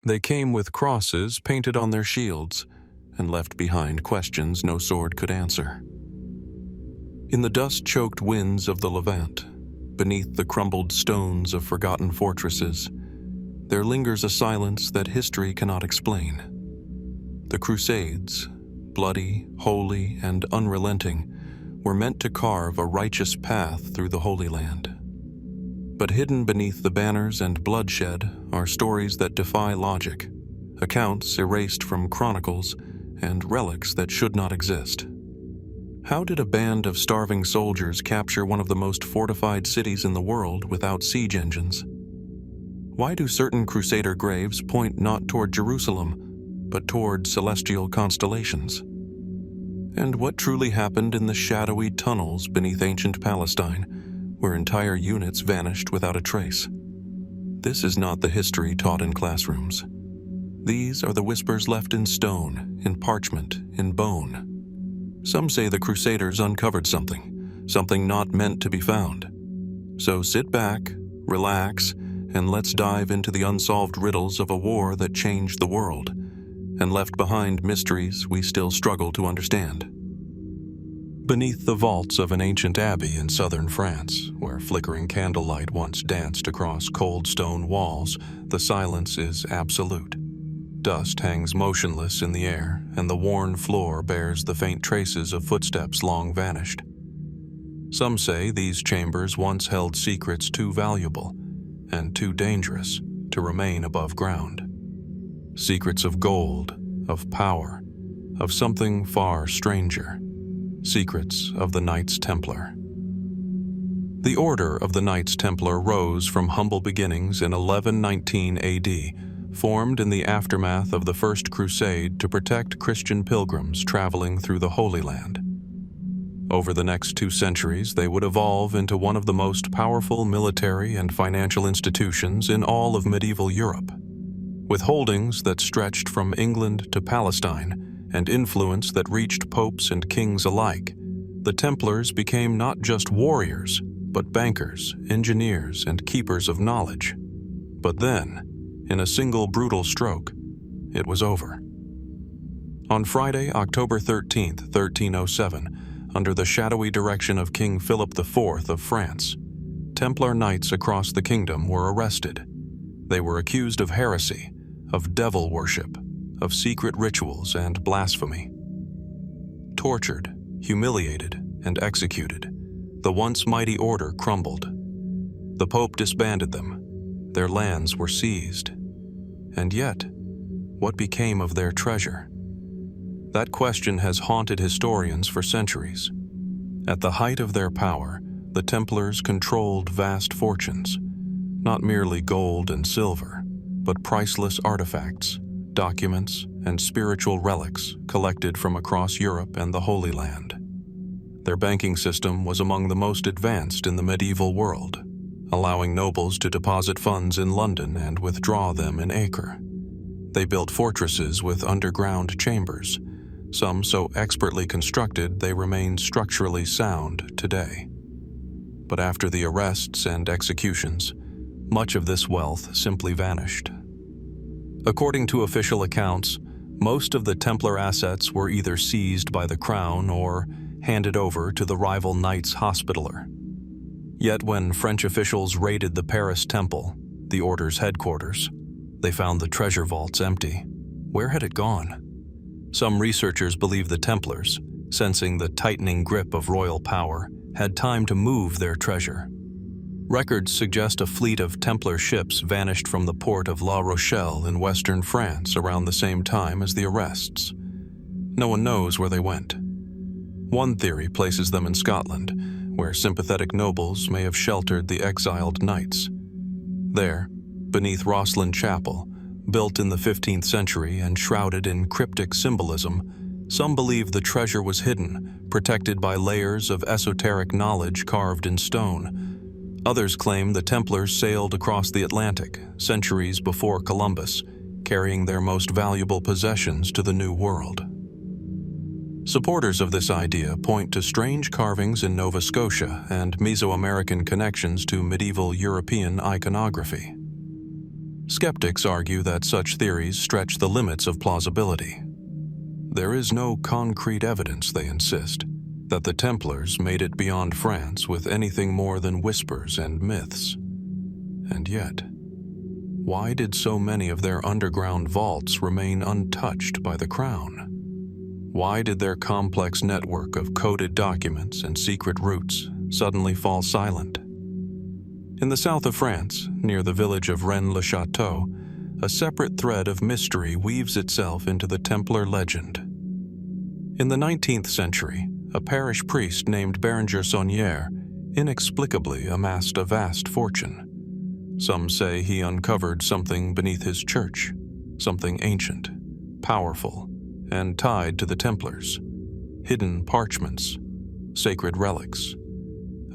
They came with crosses painted on their shields and left behind questions no sword could answer. In the dust-choked winds of the Levant, beneath the crumbled stones of forgotten fortresses, there lingers a silence that history cannot explain. The Crusades, bloody, holy, and unrelenting, were meant to carve a righteous path through the Holy Land. But hidden beneath the banners and bloodshed are stories that defy logic, accounts erased from Chronicles, and relics that should not exist. How did a band of starving soldiers capture one of the most fortified cities in the world without siege engines? Why do certain Crusader graves point not toward Jerusalem, but toward celestial constellations? And what truly happened in the shadowy tunnels beneath ancient Palestine, where entire units vanished without a trace? This is not the history taught in classrooms. These are the whispers left in stone, in parchment, in bone. Some say the Crusaders uncovered something not meant to be found. So sit back, relax, and let's dive into the unsolved riddles of a war that changed the world, and left behind mysteries we still struggle to understand. Beneath the vaults of an ancient abbey in southern France, where flickering candlelight once danced across cold stone walls, the silence is absolute. Dust hangs motionless in the air, and the worn floor bears the faint traces of footsteps long vanished. Some say these chambers once held secrets too valuable and too dangerous to remain above ground. Secrets of gold, of power, of something far stranger. Secrets of the Knights Templar. The Order of the Knights Templar rose from humble beginnings in 1119 AD, formed in the aftermath of the First Crusade to protect Christian pilgrims traveling through the Holy Land. Over the next 2 centuries, they would evolve into one of the most powerful military and financial institutions in all of medieval Europe. With holdings that stretched from England to Palestine and influence that reached popes and kings alike, the Templars became not just warriors, but bankers, engineers, and keepers of knowledge. But then, in a single brutal stroke, it was over. On Friday, October 13, 1307, under the shadowy direction of King Philip IV of France, Templar knights across the kingdom were arrested. They were accused of heresy, of devil worship, of secret rituals and blasphemy. Tortured, humiliated, and executed, the once mighty order crumbled. The Pope disbanded them. Their lands were seized. And yet, what became of their treasure? That question has haunted historians for centuries. At the height of their power, the Templars controlled vast fortunes, not merely gold and silver, but priceless artifacts, documents, and spiritual relics collected from across Europe and the Holy Land. Their banking system was among the most advanced in the medieval world, allowing nobles to deposit funds in London and withdraw them in Acre. They built fortresses with underground chambers, some so expertly constructed they remain structurally sound today. But after the arrests and executions, much of this wealth simply vanished. According to official accounts, most of the Templar assets were either seized by the crown or handed over to the rival Knights Hospitaller. Yet when French officials raided the Paris Temple, the Order's headquarters, they found the treasure vaults empty. Where had it gone? Some researchers believe the Templars, sensing the tightening grip of royal power, had time to move their treasure. Records suggest a fleet of Templar ships vanished from the port of La Rochelle in western France around the same time as the arrests. No one knows where they went. One theory places them in Scotland, where sympathetic nobles may have sheltered the exiled knights. There, beneath Rosslyn Chapel, built in the 15th century and shrouded in cryptic symbolism, some believe the treasure was hidden, protected by layers of esoteric knowledge carved in stone. Others claim the Templars sailed across the Atlantic, centuries before Columbus, carrying their most valuable possessions to the New World. Supporters of this idea point to strange carvings in Nova Scotia and Mesoamerican connections to medieval European iconography. Skeptics argue that such theories stretch the limits of plausibility. There is no concrete evidence, they insist, that the Templars made it beyond France with anything more than whispers and myths. And yet, why did so many of their underground vaults remain untouched by the crown? Why did their complex network of coded documents and secret routes suddenly fall silent? In the south of France, near the village of Rennes-le-Château, a separate thread of mystery weaves itself into the Templar legend. In the 19th century, a parish priest named Berenger Saunière inexplicably amassed a vast fortune. Some say he uncovered something beneath his church, something ancient, powerful, and tied to the Templars. Hidden parchments, sacred relics,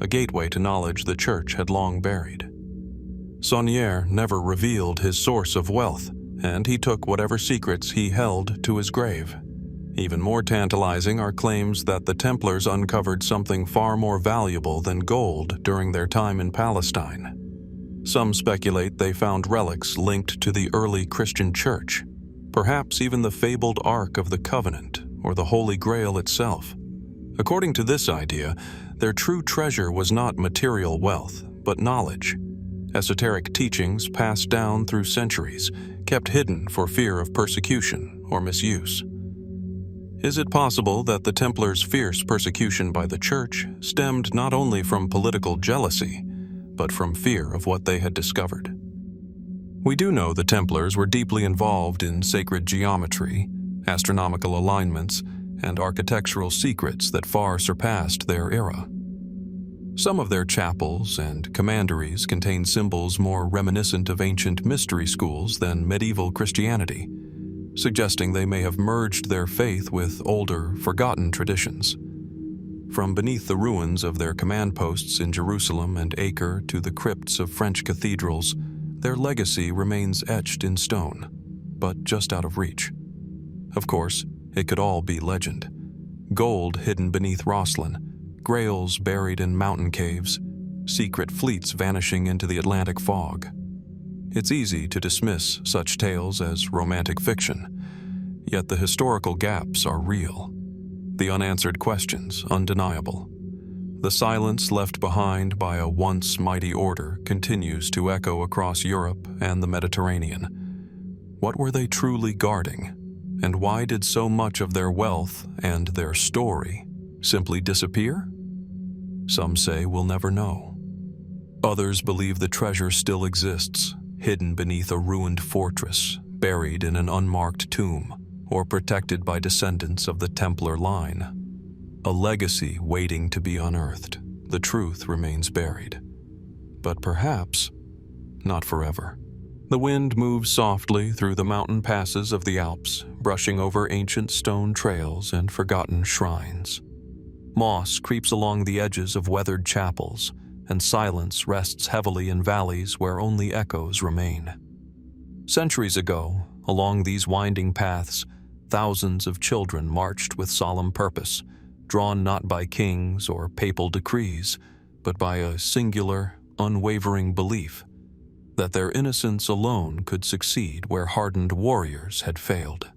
a gateway to knowledge the church had long buried. Saunière never revealed his source of wealth, and he took whatever secrets he held to his grave. Even more tantalizing are claims that the Templars uncovered something far more valuable than gold during their time in Palestine. Some speculate they found relics linked to the early Christian church, perhaps even the fabled Ark of the Covenant or the Holy Grail itself. According to this idea, their true treasure was not material wealth, but knowledge, esoteric teachings passed down through centuries, kept hidden for fear of persecution or misuse. Is it possible that the Templars' fierce persecution by the Church stemmed not only from political jealousy, but from fear of what they had discovered? We do know the Templars were deeply involved in sacred geometry, astronomical alignments, and architectural secrets that far surpassed their era. Some of their chapels and commanderies contain symbols more reminiscent of ancient mystery schools than medieval Christianity, suggesting they may have merged their faith with older, forgotten traditions. From beneath the ruins of their command posts in Jerusalem and Acre to the crypts of French cathedrals, their legacy remains etched in stone, but just out of reach. Of course, it could all be legend. Gold hidden beneath Rosslyn, grails buried in mountain caves, secret fleets vanishing into the Atlantic fog. It's easy to dismiss such tales as romantic fiction, yet the historical gaps are real. The unanswered questions undeniable. The silence left behind by a once mighty order continues to echo across Europe and the Mediterranean. What were they truly guarding? And why did so much of their wealth and their story simply disappear? Some say we'll never know. Others believe the treasure still exists, hidden beneath a ruined fortress, buried in an unmarked tomb, or protected by descendants of the Templar line. A legacy waiting to be unearthed. The truth remains buried. But perhaps not forever. The wind moves softly through the mountain passes of the Alps, brushing over ancient stone trails and forgotten shrines. Moss creeps along the edges of weathered chapels, and silence rests heavily in valleys where only echoes remain. Centuries ago, along these winding paths, thousands of children marched with solemn purpose, drawn not by kings or papal decrees, but by a singular, unwavering belief that their innocence alone could succeed where hardened warriors had failed.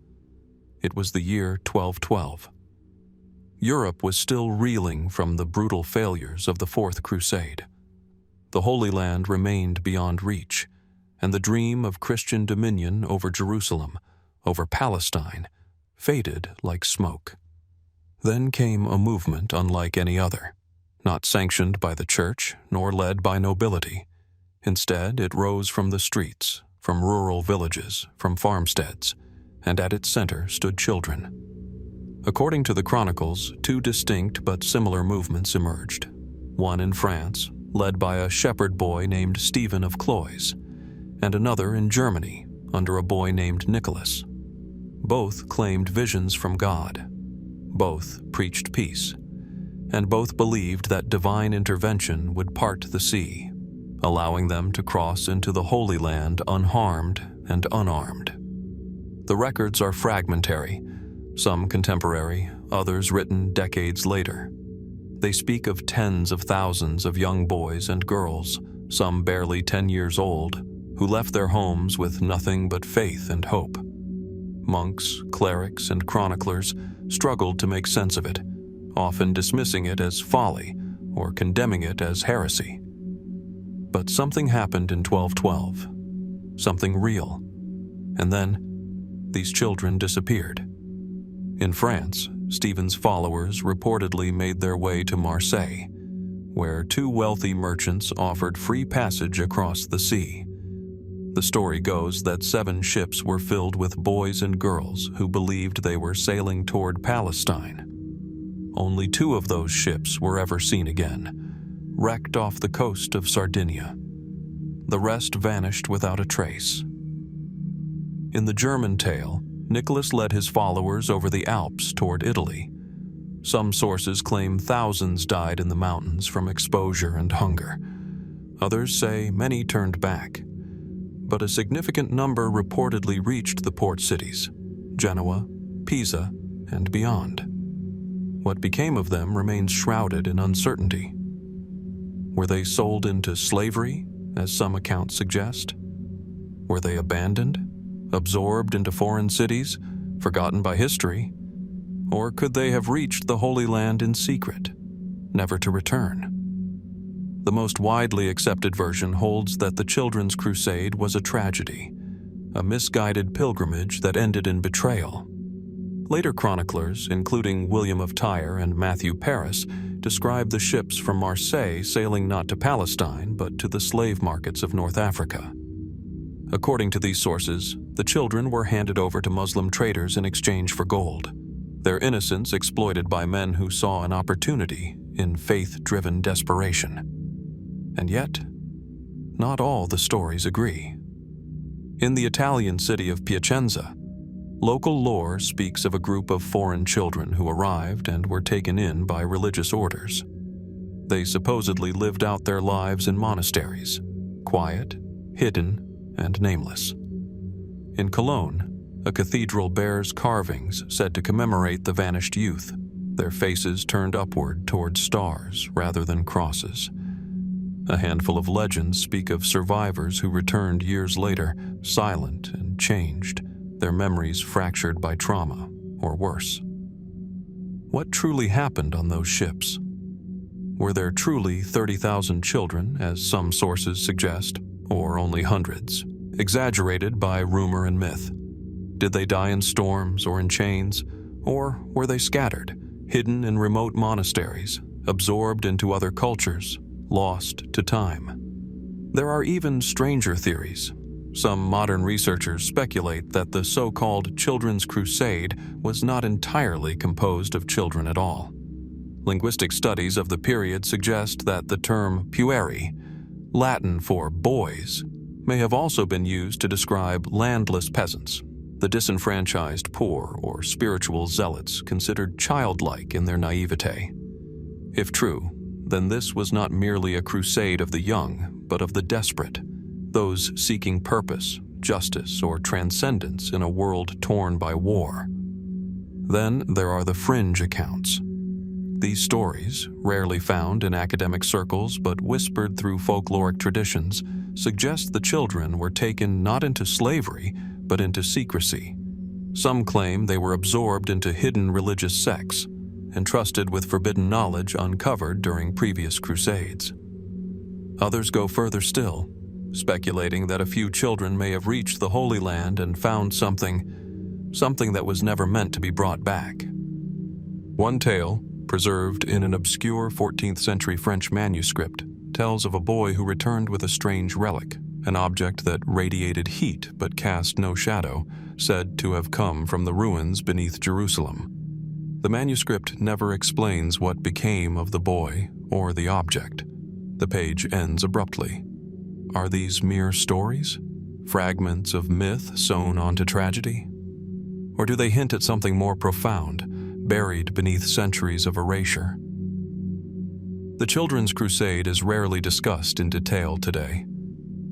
It was the year 1212. Europe was still reeling from the brutal failures of the Fourth Crusade. The Holy Land remained beyond reach, and the dream of Christian dominion over Jerusalem, over Palestine, faded like smoke. Then came a movement unlike any other, not sanctioned by the church nor led by nobility. Instead, it rose from the streets, from rural villages, from farmsteads, and at its center stood children. According to the Chronicles, two distinct but similar movements emerged. One in France, led by a shepherd boy named Stephen of Cloyes, and another in Germany, under a boy named Nicholas. Both claimed visions from God. Both preached peace, and both believed that divine intervention would part the sea, allowing them to cross into the Holy Land unharmed and unarmed. The records are fragmentary, some contemporary, others written decades later. They speak of tens of thousands of young boys and girls, some barely 10 years old, who left their homes with nothing but faith and hope. Monks, clerics, and chroniclers struggled to make sense of it, often dismissing it as folly or condemning it as heresy. But something happened in 1212, something real, and then these children disappeared. In France, Stephen's followers reportedly made their way to Marseille, where two wealthy merchants offered free passage across the sea. The story goes that 7 ships were filled with boys and girls who believed they were sailing toward Palestine. Only 2 of those ships were ever seen again, wrecked off the coast of Sardinia. The rest vanished without a trace. In the German tale, Nicholas led his followers over the Alps toward Italy. Some sources claim thousands died in the mountains from exposure and hunger. Others say many turned back. But a significant number reportedly reached the port cities, Genoa, Pisa, and beyond. What became of them remains shrouded in uncertainty. Were they sold into slavery, as some accounts suggest? Were they abandoned, absorbed into foreign cities, forgotten by history? Or could they have reached the Holy Land in secret, never to return? The most widely accepted version holds that the Children's Crusade was a tragedy, a misguided pilgrimage that ended in betrayal. Later chroniclers, including William of Tyre and Matthew Paris, describe the ships from Marseille sailing not to Palestine but to the slave markets of North Africa. According to these sources, the children were handed over to Muslim traders in exchange for gold, their innocence exploited by men who saw an opportunity in faith-driven desperation. And yet, not all the stories agree. In the Italian city of Piacenza, local lore speaks of a group of foreign children who arrived and were taken in by religious orders. They supposedly lived out their lives in monasteries, quiet, hidden, and nameless. In Cologne, a cathedral bears carvings said to commemorate the vanished youth, their faces turned upward toward stars rather than crosses. A handful of legends speak of survivors who returned years later, silent and changed, their memories fractured by trauma, or worse. What truly happened on those ships? Were there truly 30,000 children, as some sources suggest, or only hundreds, exaggerated by rumor and myth? Did they die in storms or in chains, or were they scattered, hidden in remote monasteries, absorbed into other cultures, lost to time? There are even stranger theories. Some modern researchers speculate that the so-called Children's Crusade was not entirely composed of children at all. Linguistic studies of the period suggest that the term pueri, Latin for boys, may have also been used to describe landless peasants, the disenfranchised poor or spiritual zealots considered childlike in their naivete. If true, then this was not merely a crusade of the young, but of the desperate, those seeking purpose, justice, or transcendence in a world torn by war. Then there are the fringe accounts. These stories, rarely found in academic circles but whispered through folkloric traditions, suggest the children were taken not into slavery, but into secrecy. Some claim they were absorbed into hidden religious sects, entrusted with forbidden knowledge uncovered during previous crusades. Others go further still, speculating that a few children may have reached the Holy Land and found something that was never meant to be brought back. One tale, preserved in an obscure 14th century French manuscript, tells of a boy who returned with a strange relic, an object that radiated heat but cast no shadow, said to have come from the ruins beneath Jerusalem. The manuscript never explains what became of the boy or the object. The page ends abruptly. Are these mere stories? Fragments of myth sewn onto tragedy? Or do they hint at something more profound, buried beneath centuries of erasure? The Children's Crusade is rarely discussed in detail today,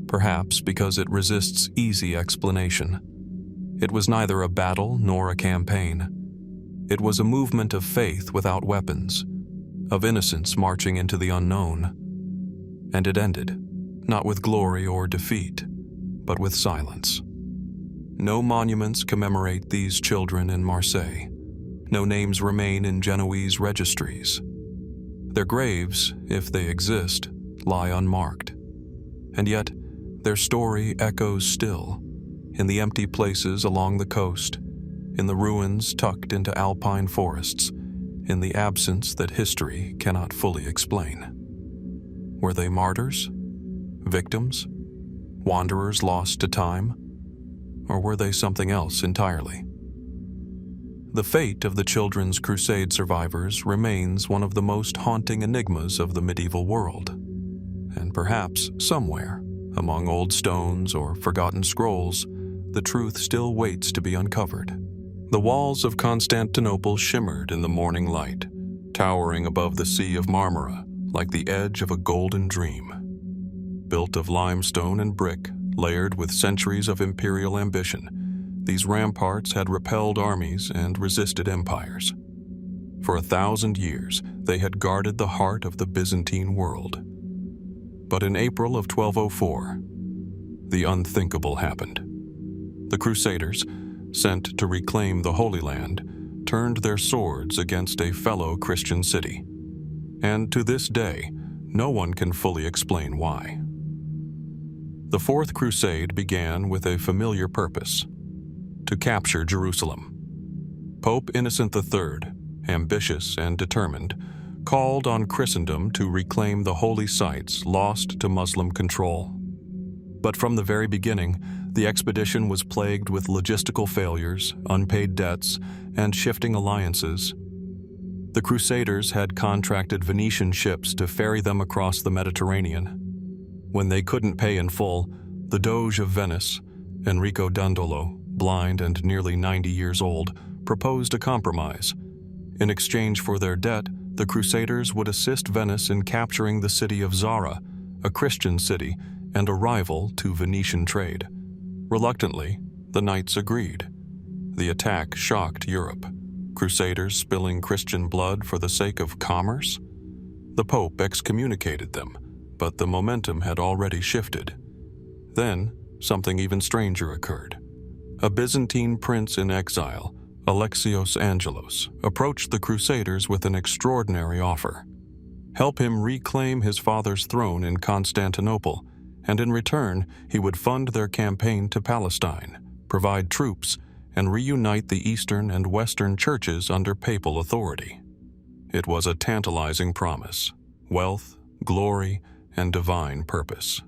perhaps because it resists easy explanation. It was neither a battle nor a campaign. It was a movement of faith without weapons, of innocence marching into the unknown. And it ended, not with glory or defeat, but with silence. No monuments commemorate these children in Marseille. No names remain in Genoese registries. Their graves, if they exist, lie unmarked. And yet, their story echoes still, in the empty places along the coast, in the ruins tucked into alpine forests, in the absence that history cannot fully explain. Were they martyrs? Victims? Wanderers lost to time? Or were they something else entirely? The fate of the children's Crusade survivors remains one of the most haunting enigmas of the medieval world. And perhaps somewhere, among old stones or forgotten scrolls, the truth still waits to be uncovered. The walls of Constantinople shimmered in the morning light, towering above the Sea of Marmara like the edge of a golden dream. Built of limestone and brick, layered with centuries of imperial ambition, these ramparts had repelled armies and resisted empires. For 1,000 years, they had guarded the heart of the Byzantine world. But in April of 1204, the unthinkable happened. The Crusaders, sent to reclaim the Holy Land, turned their swords against a fellow Christian city. And to this day, no one can fully explain why. The Fourth Crusade began with a familiar purpose: to capture Jerusalem. Pope Innocent III, ambitious and determined, called on Christendom to reclaim the holy sites lost to Muslim control. But from the very beginning, the expedition was plagued with logistical failures, unpaid debts, and shifting alliances. The Crusaders had contracted Venetian ships to ferry them across the Mediterranean. When they couldn't pay in full, the Doge of Venice, Enrico Dandolo, blind and nearly 90 years old, proposed a compromise. In exchange for their debt, the Crusaders would assist Venice in capturing the city of Zara, a Christian city and a rival to Venetian trade. Reluctantly, the knights agreed. The attack shocked Europe. Crusaders spilling Christian blood for the sake of commerce? The Pope excommunicated them, but the momentum had already shifted. Then, something even stranger occurred. A Byzantine prince in exile, Alexios Angelos, approached the Crusaders with an extraordinary offer. Help him reclaim his father's throne in Constantinople, and in return, he would fund their campaign to Palestine, provide troops, and reunite the Eastern and Western churches under papal authority. It was a tantalizing promise: wealth, glory, and divine purpose.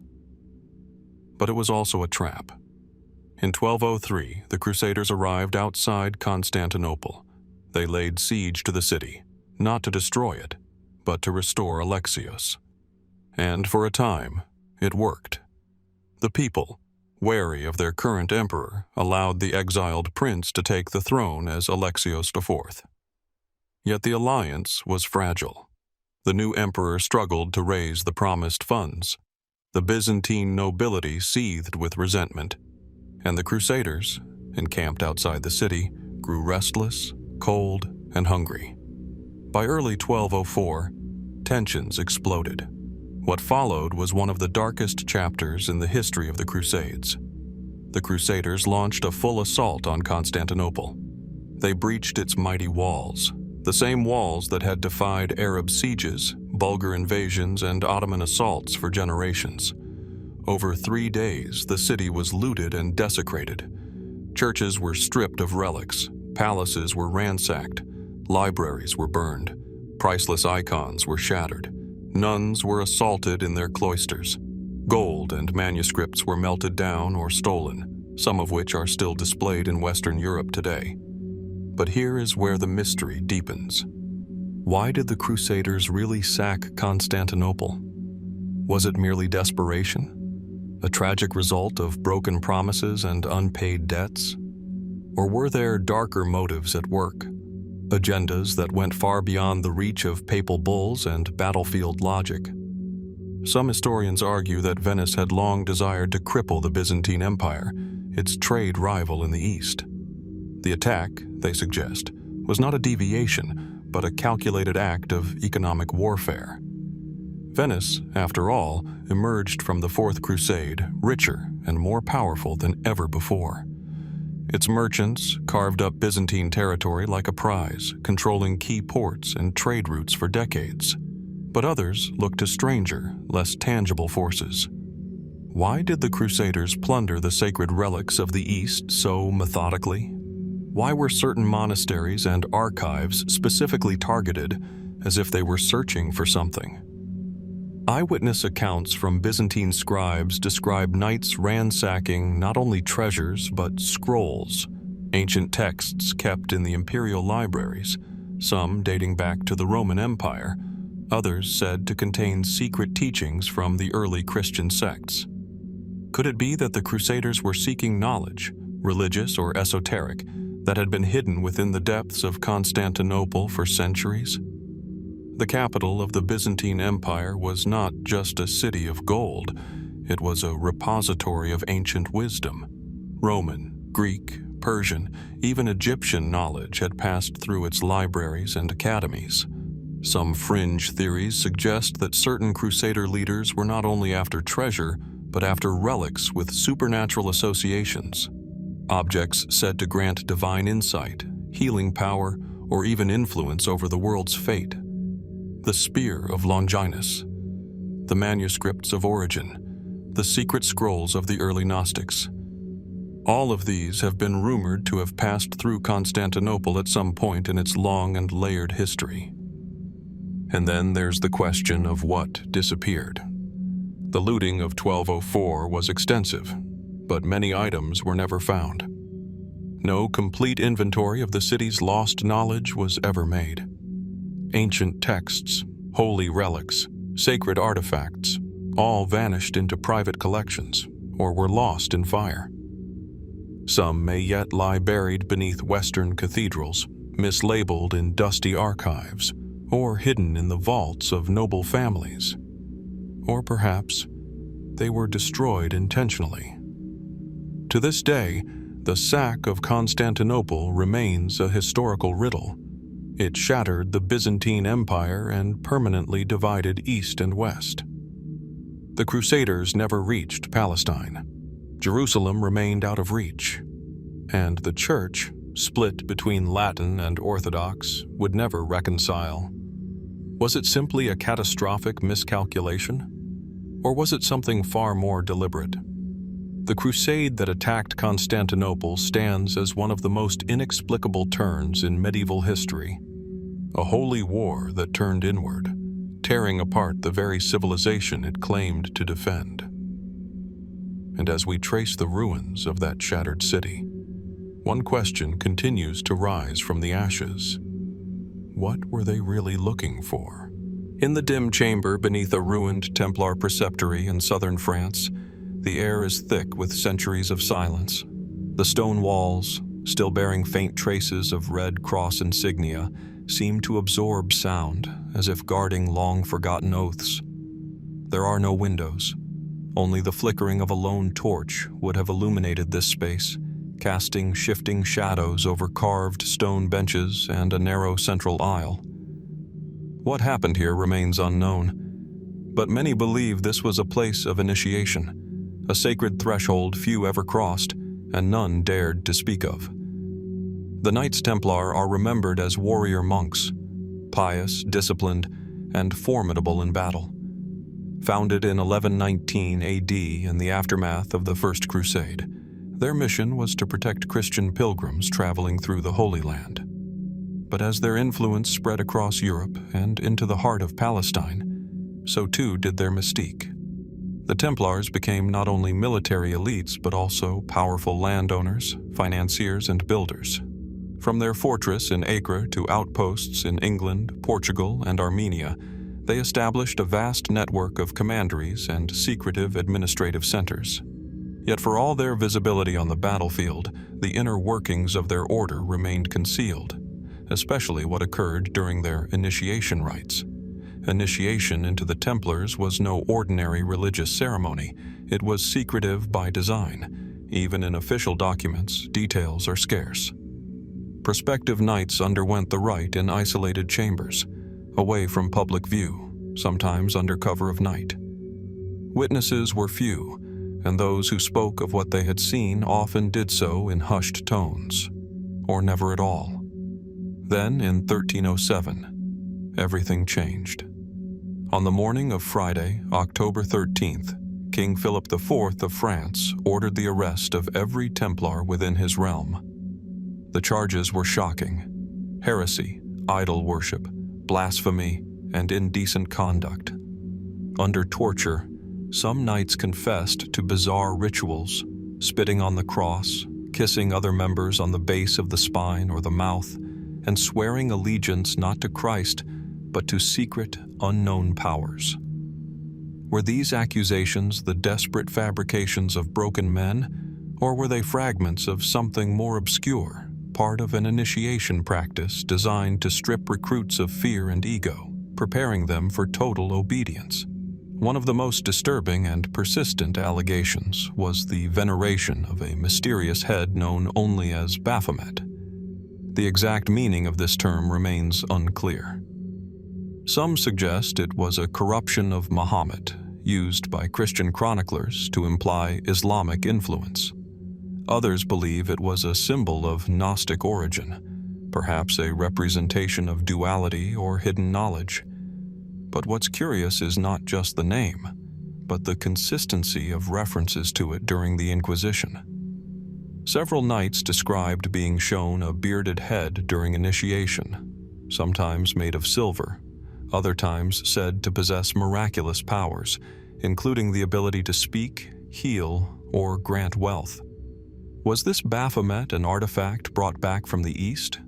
But it was also a trap. In 1203, the Crusaders arrived outside Constantinople. They laid siege to the city, not to destroy it, but to restore Alexios. And for a time, it worked. The people, wary of their current emperor, allowed the exiled prince to take the throne as Alexios IV. Yet the alliance was fragile. The new emperor struggled to raise the promised funds. The Byzantine nobility seethed with resentment, and the Crusaders, encamped outside the city, grew restless, cold, and hungry. By early 1204, tensions exploded. What followed was one of the darkest chapters in the history of the Crusades. The Crusaders launched a full assault on Constantinople. They breached its mighty walls, the same walls that had defied Arab sieges, Bulgar invasions, and Ottoman assaults for generations. Over 3 days, the city was looted and desecrated. Churches were stripped of relics, palaces were ransacked, libraries were burned, priceless icons were shattered. Nuns were assaulted in their cloisters. Gold and manuscripts were melted down or stolen, some of which are still displayed in Western Europe today. But here is where the mystery deepens. Why did the Crusaders really sack Constantinople? Was it merely desperation? A tragic result of broken promises and unpaid debts? Or were there darker motives at work? Agendas that went far beyond the reach of papal bulls and battlefield logic. Some historians argue that Venice had long desired to cripple the Byzantine Empire, its trade rival in the East. The attack, they suggest, was not a deviation, but a calculated act of economic warfare. Venice, after all, emerged from the Fourth Crusade richer and more powerful than ever before. Its merchants carved up Byzantine territory like a prize, controlling key ports and trade routes for decades. But others looked to stranger, less tangible forces. Why did the Crusaders plunder the sacred relics of the East so methodically? Why were certain monasteries and archives specifically targeted, as if they were searching for something? Eyewitness accounts from Byzantine scribes describe knights ransacking not only treasures but scrolls, ancient texts kept in the imperial libraries, some dating back to the Roman Empire, others said to contain secret teachings from the early Christian sects. Could it be that the Crusaders were seeking knowledge, religious or esoteric, that had been hidden within the depths of Constantinople for centuries? The capital of the Byzantine Empire was not just a city of gold, it was a repository of ancient wisdom. Roman, Greek, Persian, even Egyptian knowledge had passed through its libraries and academies. Some fringe theories suggest that certain Crusader leaders were not only after treasure, but after relics with supernatural associations. Objects said to grant divine insight, healing power, or even influence over the world's fate. The Spear of Longinus, the manuscripts of Origen, the secret scrolls of the early Gnostics. All of these have been rumored to have passed through Constantinople at some point in its long and layered history. And then there's the question of what disappeared. The looting of 1204 was extensive, but many items were never found. No complete inventory of the city's lost knowledge was ever made. Ancient texts, holy relics, sacred artifacts, all vanished into private collections or were lost in fire. Some may yet lie buried beneath Western cathedrals, mislabeled in dusty archives, or hidden in the vaults of noble families. Or perhaps they were destroyed intentionally. To this day, the sack of Constantinople remains a historical riddle. It shattered the Byzantine Empire and permanently divided East and West. The Crusaders never reached Palestine. Jerusalem remained out of reach. And the Church, split between Latin and Orthodox, would never reconcile. Was it simply a catastrophic miscalculation? Or was it something far more deliberate? The crusade that attacked Constantinople stands as one of the most inexplicable turns in medieval history. A holy war that turned inward, tearing apart the very civilization it claimed to defend. And as we trace the ruins of that shattered city, one question continues to rise from the ashes. What were they really looking for? In the dim chamber beneath a ruined Templar preceptory in southern France, the air is thick with centuries of silence. The stone walls, still bearing faint traces of Red Cross insignia, seem to absorb sound, as if guarding long-forgotten oaths. There are no windows. Only the flickering of a lone torch would have illuminated this space, casting shifting shadows over carved stone benches and a narrow central aisle. What happened here remains unknown, but many believe this was a place of initiation, a sacred threshold few ever crossed, and none dared to speak of. The Knights Templar are remembered as warrior monks, pious, disciplined, and formidable in battle. Founded in 1119 AD in the aftermath of the First Crusade, their mission was to protect Christian pilgrims traveling through the Holy Land. But as their influence spread across Europe and into the heart of Palestine, so too did their mystique. The Templars became not only military elites but also powerful landowners, financiers, and builders. From their fortress in Acre to outposts in England, Portugal, and Armenia, they established a vast network of commanderies and secretive administrative centers. Yet for all their visibility on the battlefield, the inner workings of their order remained concealed, especially what occurred during their initiation rites. Initiation into the Templars was no ordinary religious ceremony. It was secretive by design. Even in official documents, details are scarce. Prospective knights underwent the rite in isolated chambers, away from public view, sometimes under cover of night. Witnesses were few, and those who spoke of what they had seen often did so in hushed tones, or never at all. Then, in 1307, everything changed. On the morning of Friday, October 13th, King Philip IV of France ordered the arrest of every Templar within his realm. The charges were shocking: heresy, idol worship, blasphemy, and indecent conduct. Under torture, some knights confessed to bizarre rituals, spitting on the cross, kissing other members on the base of the spine or the mouth, and swearing allegiance not to Christ, but to secret, unknown powers. Were these accusations the desperate fabrications of broken men, or were they fragments of something more obscure, part of an initiation practice designed to strip recruits of fear and ego, preparing them for total obedience? One of the most disturbing and persistent allegations was the veneration of a mysterious head known only as Baphomet. The exact meaning of this term remains unclear. Some suggest it was a corruption of Muhammad, used by Christian chroniclers to imply Islamic influence. Others believe it was a symbol of Gnostic origin, perhaps a representation of duality or hidden knowledge. But what's curious is not just the name, but the consistency of references to it during the Inquisition. Several knights described being shown a bearded head during initiation, sometimes made of silver, other times said to possess miraculous powers, including the ability to speak, heal, or grant wealth. Was this Baphomet an artifact brought back from the East?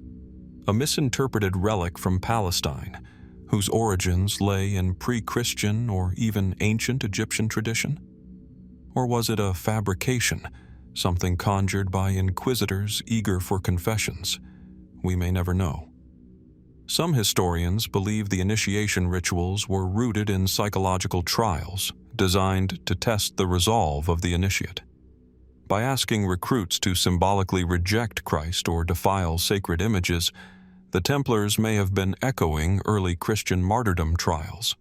A misinterpreted relic from Palestine, whose origins lay in pre-Christian or even ancient Egyptian tradition? Or was it a fabrication, something conjured by inquisitors eager for confessions? We may never know. Some historians believe the initiation rituals were rooted in psychological trials designed to test the resolve of the initiate. By asking recruits to symbolically reject Christ or defile sacred images, the Templars may have been echoing early Christian martyrdom trials,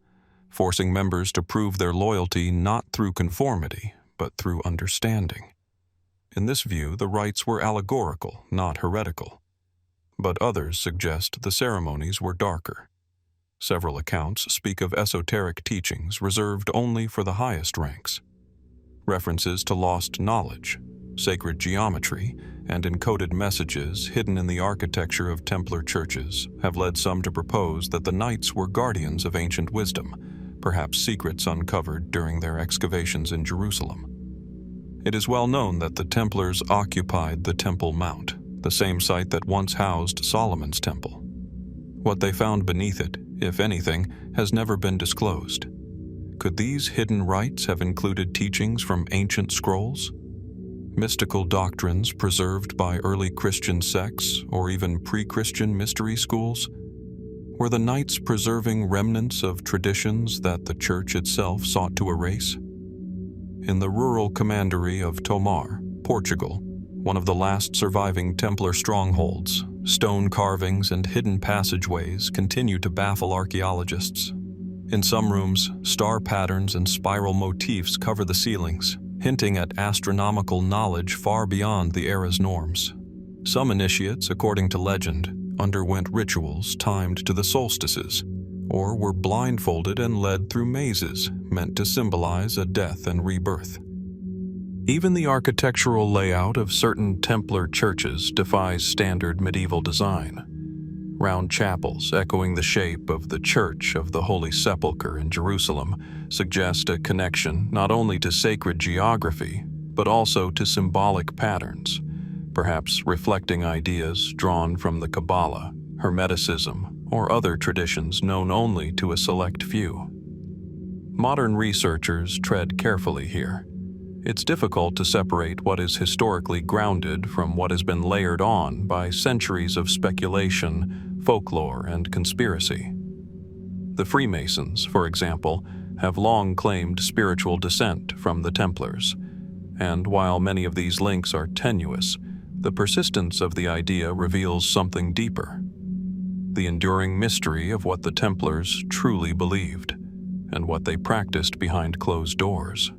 forcing members to prove their loyalty not through conformity, but through understanding. In this view, the rites were allegorical, not heretical. But others suggest the ceremonies were darker. Several accounts speak of esoteric teachings reserved only for the highest ranks. References to lost knowledge, sacred geometry, and encoded messages hidden in the architecture of Templar churches have led some to propose that the knights were guardians of ancient wisdom, perhaps secrets uncovered during their excavations in Jerusalem. It is well known that the Templars occupied the Temple Mount, the same site that once housed Solomon's temple. What they found beneath it, if anything, has never been disclosed. Could these hidden rites have included teachings from ancient scrolls? Mystical doctrines preserved by early Christian sects or even pre-Christian mystery schools? Were the knights preserving remnants of traditions that the church itself sought to erase? In the rural commandery of Tomar, Portugal, one of the last surviving Templar strongholds, stone carvings and hidden passageways continue to baffle archaeologists. In some rooms, star patterns and spiral motifs cover the ceilings, hinting at astronomical knowledge far beyond the era's norms. Some initiates, according to legend, underwent rituals timed to the solstices, or were blindfolded and led through mazes meant to symbolize a death and rebirth. Even the architectural layout of certain Templar churches defies standard medieval design. Round chapels echoing the shape of the Church of the Holy Sepulchre in Jerusalem suggest a connection not only to sacred geography, but also to symbolic patterns, perhaps reflecting ideas drawn from the Kabbalah, Hermeticism, or other traditions known only to a select few. Modern researchers tread carefully here. It's difficult to separate what is historically grounded from what has been layered on by centuries of speculation, folklore, and conspiracy. The Freemasons, for example, have long claimed spiritual descent from the Templars, and while many of these links are tenuous, the persistence of the idea reveals something deeper: the enduring mystery of what the Templars truly believed, and what they practiced behind closed doors.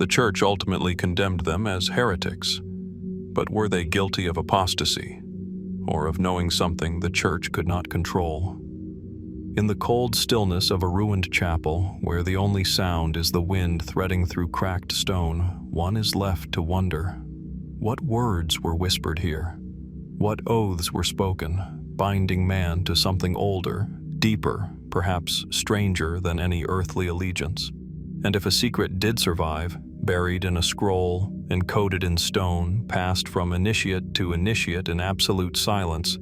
The Church ultimately condemned them as heretics, but were they guilty of apostasy, or of knowing something the Church could not control? In the cold stillness of a ruined chapel, where the only sound is the wind threading through cracked stone, one is left to wonder, what words were whispered here? What oaths were spoken, binding man to something older, deeper, perhaps stranger than any earthly allegiance? And if a secret did survive, buried in a scroll, encoded in stone, passed from initiate to initiate in absolute silence,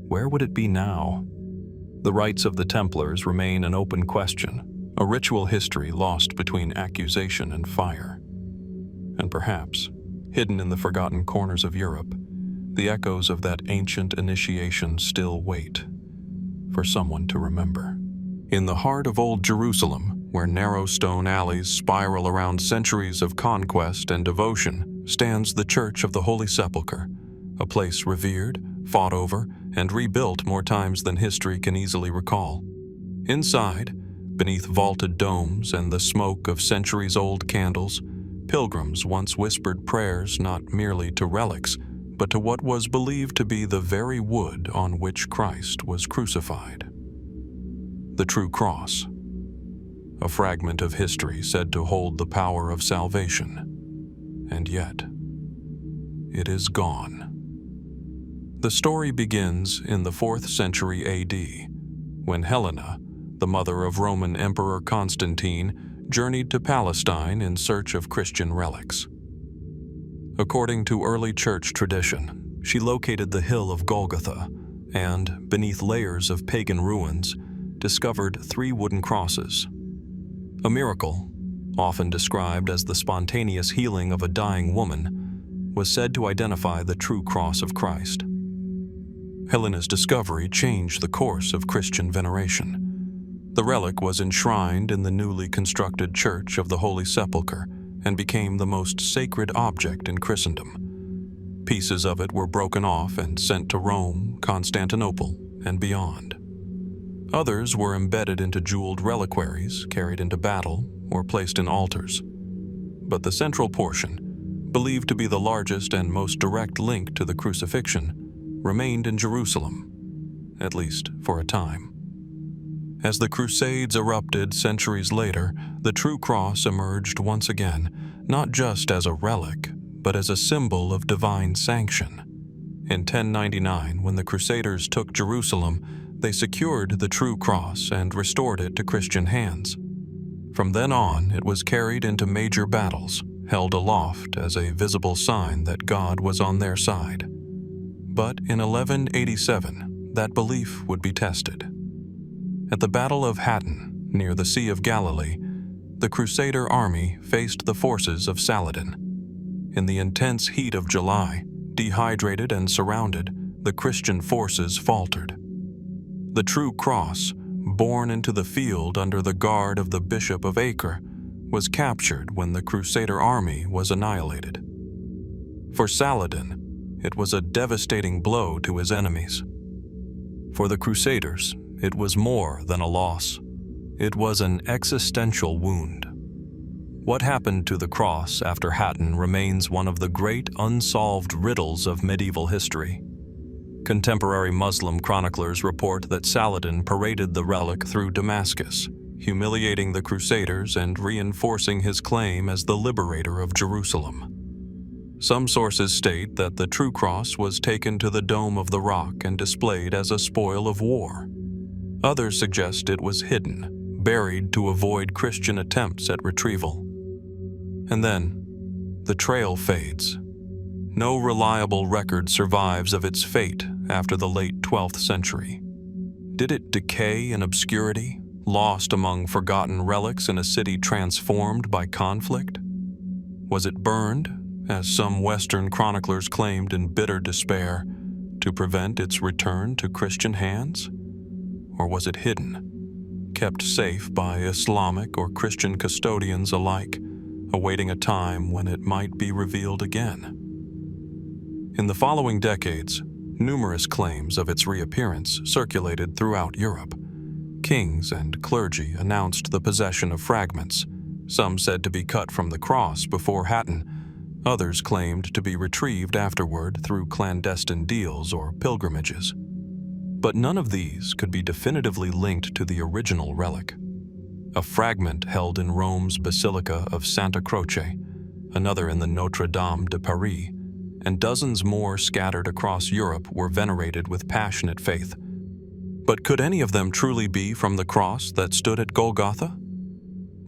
where would it be now? The rites of the Templars remain an open question, a ritual history lost between accusation and fire. And perhaps, hidden in the forgotten corners of Europe, the echoes of that ancient initiation still wait for someone to remember. In the heart of Old Jerusalem, where narrow stone alleys spiral around centuries of conquest and devotion, stands the Church of the Holy Sepulchre, a place revered, fought over, and rebuilt more times than history can easily recall. Inside, beneath vaulted domes and the smoke of centuries-old candles, pilgrims once whispered prayers not merely to relics, but to what was believed to be the very wood on which Christ was crucified. The true cross, a fragment of history said to hold the power of salvation, and yet it is gone. The story begins in the 4th century AD, when Helena, the mother of Roman Emperor Constantine, journeyed to Palestine in search of Christian relics. According to early church tradition, she located the hill of Golgotha and, beneath layers of pagan ruins, discovered 3 wooden crosses. A miracle, often described as the spontaneous healing of a dying woman, was said to identify the true cross of Christ. Helena's discovery changed the course of Christian veneration. The relic was enshrined in the newly constructed Church of the Holy Sepulchre and became the most sacred object in Christendom. Pieces of it were broken off and sent to Rome, Constantinople, and beyond. Others were embedded into jeweled reliquaries, carried into battle, or placed in altars. But the central portion, believed to be the largest and most direct link to the crucifixion, remained in Jerusalem, at least for a time. As the Crusades erupted centuries later, the true cross emerged once again, not just as a relic, but as a symbol of divine sanction. In 1099, when the Crusaders took Jerusalem, they secured the true cross and restored it to Christian hands. From then on, it was carried into major battles, held aloft as a visible sign that God was on their side. But in 1187, that belief would be tested. At the Battle of Hattin, near the Sea of Galilee, the Crusader army faced the forces of Saladin. In the intense heat of July, dehydrated and surrounded, the Christian forces faltered. The true cross, borne into the field under the guard of the Bishop of Acre, was captured when the Crusader army was annihilated. For Saladin, it was a devastating blow to his enemies. For the Crusaders, it was more than a loss. It was an existential wound. What happened to the cross after Hattin remains one of the great unsolved riddles of medieval history. Contemporary Muslim chroniclers report that Saladin paraded the relic through Damascus, humiliating the Crusaders and reinforcing his claim as the liberator of Jerusalem. Some sources state that the true cross was taken to the Dome of the Rock and displayed as a spoil of war. Others suggest it was hidden, buried to avoid Christian attempts at retrieval. And then, the trail fades. No reliable record survives of its fate after the late 12th century. Did it decay in obscurity, lost among forgotten relics in a city transformed by conflict? Was it burned, as some Western chroniclers claimed in bitter despair, to prevent its return to Christian hands? Or was it hidden, kept safe by Islamic or Christian custodians alike, awaiting a time when it might be revealed again? In the following decades, numerous claims of its reappearance circulated throughout Europe. Kings and clergy announced the possession of fragments, some said to be cut from the cross before Hattin, others claimed to be retrieved afterward through clandestine deals or pilgrimages. But none of these could be definitively linked to the original relic. A fragment held in Rome's Basilica of Santa Croce, another in the Notre Dame de Paris, and dozens more scattered across Europe were venerated with passionate faith. But could any of them truly be from the cross that stood at Golgotha?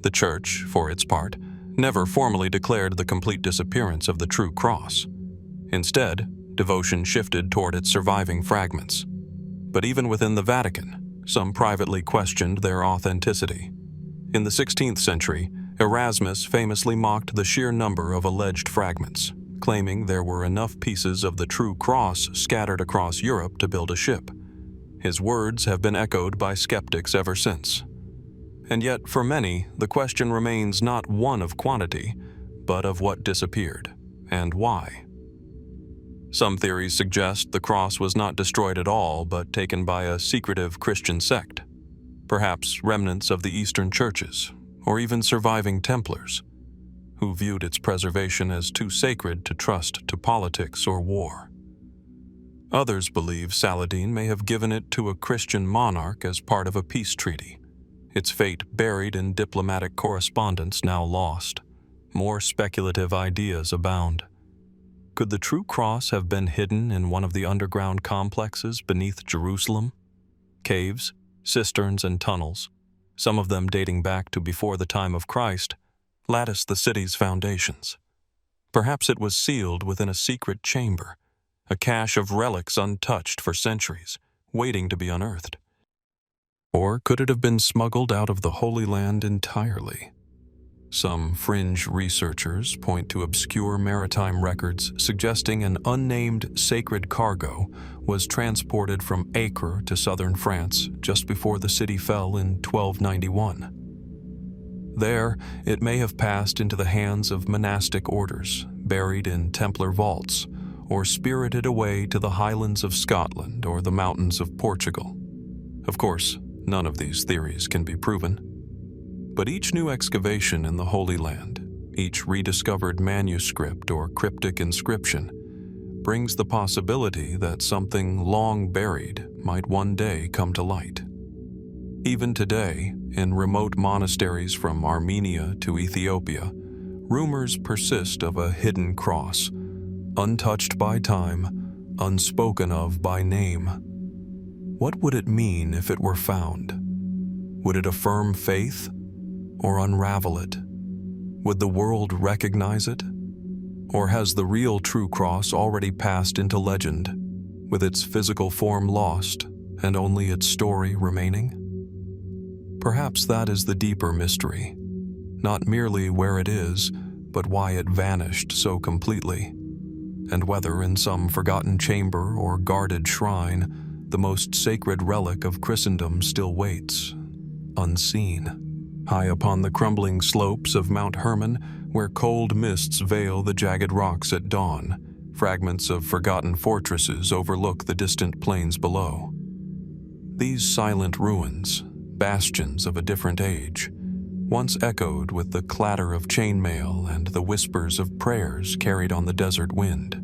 The Church, for its part, never formally declared the complete disappearance of the true cross. Instead, devotion shifted toward its surviving fragments. But even within the Vatican, some privately questioned their authenticity. In the 16th century, Erasmus famously mocked the sheer number of alleged fragments, claiming there were enough pieces of the true cross scattered across Europe to build a ship. His words have been echoed by skeptics ever since. And yet, for many, the question remains not one of quantity, but of what disappeared, and why. Some theories suggest the cross was not destroyed at all, but taken by a secretive Christian sect, perhaps remnants of the Eastern churches, or even surviving Templars, who viewed its preservation as too sacred to trust to politics or war. Others believe Saladin may have given it to a Christian monarch as part of a peace treaty, its fate buried in diplomatic correspondence now lost. More speculative ideas abound. Could the true cross have been hidden in one of the underground complexes beneath Jerusalem? Caves, cisterns, and tunnels, some of them dating back to before the time of Christ, lattice the city's foundations. Perhaps it was sealed within a secret chamber, a cache of relics untouched for centuries, waiting to be unearthed. Or could it have been smuggled out of the Holy Land entirely? Some fringe researchers point to obscure maritime records suggesting an unnamed sacred cargo was transported from Acre to southern France just before the city fell in 1291. There, it may have passed into the hands of monastic orders, buried in Templar vaults, or spirited away to the highlands of Scotland or the mountains of Portugal. Of course, none of these theories can be proven. But each new excavation in the Holy Land, each rediscovered manuscript or cryptic inscription, brings the possibility that something long buried might one day come to light. Even today, in remote monasteries from Armenia to Ethiopia, rumors persist of a hidden cross, untouched by time, unspoken of by name. What would it mean if it were found? Would it affirm faith or unravel it? Would the world recognize it? Or has the real true cross already passed into legend, with its physical form lost and only its story remaining? Perhaps that is the deeper mystery, not merely where it is, but why it vanished so completely, and whether in some forgotten chamber or guarded shrine, the most sacred relic of Christendom still waits, unseen, high upon the crumbling slopes of Mount Hermon, where cold mists veil the jagged rocks at dawn. Fragments of forgotten fortresses overlook the distant plains below. These silent ruins, bastions of a different age, once echoed with the clatter of chainmail and the whispers of prayers carried on the desert wind.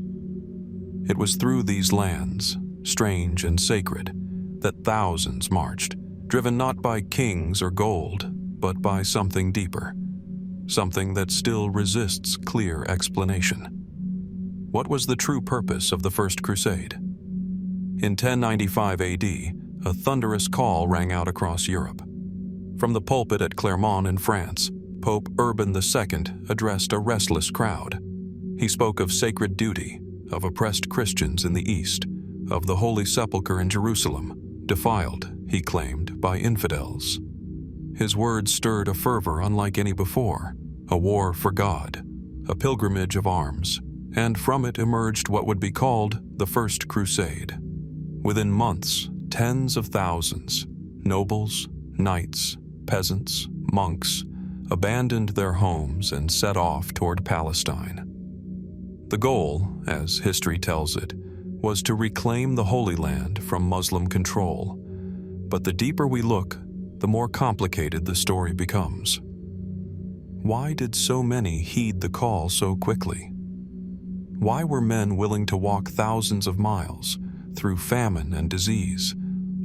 It was through these lands, strange and sacred, that thousands marched, driven not by kings or gold, but by something deeper, something that still resists clear explanation. What was the true purpose of the First Crusade? In 1095 AD, a thunderous call rang out across Europe. From the pulpit at Clermont in France, Pope Urban II addressed a restless crowd. He spoke of sacred duty, of oppressed Christians in the East, of the Holy Sepulchre in Jerusalem, defiled, he claimed, by infidels. His words stirred a fervor unlike any before, a war for God, a pilgrimage of arms, and from it emerged what would be called the First Crusade. Within months, tens of thousands, nobles, knights, peasants, monks, abandoned their homes and set off toward Palestine. The goal, as history tells it, was to reclaim the Holy Land from Muslim control. But the deeper we look, the more complicated the story becomes. why did so many heed the call so quickly? Why were men willing to walk thousands of miles through famine and disease,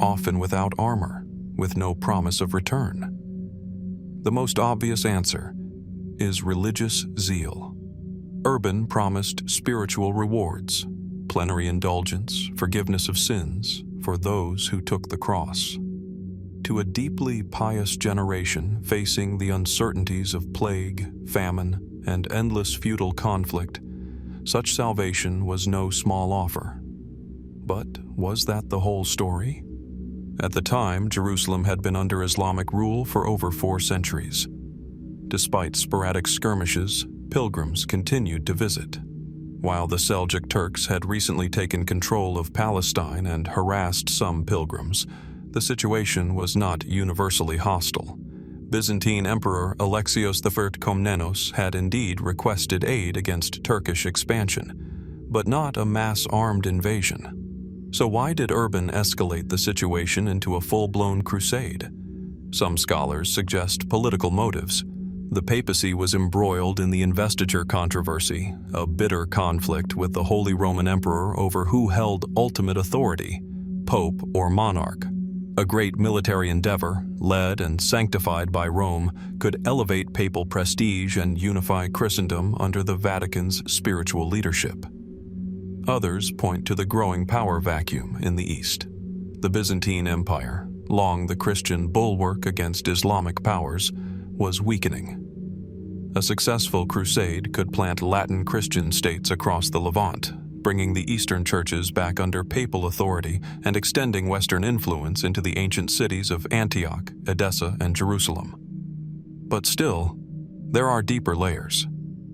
often without armor, with no promise of return? The most obvious answer is religious zeal. Urban promised spiritual rewards, plenary indulgence, forgiveness of sins for those who took the cross. To a deeply pious generation facing the uncertainties of plague, famine, and endless feudal conflict, such salvation was no small offer. But was that the whole story? At the time, Jerusalem had been under Islamic rule for over 4 centuries. Despite sporadic skirmishes, pilgrims continued to visit. While the Seljuk Turks had recently taken control of Palestine and harassed some pilgrims, the situation was not universally hostile. Byzantine Emperor Alexios I Komnenos had indeed requested aid against Turkish expansion, but not a mass-armed invasion. So why did Urban escalate the situation into a full-blown crusade? Some scholars suggest political motives. The papacy was embroiled in the investiture controversy, a bitter conflict with the Holy Roman Emperor over who held ultimate authority, pope or monarch. A great military endeavor, led and sanctified by Rome, could elevate papal prestige and unify Christendom under the Vatican's spiritual leadership. Others point to the growing power vacuum in the East. The Byzantine Empire, long the Christian bulwark against Islamic powers, was weakening. A successful crusade could plant Latin Christian states across the Levant, bringing the Eastern churches back under papal authority and extending Western influence into the ancient cities of Antioch, Edessa, and Jerusalem. But still, there are deeper layers.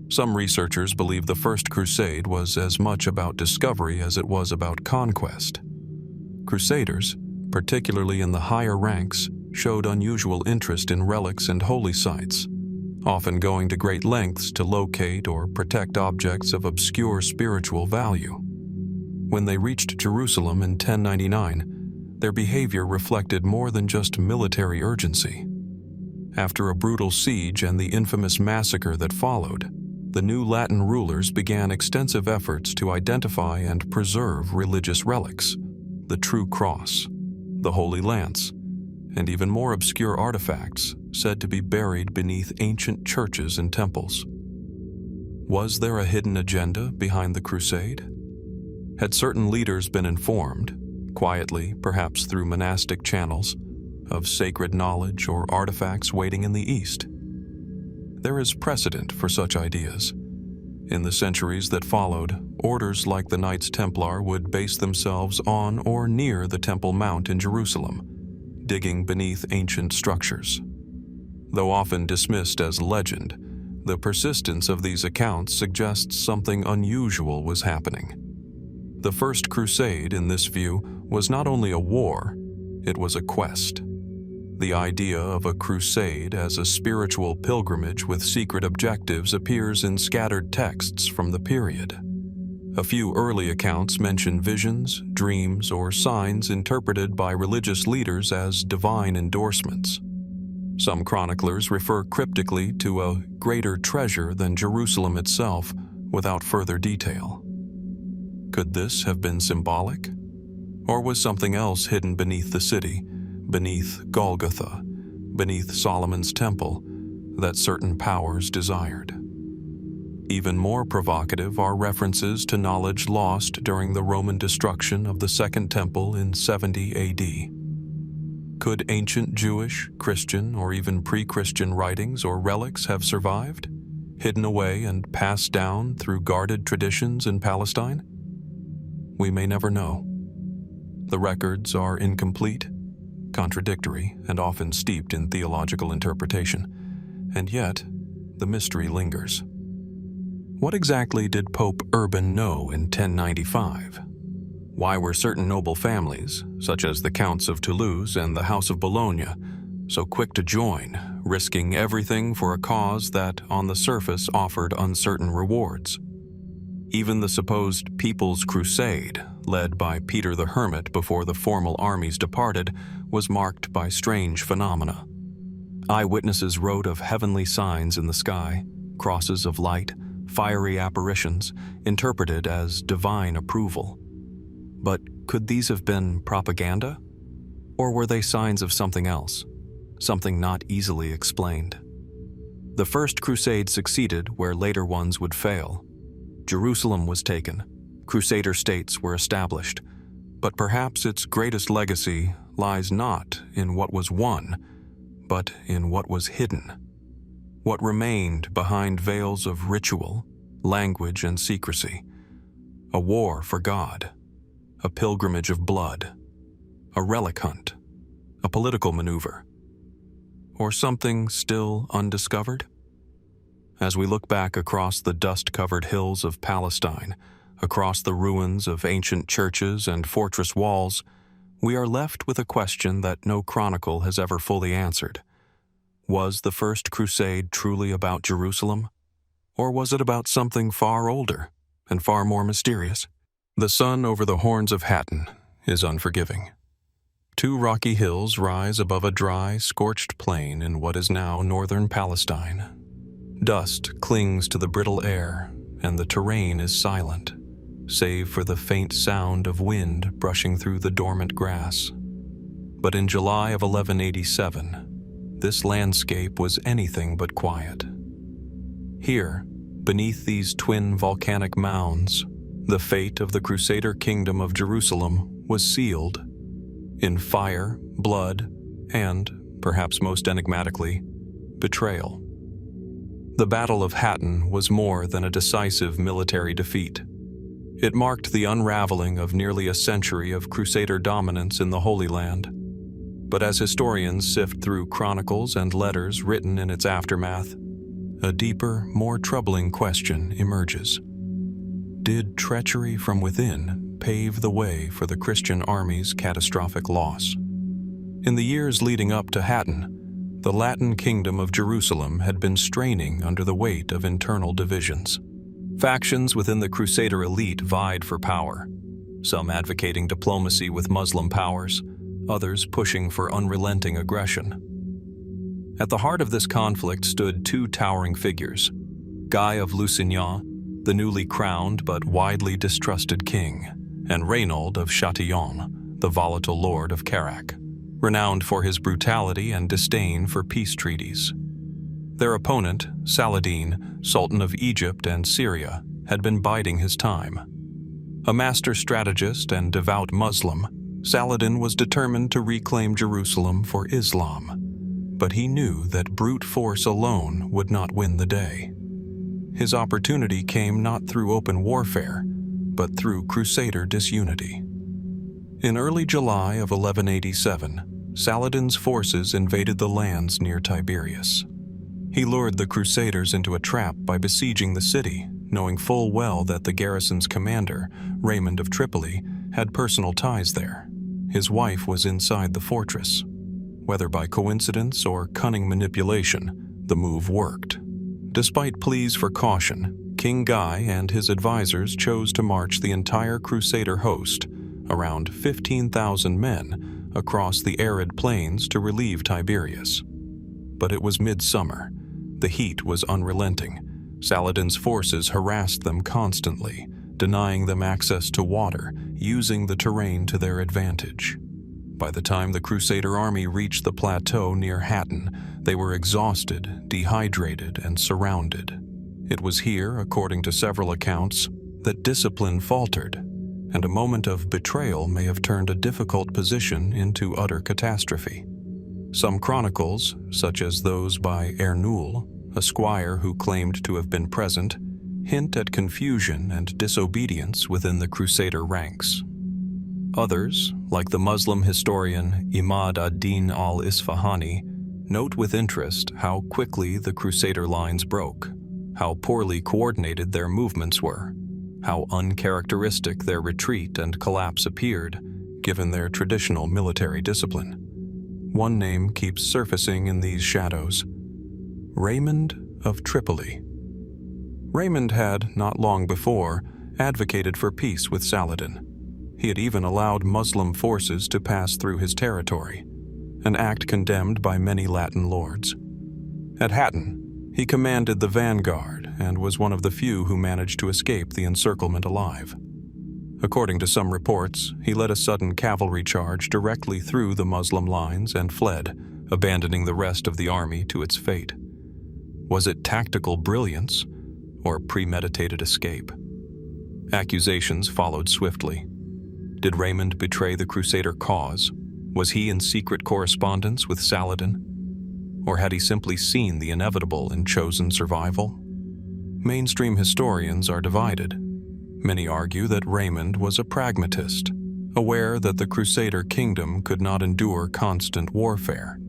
Some researchers believe the First Crusade was as much about discovery as it was about conquest. Crusaders, particularly in the higher ranks, showed unusual interest in relics and holy sites, often going to great lengths to locate or protect objects of obscure spiritual value. When they reached Jerusalem in 1099, their behavior reflected more than just military urgency. After a brutal siege and the infamous massacre that followed, the new Latin rulers began extensive efforts to identify and preserve religious relics, the true cross, the Holy Lance, and even more obscure artifacts said to be buried beneath ancient churches and temples. Was there a hidden agenda behind the crusade? Had certain leaders been informed, quietly, perhaps through monastic channels, of sacred knowledge or artifacts waiting in the East? There is precedent for such ideas. In the centuries that followed, orders like the Knights Templar would base themselves on or near the Temple Mount in Jerusalem, digging beneath ancient structures. Though often dismissed as legend, the persistence of these accounts suggests something unusual was happening. The First Crusade, in this view, was not only a war, it was a quest. The idea of a crusade as a spiritual pilgrimage with secret objectives appears in scattered texts from the period. A few early accounts mention visions, dreams, or signs interpreted by religious leaders as divine endorsements. Some chroniclers refer cryptically to a greater treasure than Jerusalem itself without further detail. Could this have been symbolic? Or was something else hidden beneath the city, beneath Golgotha, beneath Solomon's temple, that certain powers desired? Even more provocative are references to knowledge lost during the Roman destruction of the Second Temple in 70 AD. Could ancient Jewish, Christian, or even pre-Christian writings or relics have survived, hidden away and passed down through guarded traditions in Palestine? We may never know. The records are incomplete, contradictory, and often steeped in theological interpretation, and yet the mystery lingers. What exactly did Pope Urban know in 1095? Why were certain noble families, such as the Counts of Toulouse and the House of Bologna, so quick to join, risking everything for a cause that, on the surface, offered uncertain rewards? Even the supposed People's Crusade, led by Peter the Hermit before the formal armies departed, was marked by strange phenomena. Eyewitnesses wrote of heavenly signs in the sky, crosses of light, fiery apparitions, interpreted as divine approval. But could these have been propaganda? Or were they signs of something else, something not easily explained? The first crusade succeeded where later ones would fail. Jerusalem was taken, Crusader states were established, but perhaps its greatest legacy lies not in what was won, but in what was hidden. What remained behind veils of ritual, language, and secrecy. A war for God, a pilgrimage of blood, a relic hunt, a political maneuver, or something still undiscovered? As we look back across the dust-covered hills of Palestine, across the ruins of ancient churches and fortress walls, we are left with a question that no chronicle has ever fully answered. Was the First Crusade truly about Jerusalem? Or was it about something far older and far more mysterious? The sun over the horns of Hattin is unforgiving. Two rocky hills rise above a dry, scorched plain in what is now northern Palestine. Dust clings to the brittle air, and the terrain is silent, save for the faint sound of wind brushing through the dormant grass. But in July of 1187, this landscape was anything but quiet. Here, beneath these twin volcanic mounds, the fate of the Crusader kingdom of Jerusalem was sealed in fire, blood, and, perhaps most enigmatically, betrayal. The Battle of Hattin was more than a decisive military defeat. It marked the unraveling of nearly a century of Crusader dominance in the Holy Land. But as historians sift through chronicles and letters written in its aftermath, a deeper, more troubling question emerges. Did treachery from within pave the way for the Christian army's catastrophic loss? In the years leading up to Hattin, the Latin kingdom of Jerusalem had been straining under the weight of internal divisions. Factions within the Crusader elite vied for power, some advocating diplomacy with Muslim powers, others pushing for unrelenting aggression. At the heart of this conflict stood two towering figures: Guy of Lusignan, the newly crowned but widely distrusted king, and Reynold of Chatillon, the volatile lord of Carac, renowned for his brutality and disdain for peace treaties. Their opponent, Saladin, Sultan of Egypt and Syria, had been biding his time. A master strategist and devout Muslim, Saladin was determined to reclaim Jerusalem for Islam, but he knew that brute force alone would not win the day. His opportunity came not through open warfare, but through Crusader disunity. In early July of 1187, Saladin's forces invaded the lands near Tiberias. He lured the Crusaders into a trap by besieging the city, knowing full well that the garrison's commander, Raymond of Tripoli, had personal ties there. His wife was inside the fortress. Whether by coincidence or cunning manipulation, the move worked. Despite pleas for caution, King Guy and his advisors chose to march the entire Crusader host, around 15,000 men, across the arid plains to relieve Tiberias. But it was midsummer. The heat was unrelenting. Saladin's forces harassed them constantly, denying them access to water, using the terrain to their advantage. By the time the Crusader army reached the plateau near Hattin, they were exhausted, dehydrated, and surrounded. It was here, according to several accounts, that discipline faltered, and a moment of betrayal may have turned a difficult position into utter catastrophe. Some chronicles, such as those by Ernul, a squire who claimed to have been present, hint at confusion and disobedience within the Crusader ranks. Others, like the Muslim historian Imad ad-Din al-Isfahani, note with interest how quickly the Crusader lines broke, how poorly coordinated their movements were, how uncharacteristic their retreat and collapse appeared, given their traditional military discipline. One name keeps surfacing in these shadows: Raymond of Tripoli. Raymond had, not long before, advocated for peace with Saladin. He had even allowed Muslim forces to pass through his territory, an act condemned by many Latin lords. At Hattin, he commanded the vanguard and was one of the few who managed to escape the encirclement alive. According to some reports, he led a sudden cavalry charge directly through the Muslim lines and fled, abandoning the rest of the army to its fate. Was it tactical brilliance or premeditated escape? Accusations followed swiftly. Did Raymond betray the Crusader cause? Was he in secret correspondence with Saladin? Or had he simply seen the inevitable and chosen survival? Mainstream historians are divided. Many argue that Raymond was a pragmatist, aware that the Crusader kingdom could not endure constant warfare.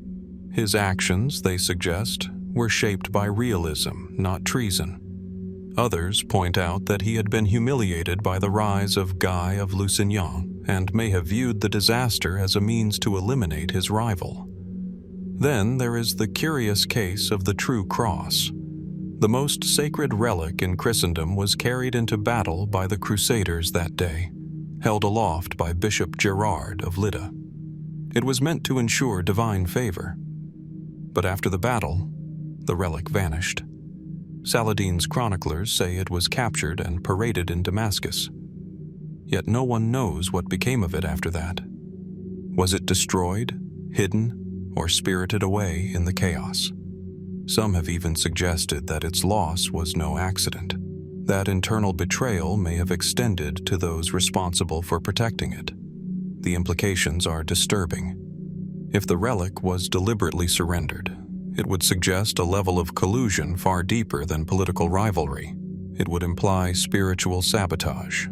His actions, they suggest, were shaped by realism, not treason. Others point out that he had been humiliated by the rise of Guy of Lusignan and may have viewed the disaster as a means to eliminate his rival. Then there is the curious case of the True Cross. The most sacred relic in Christendom was carried into battle by the Crusaders that day, held aloft by Bishop Gerard of Lydda. It was meant to ensure divine favor. But after the battle, the relic vanished. Saladin's chroniclers say it was captured and paraded in Damascus. Yet no one knows what became of it after that. Was it destroyed, hidden, or spirited away in the chaos? Some have even suggested that its loss was no accident, that internal betrayal may have extended to those responsible for protecting it. The implications are disturbing. If the relic was deliberately surrendered, it would suggest a level of collusion far deeper than political rivalry. It would imply spiritual sabotage.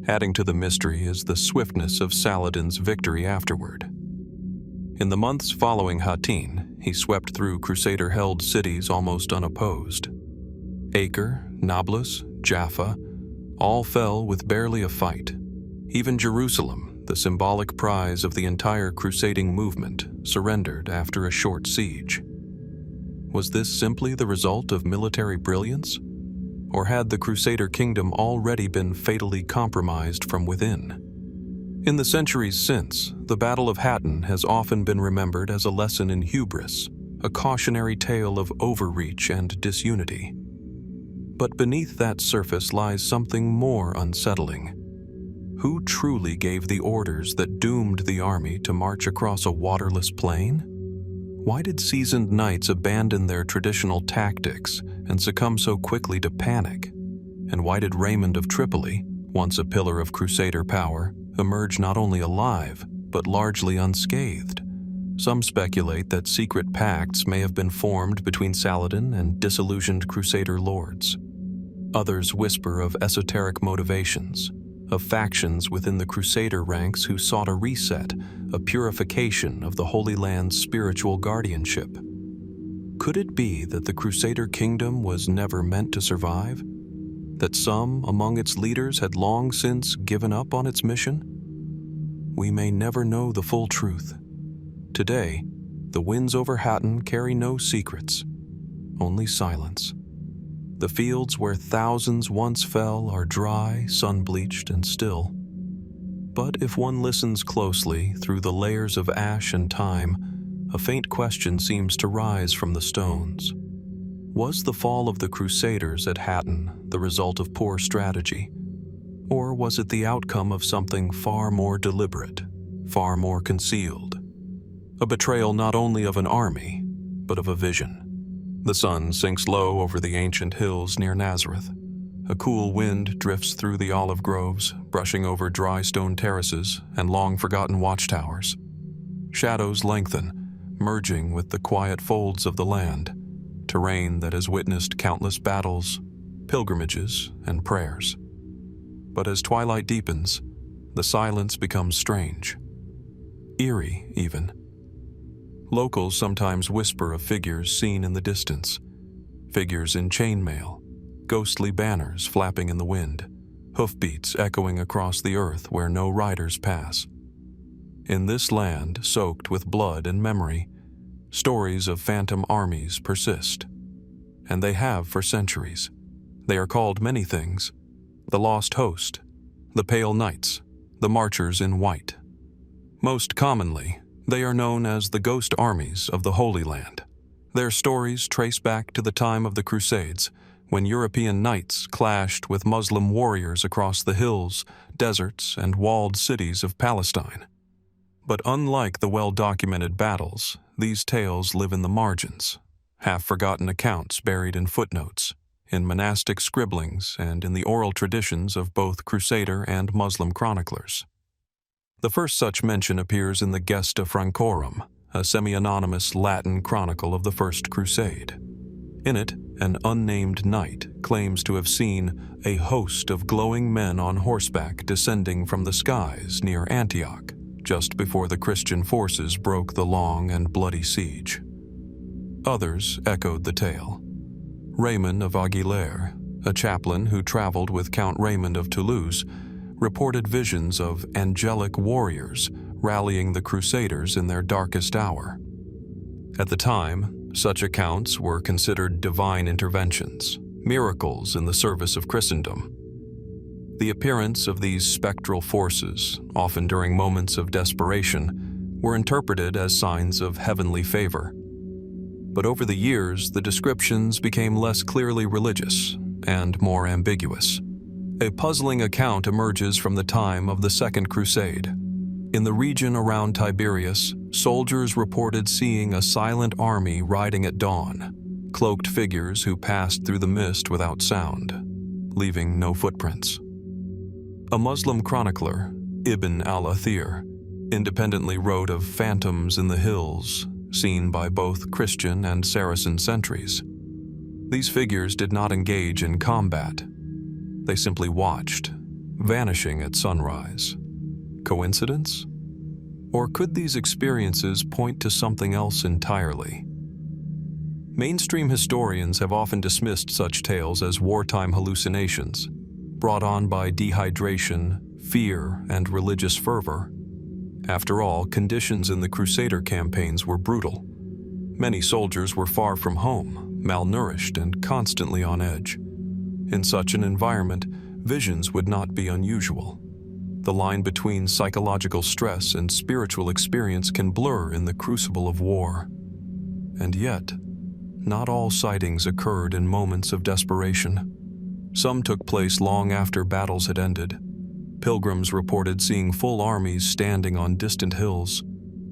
Adding to the mystery is the swiftness of Saladin's victory afterward. In the months following Hattin, he swept through Crusader-held cities almost unopposed. Acre, Nablus, Jaffa, all fell with barely a fight. Even Jerusalem, the symbolic prize of the entire crusading movement, surrendered after a short siege. Was this simply the result of military brilliance? Or had the Crusader kingdom already been fatally compromised from within? In the centuries since, the Battle of Hattin has often been remembered as a lesson in hubris, a cautionary tale of overreach and disunity. But beneath that surface lies something more unsettling. Who truly gave the orders that doomed the army to march across a waterless plain? Why did seasoned knights abandon their traditional tactics and succumb so quickly to panic? And why did Raymond of Tripoli, once a pillar of Crusader power, emerge not only alive, but largely unscathed? Some speculate that secret pacts may have been formed between Saladin and disillusioned Crusader lords. Others whisper of esoteric motivations, of factions within the Crusader ranks who sought a reset, a purification of the Holy Land's spiritual guardianship. Could it be that the Crusader kingdom was never meant to survive? That some among its leaders had long since given up on its mission? We may never know the full truth. Today, the winds over Hattin carry no secrets, only silence. The fields where thousands once fell are dry, sun-bleached, and still. But if one listens closely through the layers of ash and time, a faint question seems to rise from the stones. Was the fall of the Crusaders at Hattin the result of poor strategy? Or was it the outcome of something far more deliberate, far more concealed? A betrayal not only of an army, but of a vision. The sun sinks low over the ancient hills near Nazareth. A cool wind drifts through the olive groves, brushing over dry stone terraces and long-forgotten watchtowers. Shadows lengthen, merging with the quiet folds of the land, terrain that has witnessed countless battles, pilgrimages, and prayers. But as twilight deepens, the silence becomes strange, eerie even. Locals sometimes whisper of figures seen in the distance, figures in chainmail, ghostly banners flapping in the wind, hoofbeats echoing across the earth where no riders pass. In this land soaked with blood and memory, stories of phantom armies persist. And they have for centuries. They are called many things: the Lost Host, the Pale Knights, the Marchers in White. Most commonly, they are known as the Ghost Armies of the Holy Land. Their stories trace back to the time of the Crusades, when European knights clashed with Muslim warriors across the hills, deserts, and walled cities of Palestine. But unlike the well-documented battles, these tales live in the margins, half-forgotten accounts buried in footnotes, in monastic scribblings, and in the oral traditions of both Crusader and Muslim chroniclers. The first such mention appears in the Gesta Francorum, a semi-anonymous Latin chronicle of the First Crusade. In it, an unnamed knight claims to have seen a host of glowing men on horseback descending from the skies near Antioch, just before the Christian forces broke the long and bloody siege. Others echoed the tale. Raymond of Aguilera, a chaplain who traveled with Count Raymond of Toulouse, reported visions of angelic warriors rallying the Crusaders in their darkest hour. At the time, such accounts were considered divine interventions, miracles in the service of Christendom. The appearance of these spectral forces, often during moments of desperation, were interpreted as signs of heavenly favor. But over the years, the descriptions became less clearly religious and more ambiguous. A puzzling account emerges from the time of the Second Crusade. In the region around Tiberias, soldiers reported seeing a silent army riding at dawn, cloaked figures who passed through the mist without sound, leaving no footprints. A Muslim chronicler, Ibn al-Athir, independently wrote of phantoms in the hills, seen by both Christian and Saracen sentries. These figures did not engage in combat. They simply watched, vanishing at sunrise. Coincidence? Or could these experiences point to something else entirely? Mainstream historians have often dismissed such tales as wartime hallucinations, brought on by dehydration, fear, and religious fervor. After all, conditions in the Crusader campaigns were brutal. Many soldiers were far from home, malnourished, and constantly on edge. In such an environment, visions would not be unusual. The line between psychological stress and spiritual experience can blur in the crucible of war. And yet, not all sightings occurred in moments of desperation. Some took place long after battles had ended. Pilgrims reported seeing full armies standing on distant hills,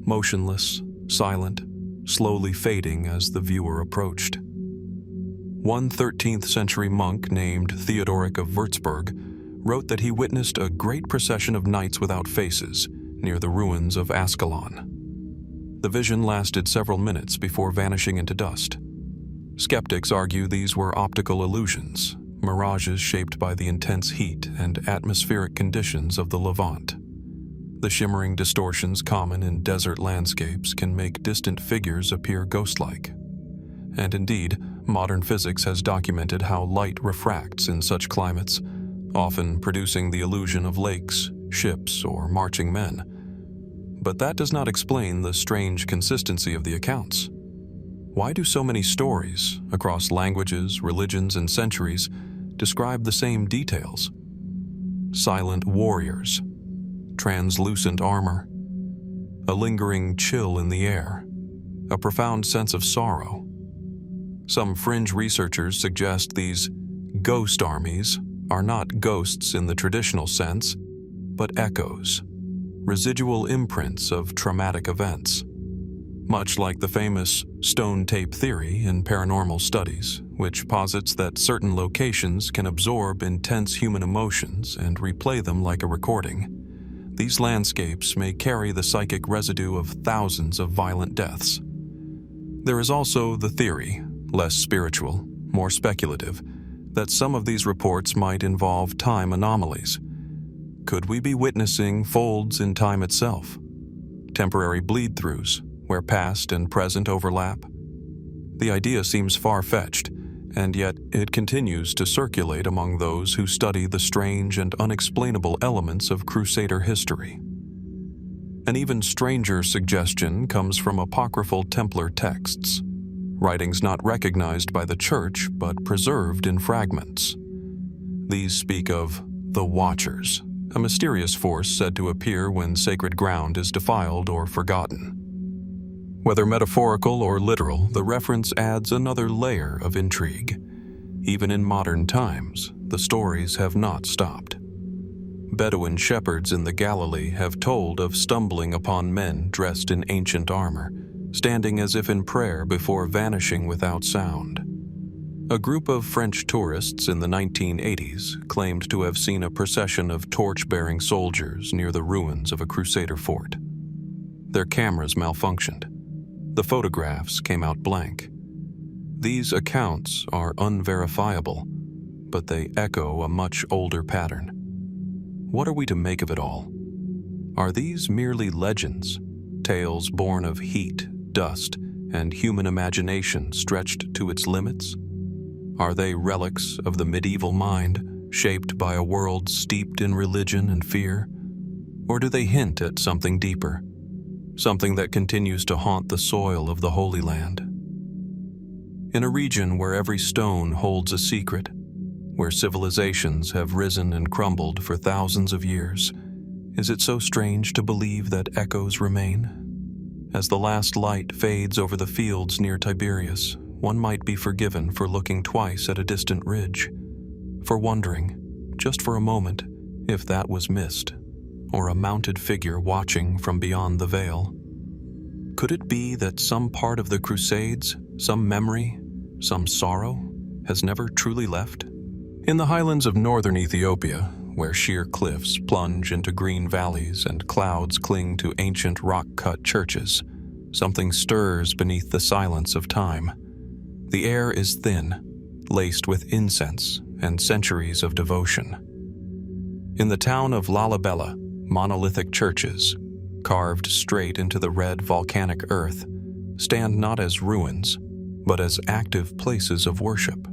motionless, silent, slowly fading as the viewer approached. One 13th century monk named Theodoric of Würzburg wrote that he witnessed a great procession of knights without faces near the ruins of Ascalon. The vision lasted several minutes before vanishing into dust. Skeptics argue these were optical illusions, mirages shaped by the intense heat and atmospheric conditions of the Levant. The shimmering distortions common in desert landscapes can make distant figures appear ghost-like. And indeed, modern physics has documented how light refracts in such climates, often producing the illusion of lakes, ships, or marching men. But that does not explain the strange consistency of the accounts. Why do so many stories, across languages, religions, and centuries, describe the same details? Silent warriors, translucent armor, a lingering chill in the air, a profound sense of sorrow. Some fringe researchers suggest these ghost armies are not ghosts in the traditional sense, but echoes, residual imprints of traumatic events. Much like the famous stone tape theory in paranormal studies, which posits that certain locations can absorb intense human emotions and replay them like a recording. These landscapes may carry the psychic residue of thousands of violent deaths. There is also the theory, less spiritual, more speculative, that some of these reports might involve time anomalies. Could we be witnessing folds in time itself? Temporary bleed-throughs, where past and present overlap? The idea seems far-fetched, and yet it continues to circulate among those who study the strange and unexplainable elements of Crusader history. An even stranger suggestion comes from apocryphal Templar texts, writings not recognized by the Church but preserved in fragments. These speak of the Watchers, a mysterious force said to appear when sacred ground is defiled or forgotten. Whether metaphorical or literal, the reference adds another layer of intrigue. Even in modern times, the stories have not stopped. Bedouin shepherds in the Galilee have told of stumbling upon men dressed in ancient armor, standing as if in prayer before vanishing without sound. A group of French tourists in the 1980s claimed to have seen a procession of torch-bearing soldiers near the ruins of a Crusader fort. Their cameras malfunctioned. The photographs came out blank. These accounts are unverifiable, but they echo a much older pattern. What are we to make of it all? Are these merely legends, tales born of heat, dust, and human imagination stretched to its limits? Are they relics of the medieval mind, shaped by a world steeped in religion and fear? Or do they hint at something deeper, something that continues to haunt the soil of the Holy Land? In a region where every stone holds a secret, where civilizations have risen and crumbled for thousands of years, is it so strange to believe that echoes remain? As the last light fades over the fields near Tiberias, one might be forgiven for looking twice at a distant ridge, for wondering, just for a moment, if that was mist, or a mounted figure watching from beyond the veil. Could it be that some part of the Crusades, some memory, some sorrow, has never truly left? In the highlands of northern Ethiopia, where sheer cliffs plunge into green valleys and clouds cling to ancient rock-cut churches, something stirs beneath the silence of time. The air is thin, laced with incense and centuries of devotion. In the town of Lalibela, monolithic churches, carved straight into the red volcanic earth, stand not as ruins, but as active places of worship.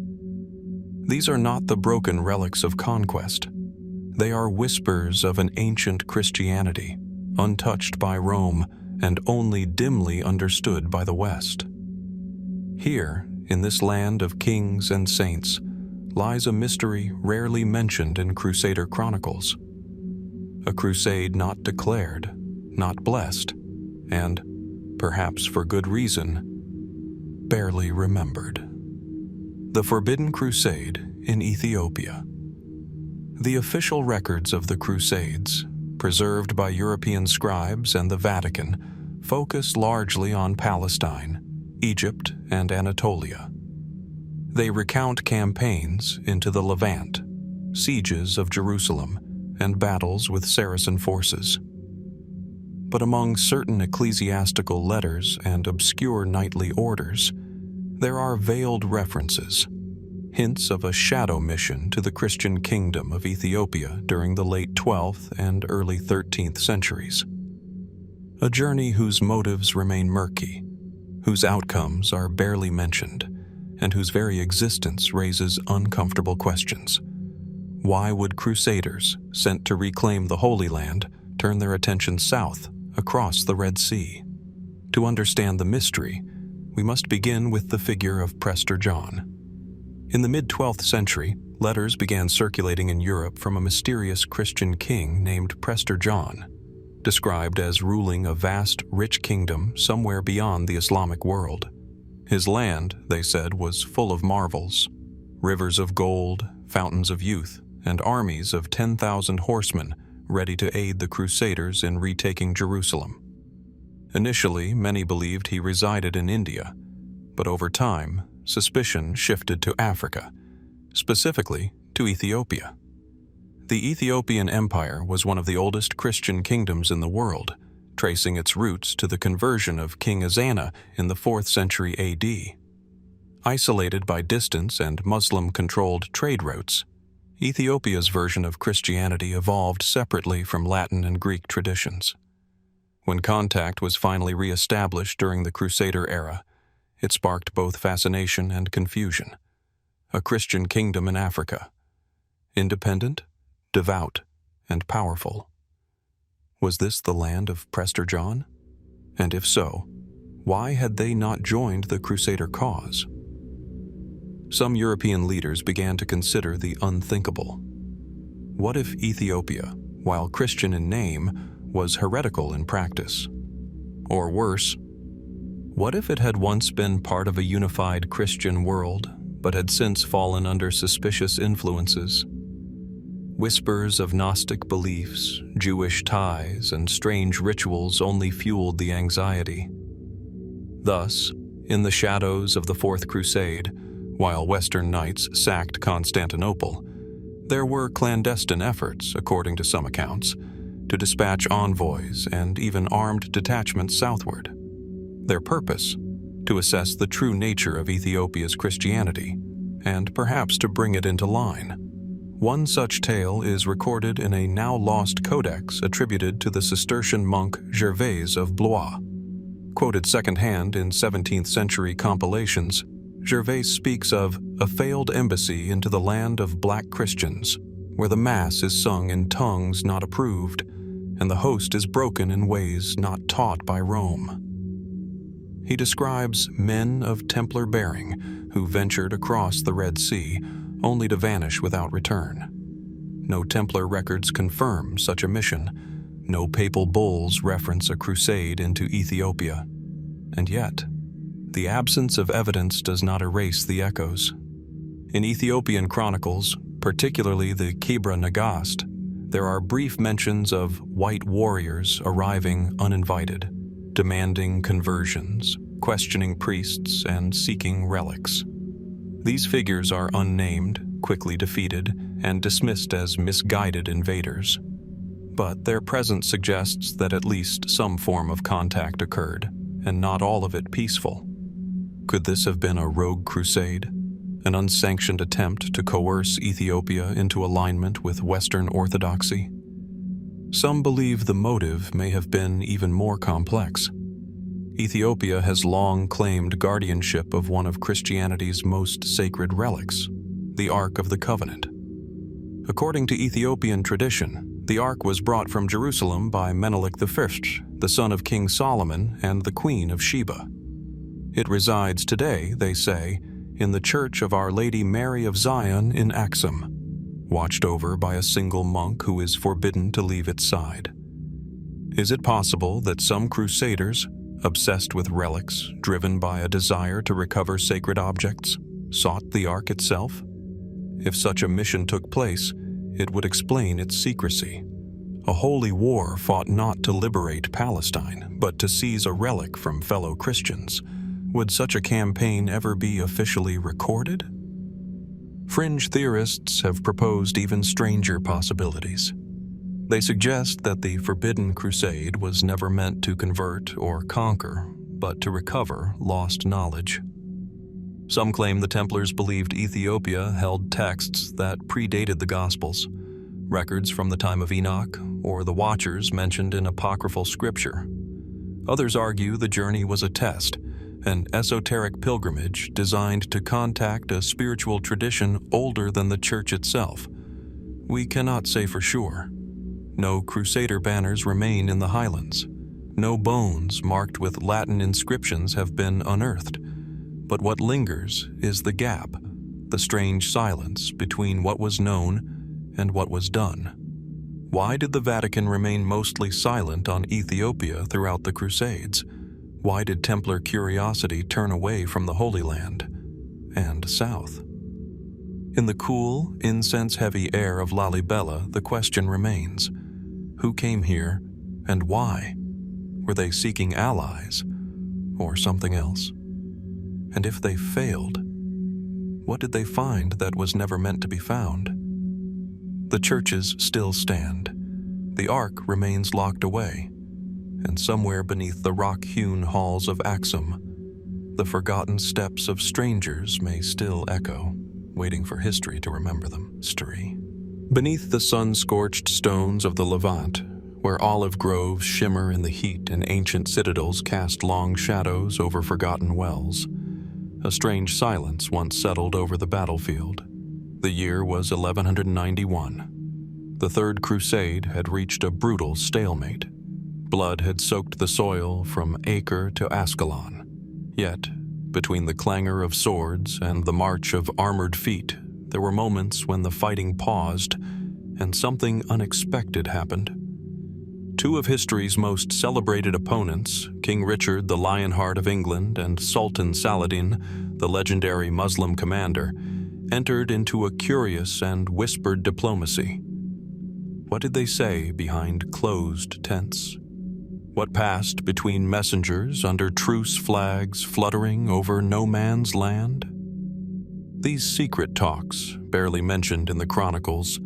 These are not the broken relics of conquest. They are whispers of an ancient Christianity, untouched by Rome and only dimly understood by the West. Here, in this land of kings and saints, lies a mystery rarely mentioned in Crusader Chronicles. A crusade not declared, not blessed, and, perhaps for good reason, barely remembered. The Forbidden Crusade in Ethiopia. The official records of the Crusades, preserved by European scribes and the Vatican, focus largely on Palestine, Egypt, and Anatolia. They recount campaigns into the Levant, sieges of Jerusalem, and battles with Saracen forces. But among certain ecclesiastical letters and obscure knightly orders, there are veiled references, hints of a shadow mission to the Christian kingdom of Ethiopia during the late 12th and early 13th centuries. A journey whose motives remain murky, whose outcomes are barely mentioned, and whose very existence raises uncomfortable questions. Why would Crusaders, sent to reclaim the Holy Land, turn their attention south, across the Red Sea? To understand the mystery, we must begin with the figure of Prester John. In the mid-12th century, letters began circulating in Europe from a mysterious Christian king named Prester John, described as ruling a vast, rich kingdom somewhere beyond the Islamic world. His land, they said, was full of marvels, rivers of gold, fountains of youth, and armies of 10,000 horsemen ready to aid the Crusaders in retaking Jerusalem. Initially, many believed he resided in India, but over time, suspicion shifted to Africa, specifically to Ethiopia. The Ethiopian Empire was one of the oldest Christian kingdoms in the world, tracing its roots to the conversion of King Ezana in the 4th century AD. Isolated by distance and Muslim-controlled trade routes, Ethiopia's version of Christianity evolved separately from Latin and Greek traditions. When contact was finally re-established during the Crusader era, it sparked both fascination and confusion. A Christian kingdom in Africa, independent, devout, and powerful. Was this the land of Prester John? And if so, why had they not joined the Crusader cause? Some European leaders began to consider the unthinkable. What if Ethiopia, while Christian in name, was heretical in practice? Or worse, What if it had once been part of a unified Christian world, but had since fallen under suspicious influences? Whispers of Gnostic beliefs, Jewish ties, and strange rituals only fueled the anxiety. Thus, in the shadows of the Fourth Crusade, while Western knights sacked Constantinople, there were clandestine efforts, according to some accounts, to dispatch envoys and even armed detachments southward. Their purpose: to assess the true nature of Ethiopia's Christianity, and perhaps to bring it into line. One such tale is recorded in a now-lost codex attributed to the Cistercian monk Gervais of Blois. Quoted secondhand in 17th-century compilations, Gervais speaks of a failed embassy into the land of black Christians, where the Mass is sung in tongues not approved, and the host is broken in ways not taught by Rome. He describes men of Templar bearing who ventured across the Red Sea, only to vanish without return. No Templar records confirm such a mission. No papal bulls reference a crusade into Ethiopia. And yet, the absence of evidence does not erase the echoes. In Ethiopian chronicles, particularly the Kebra Nagast, there are brief mentions of white warriors arriving uninvited, demanding conversions, questioning priests, and seeking relics. These figures are unnamed, quickly defeated, and dismissed as misguided invaders. But their presence suggests that at least some form of contact occurred, and not all of it peaceful. Could this have been a rogue crusade, an unsanctioned attempt to coerce Ethiopia into alignment with Western orthodoxy? Some believe the motive may have been even more complex. Ethiopia has long claimed guardianship of one of Christianity's most sacred relics, the Ark of the Covenant. According to Ethiopian tradition, the Ark was brought from Jerusalem by Menelik I, the son of King Solomon and the Queen of Sheba. It resides today, they say, in the Church of Our Lady Mary of Zion in Axum, watched over by a single monk who is forbidden to leave its side. Is it possible that some crusaders, obsessed with relics, driven by a desire to recover sacred objects, sought the Ark itself? If such a mission took place, it would explain its secrecy. A holy war fought not to liberate Palestine, but to seize a relic from fellow Christians. Would such a campaign ever be officially recorded? Fringe theorists have proposed even stranger possibilities. They suggest that the Forbidden Crusade was never meant to convert or conquer, but to recover lost knowledge. Some claim the Templars believed Ethiopia held texts that predated the Gospels, records from the time of Enoch, or the Watchers mentioned in apocryphal scripture. Others argue the journey was a test, an esoteric pilgrimage designed to contact a spiritual tradition older than the Church itself. We cannot say for sure. No Crusader banners remain in the highlands. No bones marked with Latin inscriptions have been unearthed. But what lingers is the gap, the strange silence between what was known and what was done. Why did the Vatican remain mostly silent on Ethiopia throughout the Crusades? Why did Templar curiosity turn away from the Holy Land and south? In the cool, incense-heavy air of Lalibela, the question remains: who came here and why? Were they seeking allies or something else? And if they failed, what did they find that was never meant to be found? The churches still stand. The Ark remains locked away. And somewhere beneath the rock-hewn halls of Axum, the forgotten steps of strangers may still echo, waiting for history to remember them. Beneath the sun-scorched stones of the Levant, where olive groves shimmer in the heat and ancient citadels cast long shadows over forgotten wells, a strange silence once settled over the battlefield. The year was 1191. The Third Crusade had reached a brutal stalemate. Blood had soaked the soil from Acre to Ascalon. Yet, between the clangor of swords and the march of armored feet, there were moments when the fighting paused and something unexpected happened. Two of history's most celebrated opponents, King Richard, the Lionheart of England, and Sultan Saladin, the legendary Muslim commander, entered into a curious and whispered diplomacy. What did they say behind closed tents? What passed between messengers under truce flags fluttering over no man's land? These secret talks, barely mentioned in the Chronicles,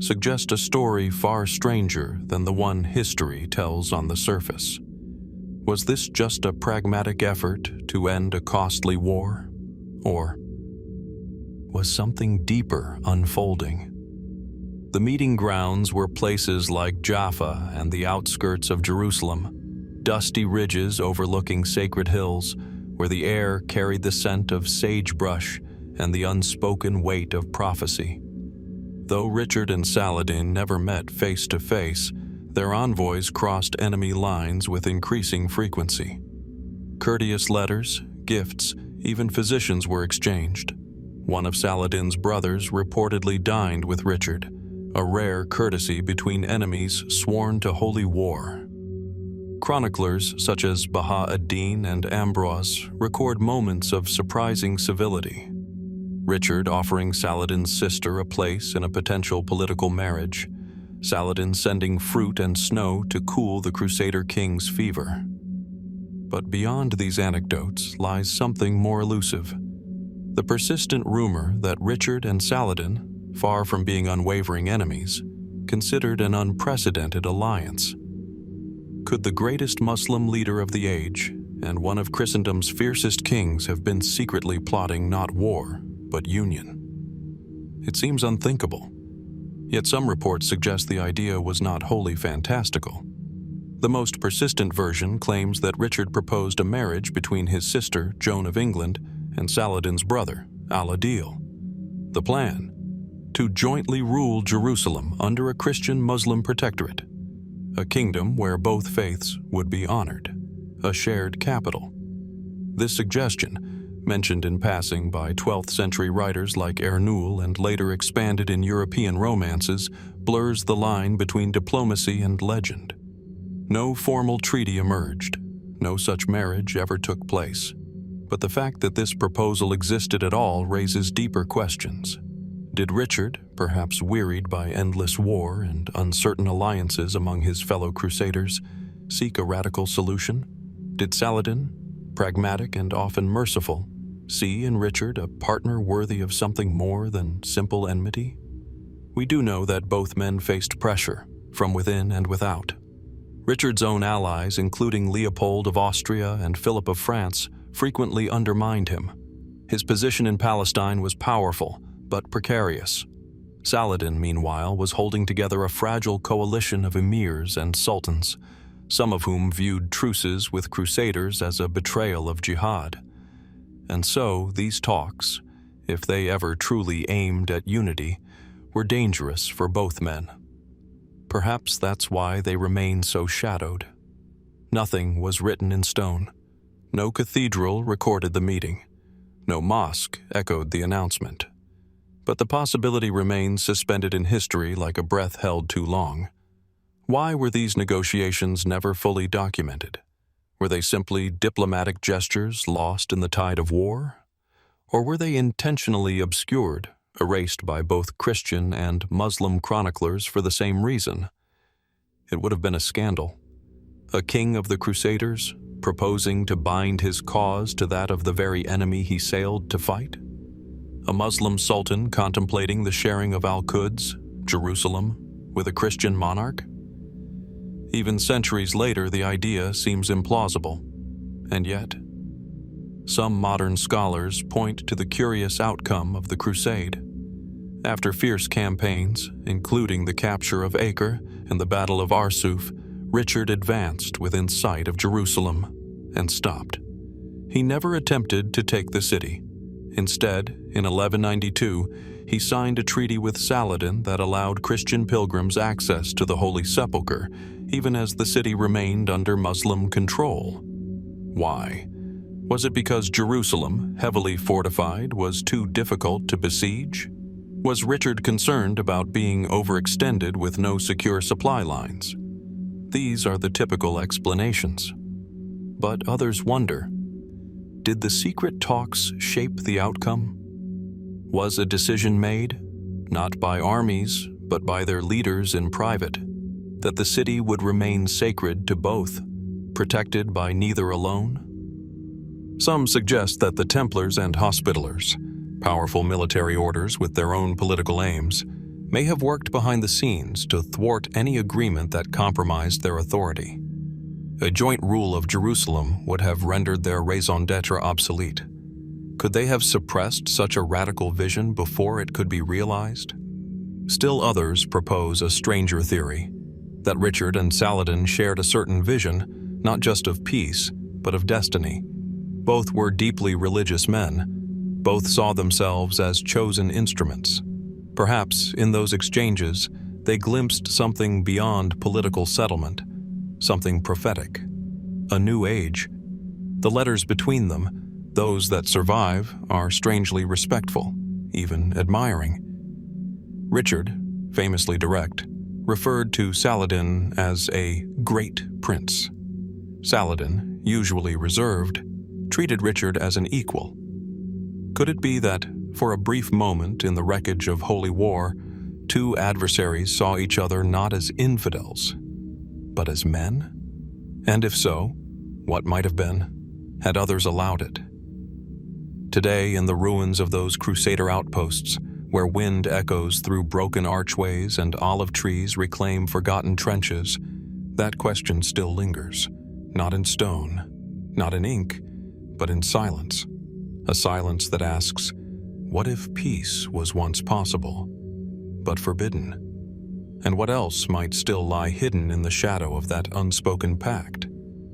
suggest a story far stranger than the one history tells on the surface. Was this just a pragmatic effort to end a costly war? Or was something deeper unfolding? The meeting grounds were places like Jaffa and the outskirts of Jerusalem, dusty ridges overlooking sacred hills, where the air carried the scent of sagebrush and the unspoken weight of prophecy. Though Richard and Saladin never met face to face, their envoys crossed enemy lines with increasing frequency. Courteous letters, gifts, even physicians were exchanged. One of Saladin's brothers reportedly dined with Richard, a rare courtesy between enemies sworn to holy war. Chroniclers such as Baha-ad-Din and Ambrose record moments of surprising civility. Richard offering Saladin's sister a place in a potential political marriage, Saladin sending fruit and snow to cool the Crusader king's fever. But beyond these anecdotes lies something more elusive. The persistent rumor that Richard and Saladin, far from being unwavering enemies, considered an unprecedented alliance. Could the greatest Muslim leader of the age and one of Christendom's fiercest kings have been secretly plotting not war, but union? It seems unthinkable. Yet some reports suggest the idea was not wholly fantastical. The most persistent version claims that Richard proposed a marriage between his sister, Joan of England, and Saladin's brother, Al-Adil. The plan? To jointly rule Jerusalem under a Christian-Muslim protectorate, a kingdom where both faiths would be honored, a shared capital. This suggestion, mentioned in passing by 12th century writers like Ernul and later expanded in European romances, blurs the line between diplomacy and legend. No formal treaty emerged. No such marriage ever took place. But the fact that this proposal existed at all raises deeper questions. Did Richard, perhaps wearied by endless war and uncertain alliances among his fellow Crusaders, seek a radical solution? Did Saladin, pragmatic and often merciful, see in Richard a partner worthy of something more than simple enmity? We do know that both men faced pressure, from within and without. Richard's own allies, including Leopold of Austria and Philip of France, frequently undermined him. His position in Palestine was powerful, but precarious. Saladin, meanwhile, was holding together a fragile coalition of emirs and sultans, some of whom viewed truces with Crusaders as a betrayal of jihad. And so these talks, if they ever truly aimed at unity, were dangerous for both men. Perhaps that's why they remain so shadowed. Nothing was written in stone. No cathedral recorded the meeting. No mosque echoed the announcement. But the possibility remains suspended in history like a breath held too long. Why were these negotiations never fully documented? Were they simply diplomatic gestures lost in the tide of war? Or were they intentionally obscured, erased by both Christian and Muslim chroniclers for the same reason? It would have been a scandal. A king of the Crusaders, proposing to bind his cause to that of the very enemy he sailed to fight? A Muslim sultan contemplating the sharing of Al-Quds, Jerusalem, with a Christian monarch? Even centuries later, the idea seems implausible. And yet, some modern scholars point to the curious outcome of the Crusade. After fierce campaigns, including the capture of Acre and the Battle of Arsuf, Richard advanced within sight of Jerusalem and stopped. He never attempted to take the city. Instead, in 1192, he signed a treaty with Saladin that allowed Christian pilgrims access to the Holy Sepulchre, even as the city remained under Muslim control. Why? Was it because Jerusalem, heavily fortified, was too difficult to besiege? Was Richard concerned about being overextended with no secure supply lines? These are the typical explanations. But others wonder, did the secret talks shape the outcome? Was a decision made, not by armies, but by their leaders in private, that the city would remain sacred to both, protected by neither alone? Some suggest that the Templars and Hospitallers, powerful military orders with their own political aims, may have worked behind the scenes to thwart any agreement that compromised their authority. A joint rule of Jerusalem would have rendered their raison d'etre obsolete. Could they have suppressed such a radical vision before it could be realized? Still others propose a stranger theory, that Richard and Saladin shared a certain vision, not just of peace, but of destiny. Both were deeply religious men. Both saw themselves as chosen instruments. Perhaps, in those exchanges, they glimpsed something beyond political settlement, something prophetic, a new age. The letters between them, those that survive, are strangely respectful, even admiring. Richard, famously direct, referred to Saladin as a great prince. Saladin, usually reserved, treated Richard as an equal. Could it be that, for a brief moment in the wreckage of holy war, two adversaries saw each other not as infidels, but as men? And if so, what might have been, had others allowed it? Today, in the ruins of those Crusader outposts, where wind echoes through broken archways and olive trees reclaim forgotten trenches, that question still lingers, not in stone, not in ink, but in silence. A silence that asks, what if peace was once possible, but forbidden? And what else might still lie hidden in the shadow of that unspoken pact?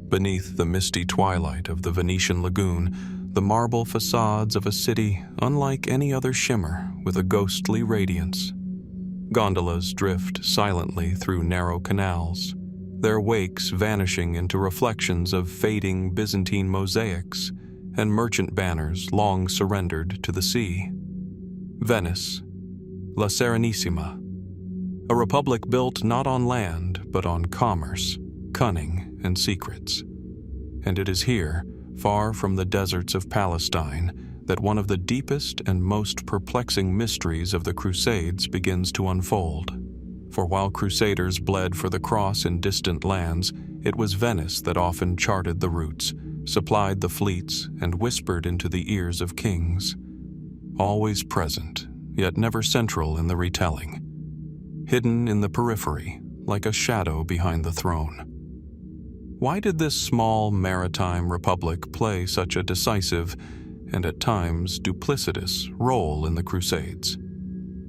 Beneath the misty twilight of the Venetian lagoon, the marble facades of a city unlike any other shimmer with a ghostly radiance. Gondolas drift silently through narrow canals, their wakes vanishing into reflections of fading Byzantine mosaics and merchant banners long surrendered to the sea. Venice, La Serenissima, a republic built not on land but on commerce, cunning, and secrets. And it is here, far from the deserts of Palestine, that one of the deepest and most perplexing mysteries of the Crusades begins to unfold. For while Crusaders bled for the cross in distant lands, it was Venice that often charted the routes, supplied the fleets, and whispered into the ears of kings. Always present, yet never central in the retelling. Hidden in the periphery, like a shadow behind the throne. Why did this small maritime republic play such a decisive and at times duplicitous role in the Crusades?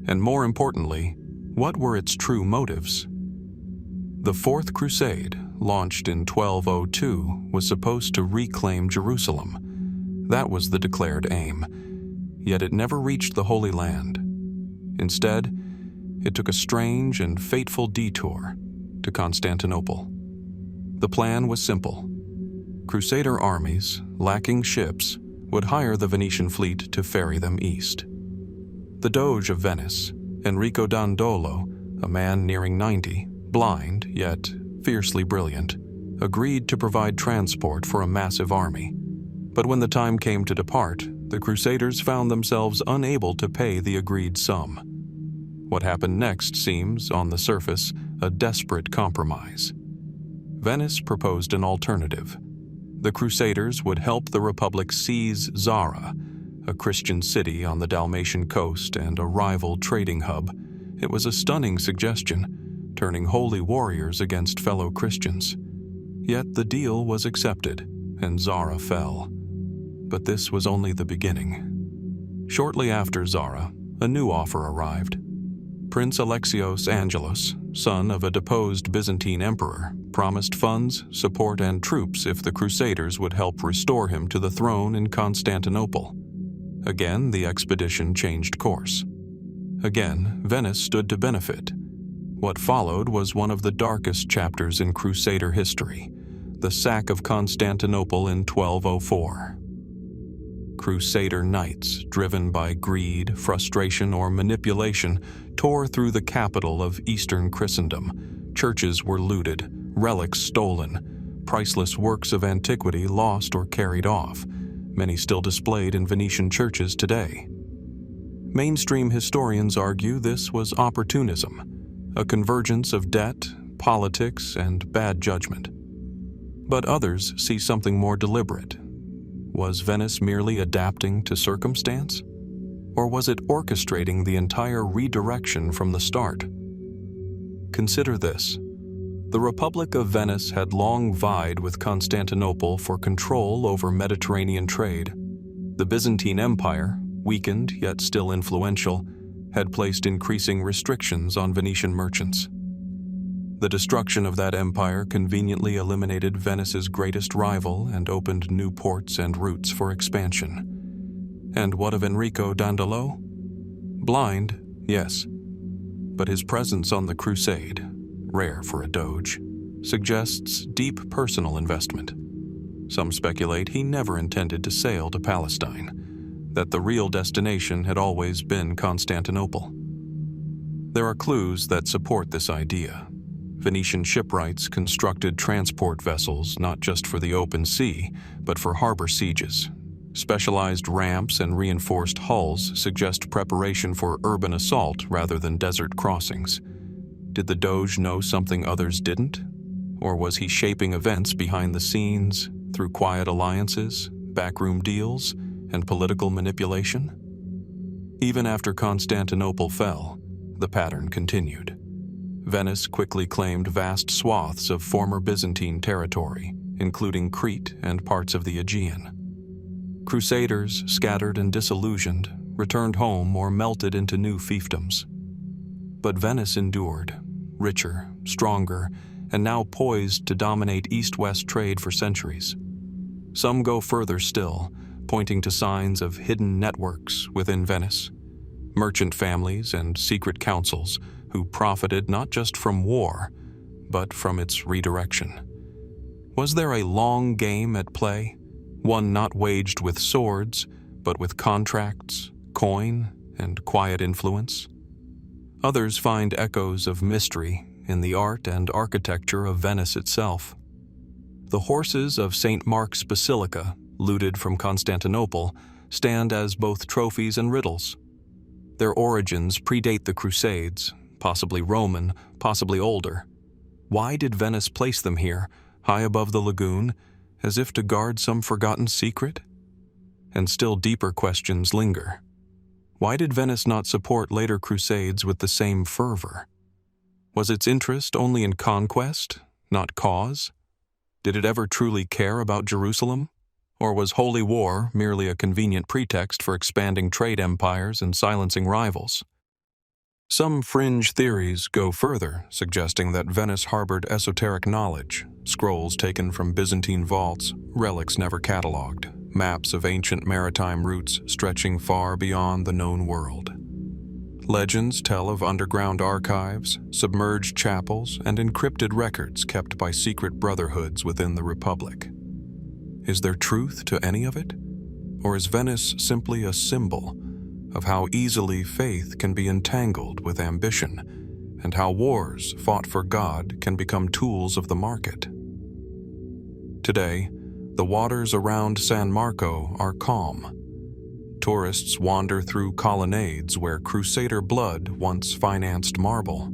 And more importantly, what were its true motives? The Fourth Crusade, launched in 1202, was supposed to reclaim Jerusalem. That was the declared aim. Yet it never reached the Holy Land. Instead, it took a strange and fateful detour to Constantinople. The plan was simple. Crusader armies, lacking ships, would hire the Venetian fleet to ferry them east. The Doge of Venice, Enrico Dandolo, a man nearing 90, blind yet fiercely brilliant, agreed to provide transport for a massive army. But when the time came to depart, the Crusaders found themselves unable to pay the agreed sum. What happened next seems, on the surface, a desperate compromise. Venice proposed an alternative. The Crusaders would help the Republic seize Zara, a Christian city on the Dalmatian coast and a rival trading hub. It was a stunning suggestion, turning holy warriors against fellow Christians. Yet the deal was accepted, and Zara fell. But this was only the beginning. Shortly after Zara, a new offer arrived. Prince Alexios Angelos, son of a deposed Byzantine emperor, promised funds, support, and troops if the Crusaders would help restore him to the throne in Constantinople. Again, the expedition changed course. Again, Venice stood to benefit. What followed was one of the darkest chapters in Crusader history, the sack of Constantinople in 1204. Crusader knights, driven by greed, frustration, or manipulation, tore through the capital of Eastern Christendom. Churches were looted, relics stolen, priceless works of antiquity lost or carried off, many still displayed in Venetian churches today. Mainstream historians argue this was opportunism, a convergence of debt, politics, and bad judgment. But others see something more deliberate. Was Venice merely adapting to circumstance? Or was it orchestrating the entire redirection from the start? Consider this. The Republic of Venice had long vied with Constantinople for control over Mediterranean trade. The Byzantine Empire, weakened yet still influential, had placed increasing restrictions on Venetian merchants. The destruction of that empire conveniently eliminated Venice's greatest rival and opened new ports and routes for expansion. And what of Enrico Dandolo? Blind, yes, but his presence on the Crusade, rare for a doge, suggests deep personal investment. Some speculate he never intended to sail to Palestine, that the real destination had always been Constantinople. There are clues that support this idea. Venetian shipwrights constructed transport vessels not just for the open sea, but for harbor sieges. Specialized ramps and reinforced hulls suggest preparation for urban assault rather than desert crossings. Did the Doge know something others didn't? Or was he shaping events behind the scenes through quiet alliances, backroom deals, and political manipulation? Even after Constantinople fell, the pattern continued. Venice quickly claimed vast swaths of former Byzantine territory, including Crete and parts of the Aegean. Crusaders, scattered and disillusioned, returned home or melted into new fiefdoms. But Venice endured, richer, stronger, and now poised to dominate east-west trade for centuries. Some go further still, pointing to signs of hidden networks within Venice, merchant families and secret councils who profited not just from war, but from its redirection. Was there a long game at play, one not waged with swords, but with contracts, coin, and quiet influence? Others find echoes of mystery in the art and architecture of Venice itself. The horses of St. Mark's Basilica, looted from Constantinople, stand as both trophies and riddles. Their origins predate the Crusades, possibly Roman, possibly older. Why did Venice place them here, high above the lagoon, as if to guard some forgotten secret? And still deeper questions linger. Why did Venice not support later Crusades with the same fervor? Was its interest only in conquest, not cause? Did it ever truly care about Jerusalem? Or was holy war merely a convenient pretext for expanding trade empires and silencing rivals? Some fringe theories go further, suggesting that Venice harbored esoteric knowledge, scrolls taken from Byzantine vaults, relics never catalogued, maps of ancient maritime routes stretching far beyond the known world. Legends tell of underground archives, submerged chapels, and encrypted records kept by secret brotherhoods within the Republic. Is there truth to any of it? Or is Venice simply a symbol of how easily faith can be entangled with ambition, and how wars fought for God can become tools of the market? Today, the waters around San Marco are calm. Tourists wander through colonnades where Crusader blood once financed marble.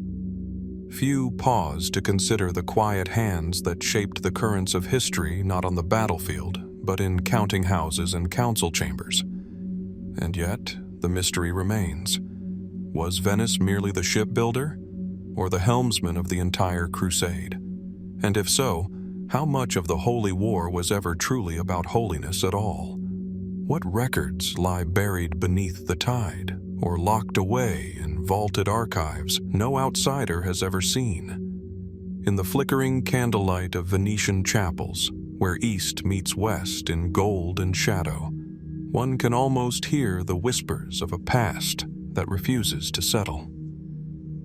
Few pause to consider the quiet hands that shaped the currents of history not on the battlefield, but in counting houses and council chambers. And yet, the mystery remains. Was Venice merely the shipbuilder, or the helmsman of the entire crusade? And if so, how much of the Holy War was ever truly about holiness at all? What records lie buried beneath the tide, or locked away in vaulted archives no outsider has ever seen? In the flickering candlelight of Venetian chapels, where east meets west in gold and shadow, one can almost hear the whispers of a past that refuses to settle.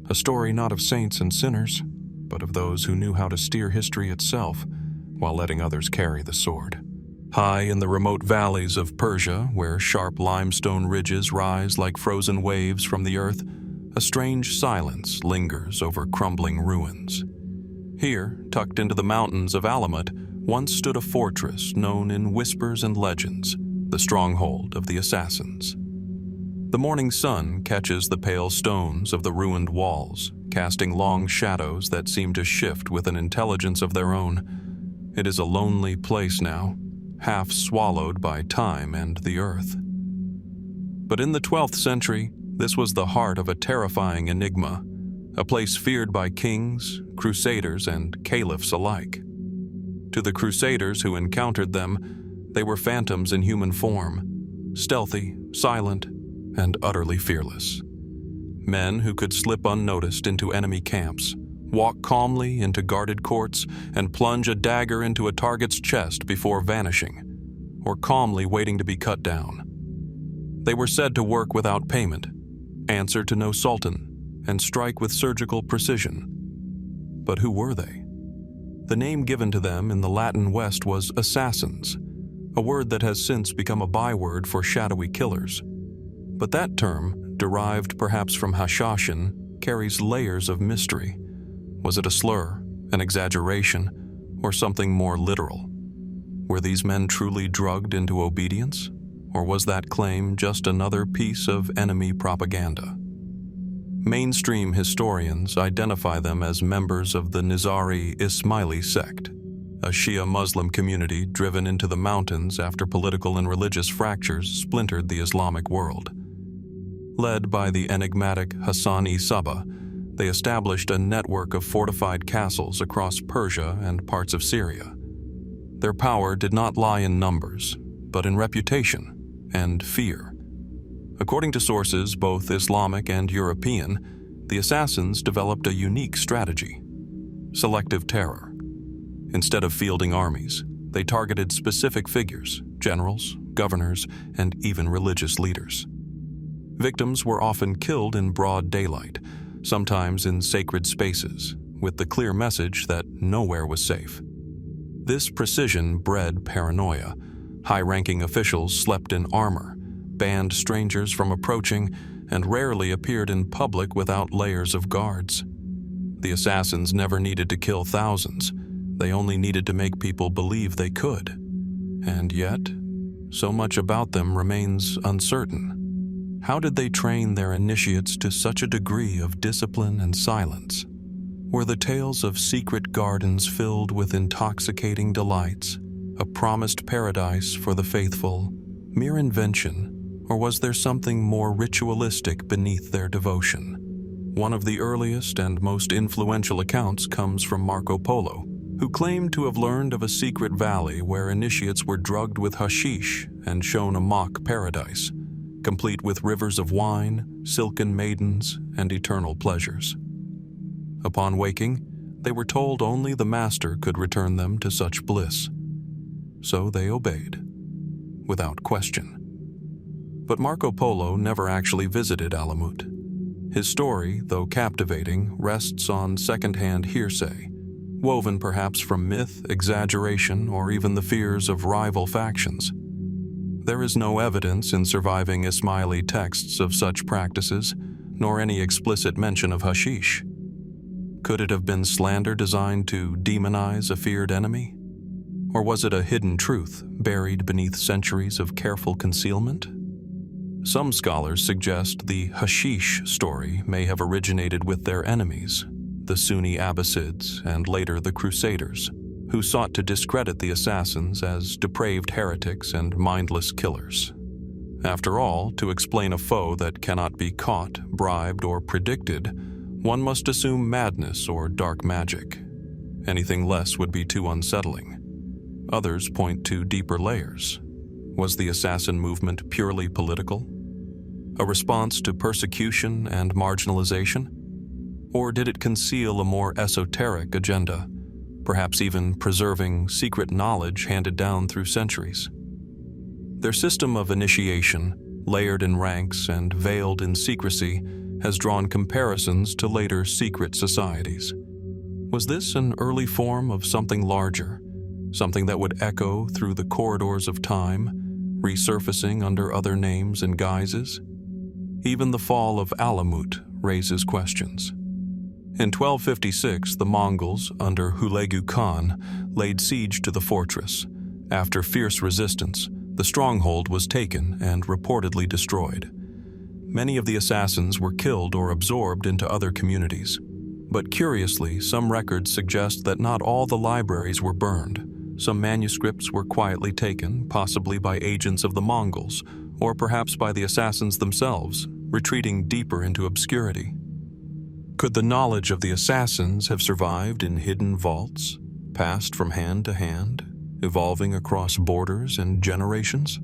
A story not of saints and sinners, but of those who knew how to steer history itself while letting others carry the sword. High in the remote valleys of Persia, where sharp limestone ridges rise like frozen waves from the earth, a strange silence lingers over crumbling ruins. Here, tucked into the mountains of Alamut, once stood a fortress known in whispers and legends, the stronghold of the assassins. The morning sun catches the pale stones of the ruined walls, casting long shadows that seem to shift with an intelligence of their own. It is a lonely place now, half swallowed by time and the earth. But in the 12th century, this was the heart of a terrifying enigma, a place feared by kings, crusaders, and caliphs alike. To the crusaders who encountered them, they were phantoms in human form, stealthy, silent, and utterly fearless. Men who could slip unnoticed into enemy camps, walk calmly into guarded courts, and plunge a dagger into a target's chest before vanishing, or calmly waiting to be cut down. They were said to work without payment, answer to no sultan, and strike with surgical precision. But who were they? The name given to them in the Latin West was assassins, a word that has since become a byword for shadowy killers. But that term, derived perhaps from Hashashin, carries layers of mystery. Was it a slur, an exaggeration, or something more literal? Were these men truly drugged into obedience? Or was that claim just another piece of enemy propaganda? Mainstream historians identify them as members of the Nizari Ismaili sect, a Shia Muslim community driven into the mountains after political and religious fractures splintered the Islamic world. Led by the enigmatic Hassani Saba, they established a network of fortified castles across Persia and parts of Syria. Their power did not lie in numbers, but in reputation and fear. According to sources both Islamic and European, the assassins developed a unique strategy: selective terror. Instead of fielding armies, they targeted specific figures, generals, governors, and even religious leaders. Victims were often killed in broad daylight, sometimes in sacred spaces, with the clear message that nowhere was safe. This precision bred paranoia. High-ranking officials slept in armor, banned strangers from approaching, and rarely appeared in public without layers of guards. The assassins never needed to kill thousands. They only needed to make people believe they could. And yet, so much about them remains uncertain. How did they train their initiates to such a degree of discipline and silence? Were the tales of secret gardens filled with intoxicating delights, a promised paradise for the faithful, mere invention, or was there something more ritualistic beneath their devotion? One of the earliest and most influential accounts comes from Marco Polo, who claimed to have learned of a secret valley where initiates were drugged with hashish and shown a mock paradise, complete with rivers of wine, silken maidens, and eternal pleasures. Upon waking, they were told only the master could return them to such bliss. So they obeyed, without question. But Marco Polo never actually visited Alamut. His story, though captivating, rests on second-hand hearsay, woven perhaps from myth, exaggeration, or even the fears of rival factions. There is no evidence in surviving Ismaili texts of such practices, nor any explicit mention of hashish. Could it have been slander designed to demonize a feared enemy? Or was it a hidden truth buried beneath centuries of careful concealment? Some scholars suggest the hashish story may have originated with their enemies, the Sunni Abbasids and later the Crusaders, who sought to discredit the assassins as depraved heretics and mindless killers. After all, to explain a foe that cannot be caught, bribed, or predicted, one must assume madness or dark magic. Anything less would be too unsettling. Others point to deeper layers. Was the assassin movement purely political? A response to persecution and marginalization? Or did it conceal a more esoteric agenda, perhaps even preserving secret knowledge handed down through centuries? Their system of initiation, layered in ranks and veiled in secrecy, has drawn comparisons to later secret societies. Was this an early form of something larger, something that would echo through the corridors of time, resurfacing under other names and guises? Even the fall of Alamut raises questions. In 1256, the Mongols, under Hulagu Khan, laid siege to the fortress. After fierce resistance, the stronghold was taken and reportedly destroyed. Many of the assassins were killed or absorbed into other communities. But curiously, some records suggest that not all the libraries were burned. Some manuscripts were quietly taken, possibly by agents of the Mongols, or perhaps by the assassins themselves, retreating deeper into obscurity. Could the knowledge of the assassins have survived in hidden vaults, passed from hand to hand, evolving across borders and generations?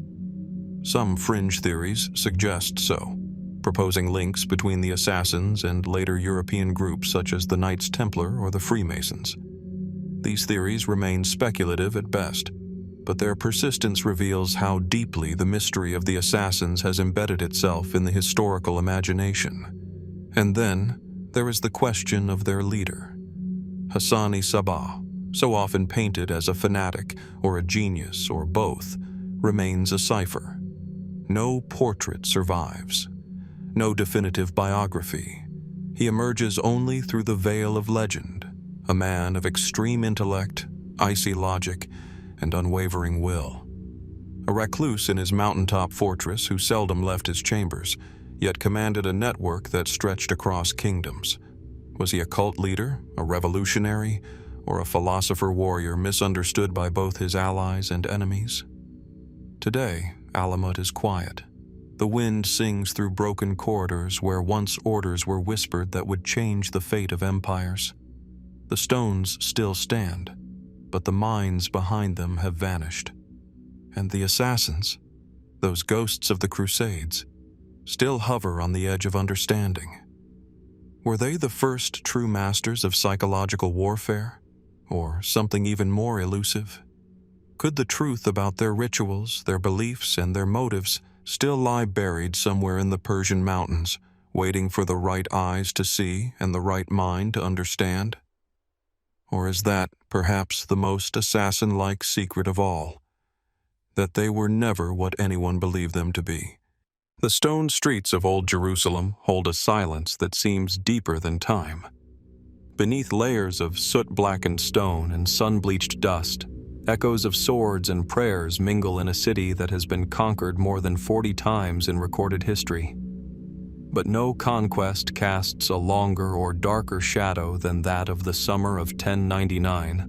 Some fringe theories suggest so, proposing links between the assassins and later European groups such as the Knights Templar or the Freemasons. These theories remain speculative at best, but their persistence reveals how deeply the mystery of the assassins has embedded itself in the historical imagination. And then, there is the question of their leader. Hassan-i-Sabbah, so often painted as a fanatic or a genius or both, remains a cipher. No portrait survives. No definitive biography. He emerges only through the veil of legend, a man of extreme intellect, icy logic, and unwavering will. A recluse in his mountaintop fortress who seldom left his chambers, yet commanded a network that stretched across kingdoms. Was he a cult leader, a revolutionary, or a philosopher-warrior misunderstood by both his allies and enemies? Today, Alamut is quiet. The wind sings through broken corridors where once orders were whispered that would change the fate of empires. The stones still stand, but the minds behind them have vanished. And the assassins, those ghosts of the Crusades, still hover on the edge of understanding. Were they the first true masters of psychological warfare, or something even more elusive? Could the truth about their rituals, their beliefs, and their motives still lie buried somewhere in the Persian mountains, waiting for the right eyes to see and the right mind to understand? Or is that perhaps the most assassin-like secret of all, that they were never what anyone believed them to be? The stone streets of Old Jerusalem hold a silence that seems deeper than time. Beneath layers of soot-blackened stone and sun-bleached dust, echoes of swords and prayers mingle in a city that has been conquered more than 40 times in recorded history. But no conquest casts a longer or darker shadow than that of the summer of 1099,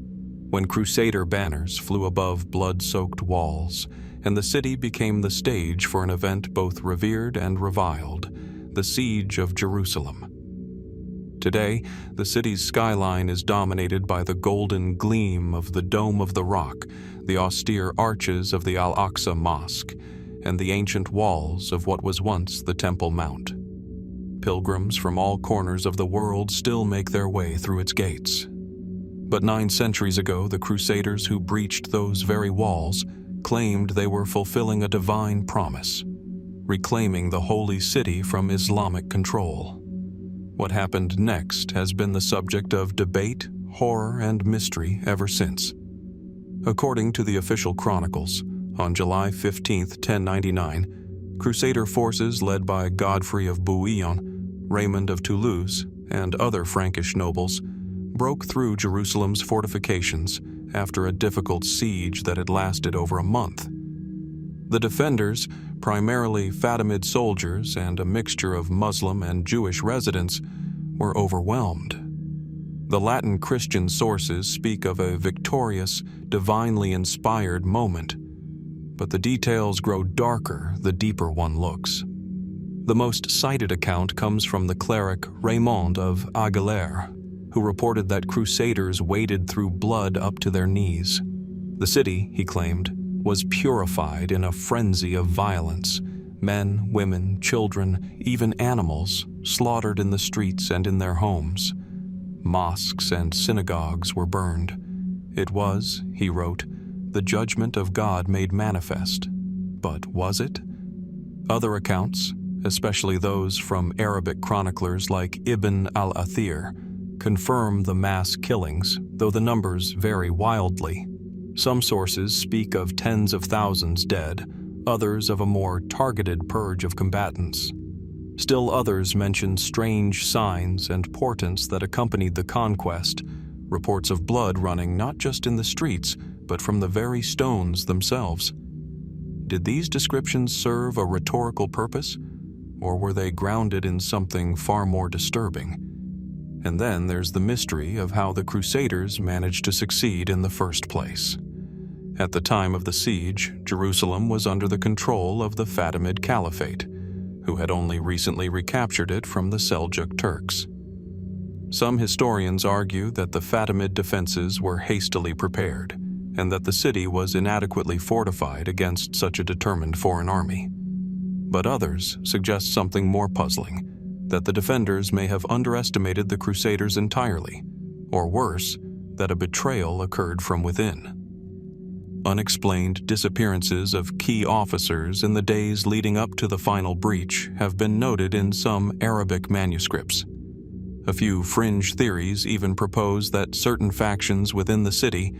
when Crusader banners flew above blood-soaked walls, and the city became the stage for an event both revered and reviled, the Siege of Jerusalem. Today, the city's skyline is dominated by the golden gleam of the Dome of the Rock, the austere arches of the Al-Aqsa Mosque, and the ancient walls of what was once the Temple Mount. Pilgrims from all corners of the world still make their way through its gates. But 9 centuries ago, the Crusaders who breached those very walls claimed they were fulfilling a divine promise, reclaiming the holy city from Islamic control. What happened next has been the subject of debate, horror, and mystery ever since. According to the official Chronicles, on July 15, 1099, Crusader forces led by Godfrey of Bouillon, Raymond of Toulouse, and other Frankish nobles broke through Jerusalem's fortifications after a difficult siege that had lasted over a month. The defenders, primarily Fatimid soldiers and a mixture of Muslim and Jewish residents, were overwhelmed. The Latin Christian sources speak of a victorious, divinely inspired moment, but the details grow darker the deeper one looks. The most cited account comes from the cleric Raymond of Aguilera, who reported that Crusaders waded through blood up to their knees. The city, he claimed, was purified in a frenzy of violence. Men, women, children, even animals, slaughtered in the streets and in their homes. Mosques and synagogues were burned. It was, he wrote, the judgment of God made manifest. But was it? Other accounts, especially those from Arabic chroniclers like Ibn al-Athir, confirm the mass killings, though the numbers vary wildly. Some sources speak of tens of thousands dead, others of a more targeted purge of combatants. Still others mention strange signs and portents that accompanied the conquest, reports of blood running not just in the streets, but from the very stones themselves. Did these descriptions serve a rhetorical purpose, or were they grounded in something far more disturbing? And then there's the mystery of how the Crusaders managed to succeed in the first place. At the time of the siege, Jerusalem was under the control of the Fatimid Caliphate, who had only recently recaptured it from the Seljuk Turks. Some historians argue that the Fatimid defenses were hastily prepared, and that the city was inadequately fortified against such a determined foreign army. But others suggest something more puzzling, that the defenders may have underestimated the Crusaders entirely, or worse, that a betrayal occurred from within. Unexplained disappearances of key officers in the days leading up to the final breach have been noted in some Arabic manuscripts. A few fringe theories even propose that certain factions within the city,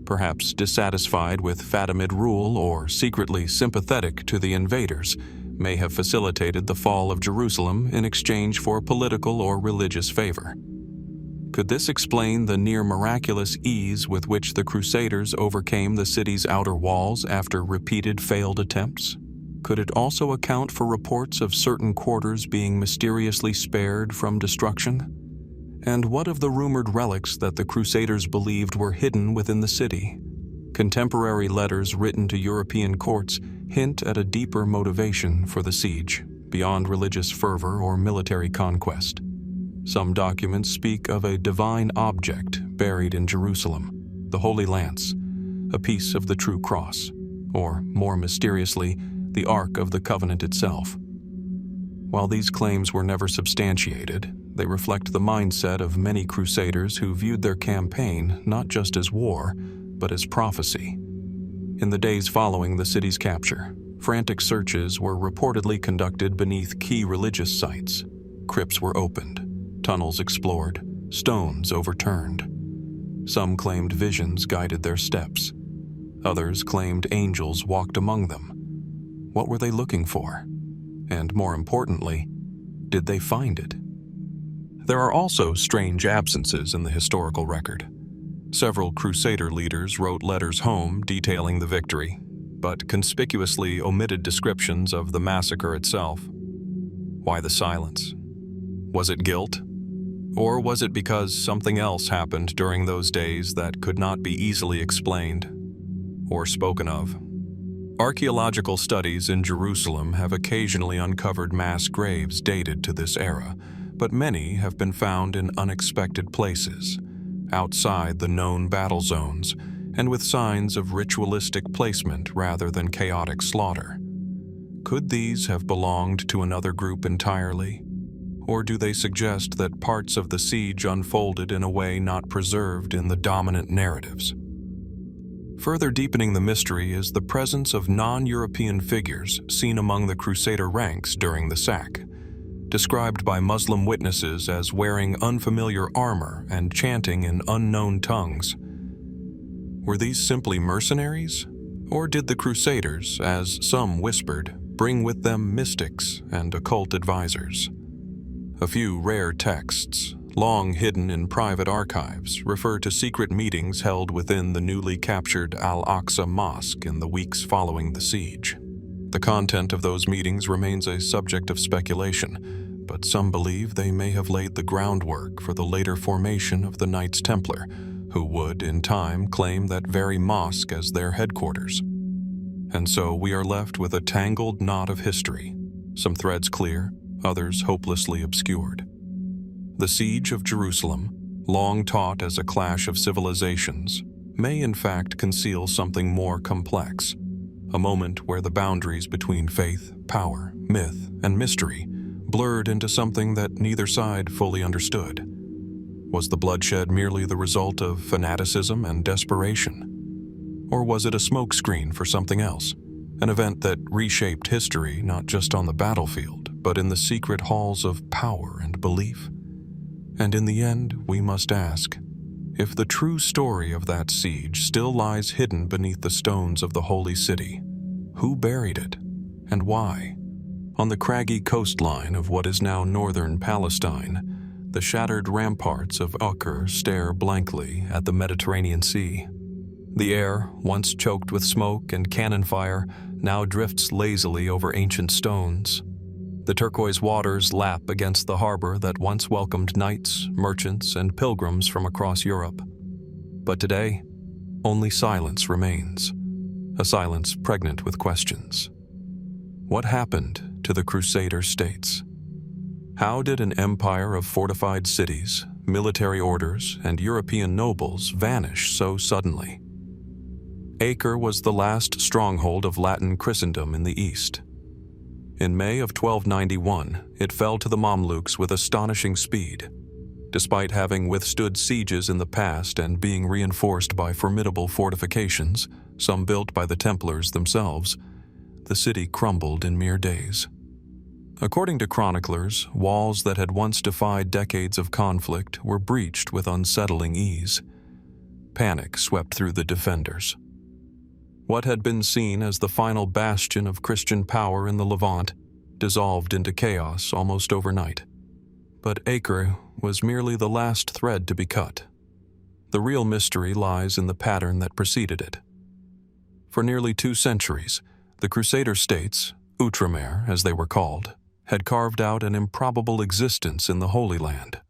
perhaps dissatisfied with Fatimid rule or secretly sympathetic to the invaders, may have facilitated the fall of Jerusalem in exchange for political or religious favor. Could this explain the near-miraculous ease with which the Crusaders overcame the city's outer walls after repeated failed attempts? Could it also account for reports of certain quarters being mysteriously spared from destruction? And what of the rumored relics that the Crusaders believed were hidden within the city? Contemporary letters written to European courts hint at a deeper motivation for the siege, beyond religious fervor or military conquest. Some documents speak of a divine object buried in Jerusalem, the Holy Lance, a piece of the true cross, or, more mysteriously, the Ark of the Covenant itself. While these claims were never substantiated, they reflect the mindset of many Crusaders who viewed their campaign not just as war, but as prophecy. In the days following the city's capture, frantic searches were reportedly conducted beneath key religious sites. Crypts were opened, tunnels explored, stones overturned. Some claimed visions guided their steps. Others claimed angels walked among them. What were they looking for? And more importantly, did they find it? There are also strange absences in the historical record. Several Crusader leaders wrote letters home detailing the victory, but conspicuously omitted descriptions of the massacre itself. Why the silence? Was it guilt? Or was it because something else happened during those days that could not be easily explained or spoken of? Archaeological studies in Jerusalem have occasionally uncovered mass graves dated to this era, but many have been found in unexpected places, outside the known battle zones, and with signs of ritualistic placement rather than chaotic slaughter. Could these have belonged to another group entirely? Or do they suggest that parts of the siege unfolded in a way not preserved in the dominant narratives? Further deepening the mystery is the presence of non-European figures seen among the Crusader ranks during the sack, described by Muslim witnesses as wearing unfamiliar armor and chanting in unknown tongues. Were these simply mercenaries? Or did the Crusaders, as some whispered, bring with them mystics and occult advisors? A few rare texts, long hidden in private archives, refer to secret meetings held within the newly captured Al-Aqsa Mosque in the weeks following the siege. The content of those meetings remains a subject of speculation, but some believe they may have laid the groundwork for the later formation of the Knights Templar, who would, in time, claim that very mosque as their headquarters. And so we are left with a tangled knot of history, some threads clear, others hopelessly obscured. The siege of Jerusalem, long taught as a clash of civilizations, may in fact conceal something more complex, a moment where the boundaries between faith, power, myth, and mystery blurred into something that neither side fully understood. Was the bloodshed merely the result of fanaticism and desperation? Or was it a smokescreen for something else, an event that reshaped history not just on the battlefield, but in the secret halls of power and belief? And in the end, we must ask, if the true story of that siege still lies hidden beneath the stones of the Holy City, who buried it, and why? On the craggy coastline of what is now northern Palestine, the shattered ramparts of Acre stare blankly at the Mediterranean Sea. The air, once choked with smoke and cannon fire, now drifts lazily over ancient stones. The turquoise waters lap against the harbor that once welcomed knights, merchants, and pilgrims from across Europe. But today, only silence remains, a silence pregnant with questions. What happened to the Crusader states? How did an empire of fortified cities, military orders, and European nobles vanish so suddenly? Acre was the last stronghold of Latin Christendom in the east. In May of 1291, it fell to the Mamluks with astonishing speed. Despite having withstood sieges in the past and being reinforced by formidable fortifications, some built by the Templars themselves, the city crumbled in mere days. According to chroniclers, walls that had once defied decades of conflict were breached with unsettling ease. Panic swept through the defenders. What had been seen as the final bastion of Christian power in the Levant dissolved into chaos almost overnight. But Acre was merely the last thread to be cut. The real mystery lies in the pattern that preceded it. For nearly 2 centuries, the Crusader states, Outremer as they were called, had carved out an improbable existence in the Holy Land.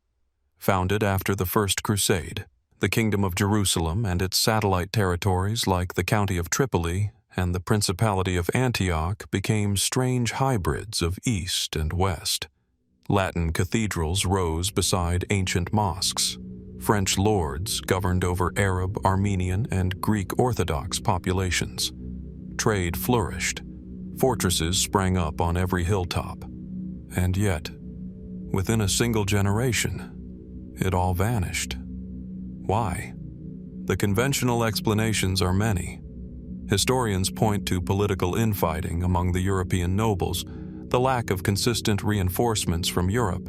Founded after the First Crusade, the Kingdom of Jerusalem and its satellite territories like the County of Tripoli and the Principality of Antioch became strange hybrids of East and West. Latin cathedrals rose beside ancient mosques. French lords governed over Arab, Armenian, and Greek Orthodox populations. Trade flourished. Fortresses sprang up on every hilltop. And yet, within a single generation, it all vanished. Why? The conventional explanations are many. Historians point to political infighting among the European nobles, the lack of consistent reinforcements from Europe,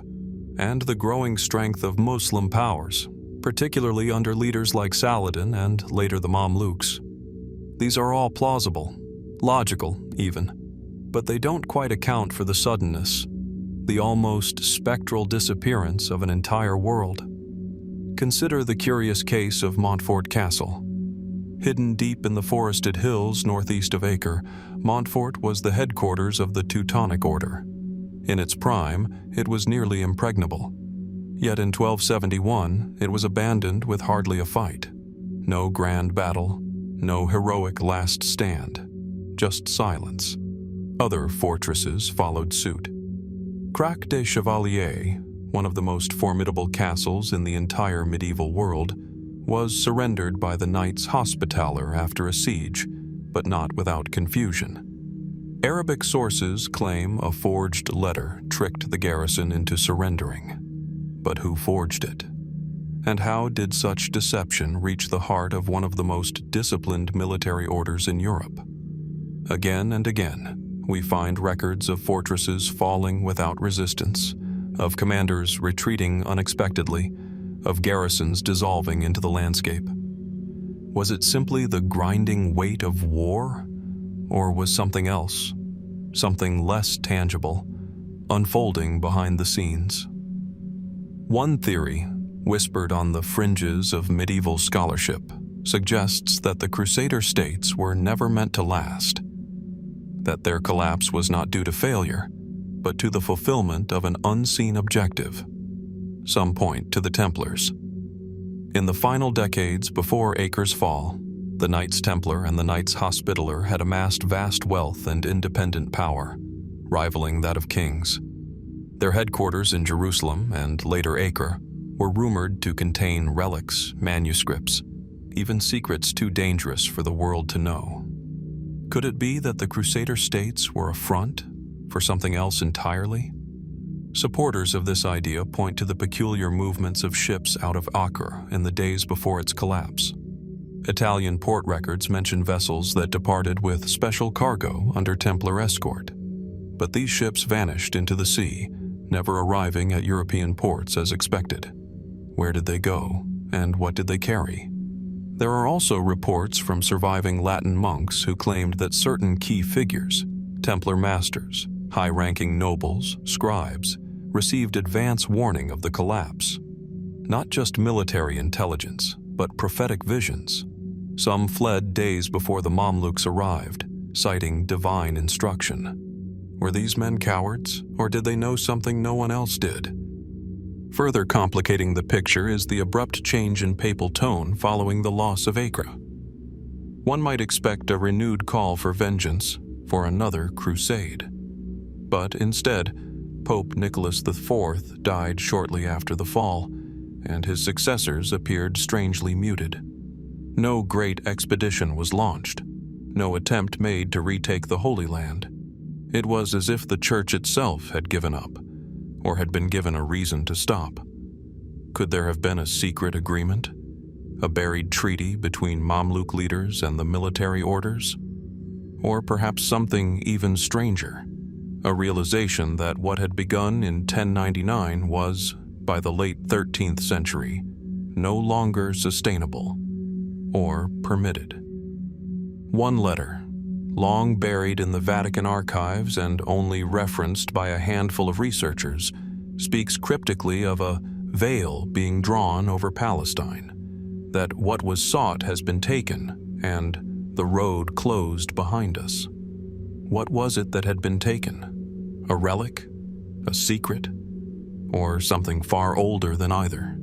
and the growing strength of Muslim powers, particularly under leaders like Saladin and later the Mamluks. These are all plausible, logical even, but they don't quite account for the suddenness, the almost spectral disappearance of an entire world. Consider the curious case of Montfort Castle. Hidden deep in the forested hills northeast of Acre, Montfort was the headquarters of the Teutonic Order. In its prime, it was nearly impregnable. Yet in 1271, it was abandoned with hardly a fight. No grand battle, no heroic last stand, just silence. Other fortresses followed suit. Crac des Chevaliers, one of the most formidable castles in the entire medieval world, was surrendered by the Knights Hospitaller after a siege, but not without confusion. Arabic sources claim a forged letter tricked the garrison into surrendering. But who forged it? And how did such deception reach the heart of one of the most disciplined military orders in Europe? Again and again, we find records of fortresses falling without resistance, of commanders retreating unexpectedly, of garrisons dissolving into the landscape. Was it simply the grinding weight of war? Or was something else, something less tangible, unfolding behind the scenes? One theory, whispered on the fringes of medieval scholarship, suggests that the Crusader states were never meant to last, that their collapse was not due to failure, but to the fulfillment of an unseen objective. Some point to the Templars. In the final decades before Acre's fall, the Knights Templar and the Knights Hospitaller had amassed vast wealth and independent power, rivaling that of kings. Their headquarters in Jerusalem and later Acre were rumored to contain relics, manuscripts, even secrets too dangerous for the world to know. Could it be that the Crusader states were a front for something else entirely? Supporters of this idea point to the peculiar movements of ships out of Acre in the days before its collapse. Italian port records mention vessels that departed with special cargo under Templar escort. But these ships vanished into the sea, never arriving at European ports as expected. Where did they go, and what did they carry? There are also reports from surviving Latin monks who claimed that certain key figures, Templar masters, High-ranking nobles, scribes, received advance warning of the collapse. Not just military intelligence, but prophetic visions. Some fled days before the Mamluks arrived, citing divine instruction. Were these men cowards, or did they know something no one else did? Further complicating the picture is the abrupt change in papal tone following the loss of Acre. One might expect a renewed call for vengeance, for another crusade. But instead, Pope Nicholas IV died shortly after the fall, and his successors appeared strangely muted. No great expedition was launched, no attempt made to retake the Holy Land. It was as if the Church itself had given up, or had been given a reason to stop. Could there have been a secret agreement? A buried treaty between Mamluk leaders and the military orders? Or perhaps something even stranger, a realization that what had begun in 1099 was, by the late 13th century, no longer sustainable or permitted. One letter, long buried in the Vatican archives and only referenced by a handful of researchers, speaks cryptically of a veil being drawn over Palestine, that what was sought has been taken and the road closed behind us. What was it that had been taken? A relic? A secret? Or something far older than either?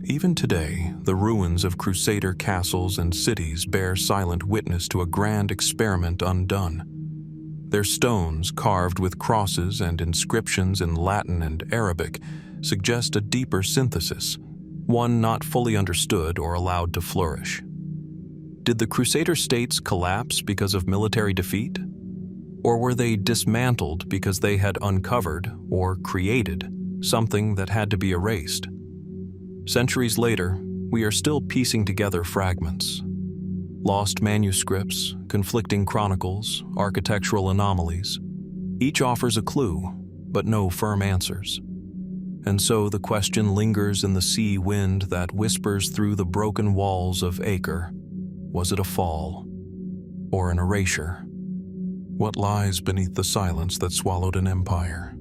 Even today, the ruins of Crusader castles and cities bear silent witness to a grand experiment undone. Their stones, carved with crosses and inscriptions in Latin and Arabic, suggest a deeper synthesis, one not fully understood or allowed to flourish. Did the Crusader states collapse because of military defeat? Or were they dismantled because they had uncovered, or created, something that had to be erased? Centuries later, we are still piecing together fragments. Lost manuscripts, conflicting chronicles, architectural anomalies. Each offers a clue, but no firm answers. And so the question lingers in the sea wind that whispers through the broken walls of Acre. Was it a fall, or an erasure? What lies beneath the silence that swallowed an empire?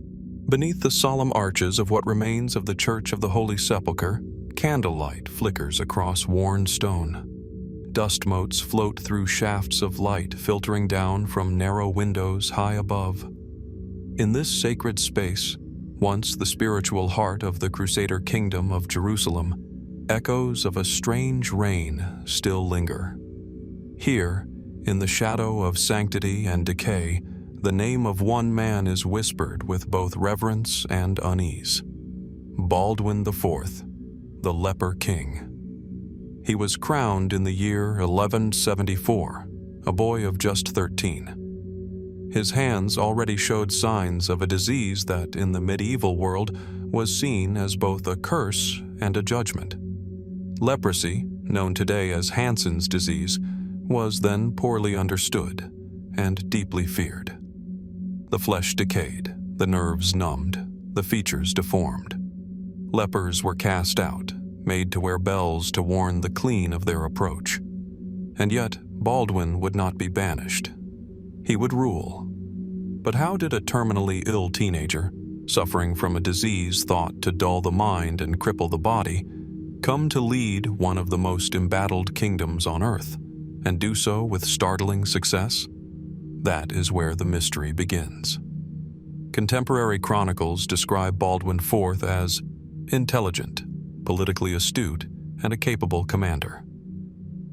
Beneath the solemn arches of what remains of the Church of the Holy Sepulchre, candlelight flickers across worn stone. Dust motes float through shafts of light filtering down from narrow windows high above. In this sacred space, once the spiritual heart of the Crusader kingdom of Jerusalem, echoes of a strange reign still linger. Here, in the shadow of sanctity and decay, the name of one man is whispered with both reverence and unease. Baldwin IV, the Leper King. He was crowned in the year 1174, a boy of just 13. His hands already showed signs of a disease that, in the medieval world, was seen as both a curse and a judgment. Leprosy, known today as Hansen's disease, was then poorly understood and deeply feared. The flesh decayed, the nerves numbed, the features deformed. Lepers were cast out, made to wear bells to warn the clean of their approach. And yet, Baldwin would not be banished. He would rule. But how did a terminally ill teenager, suffering from a disease thought to dull the mind and cripple the body, come to lead one of the most embattled kingdoms on earth, and do so with startling success? That is where the mystery begins. Contemporary chronicles describe Baldwin IV as intelligent, politically astute, and a capable commander.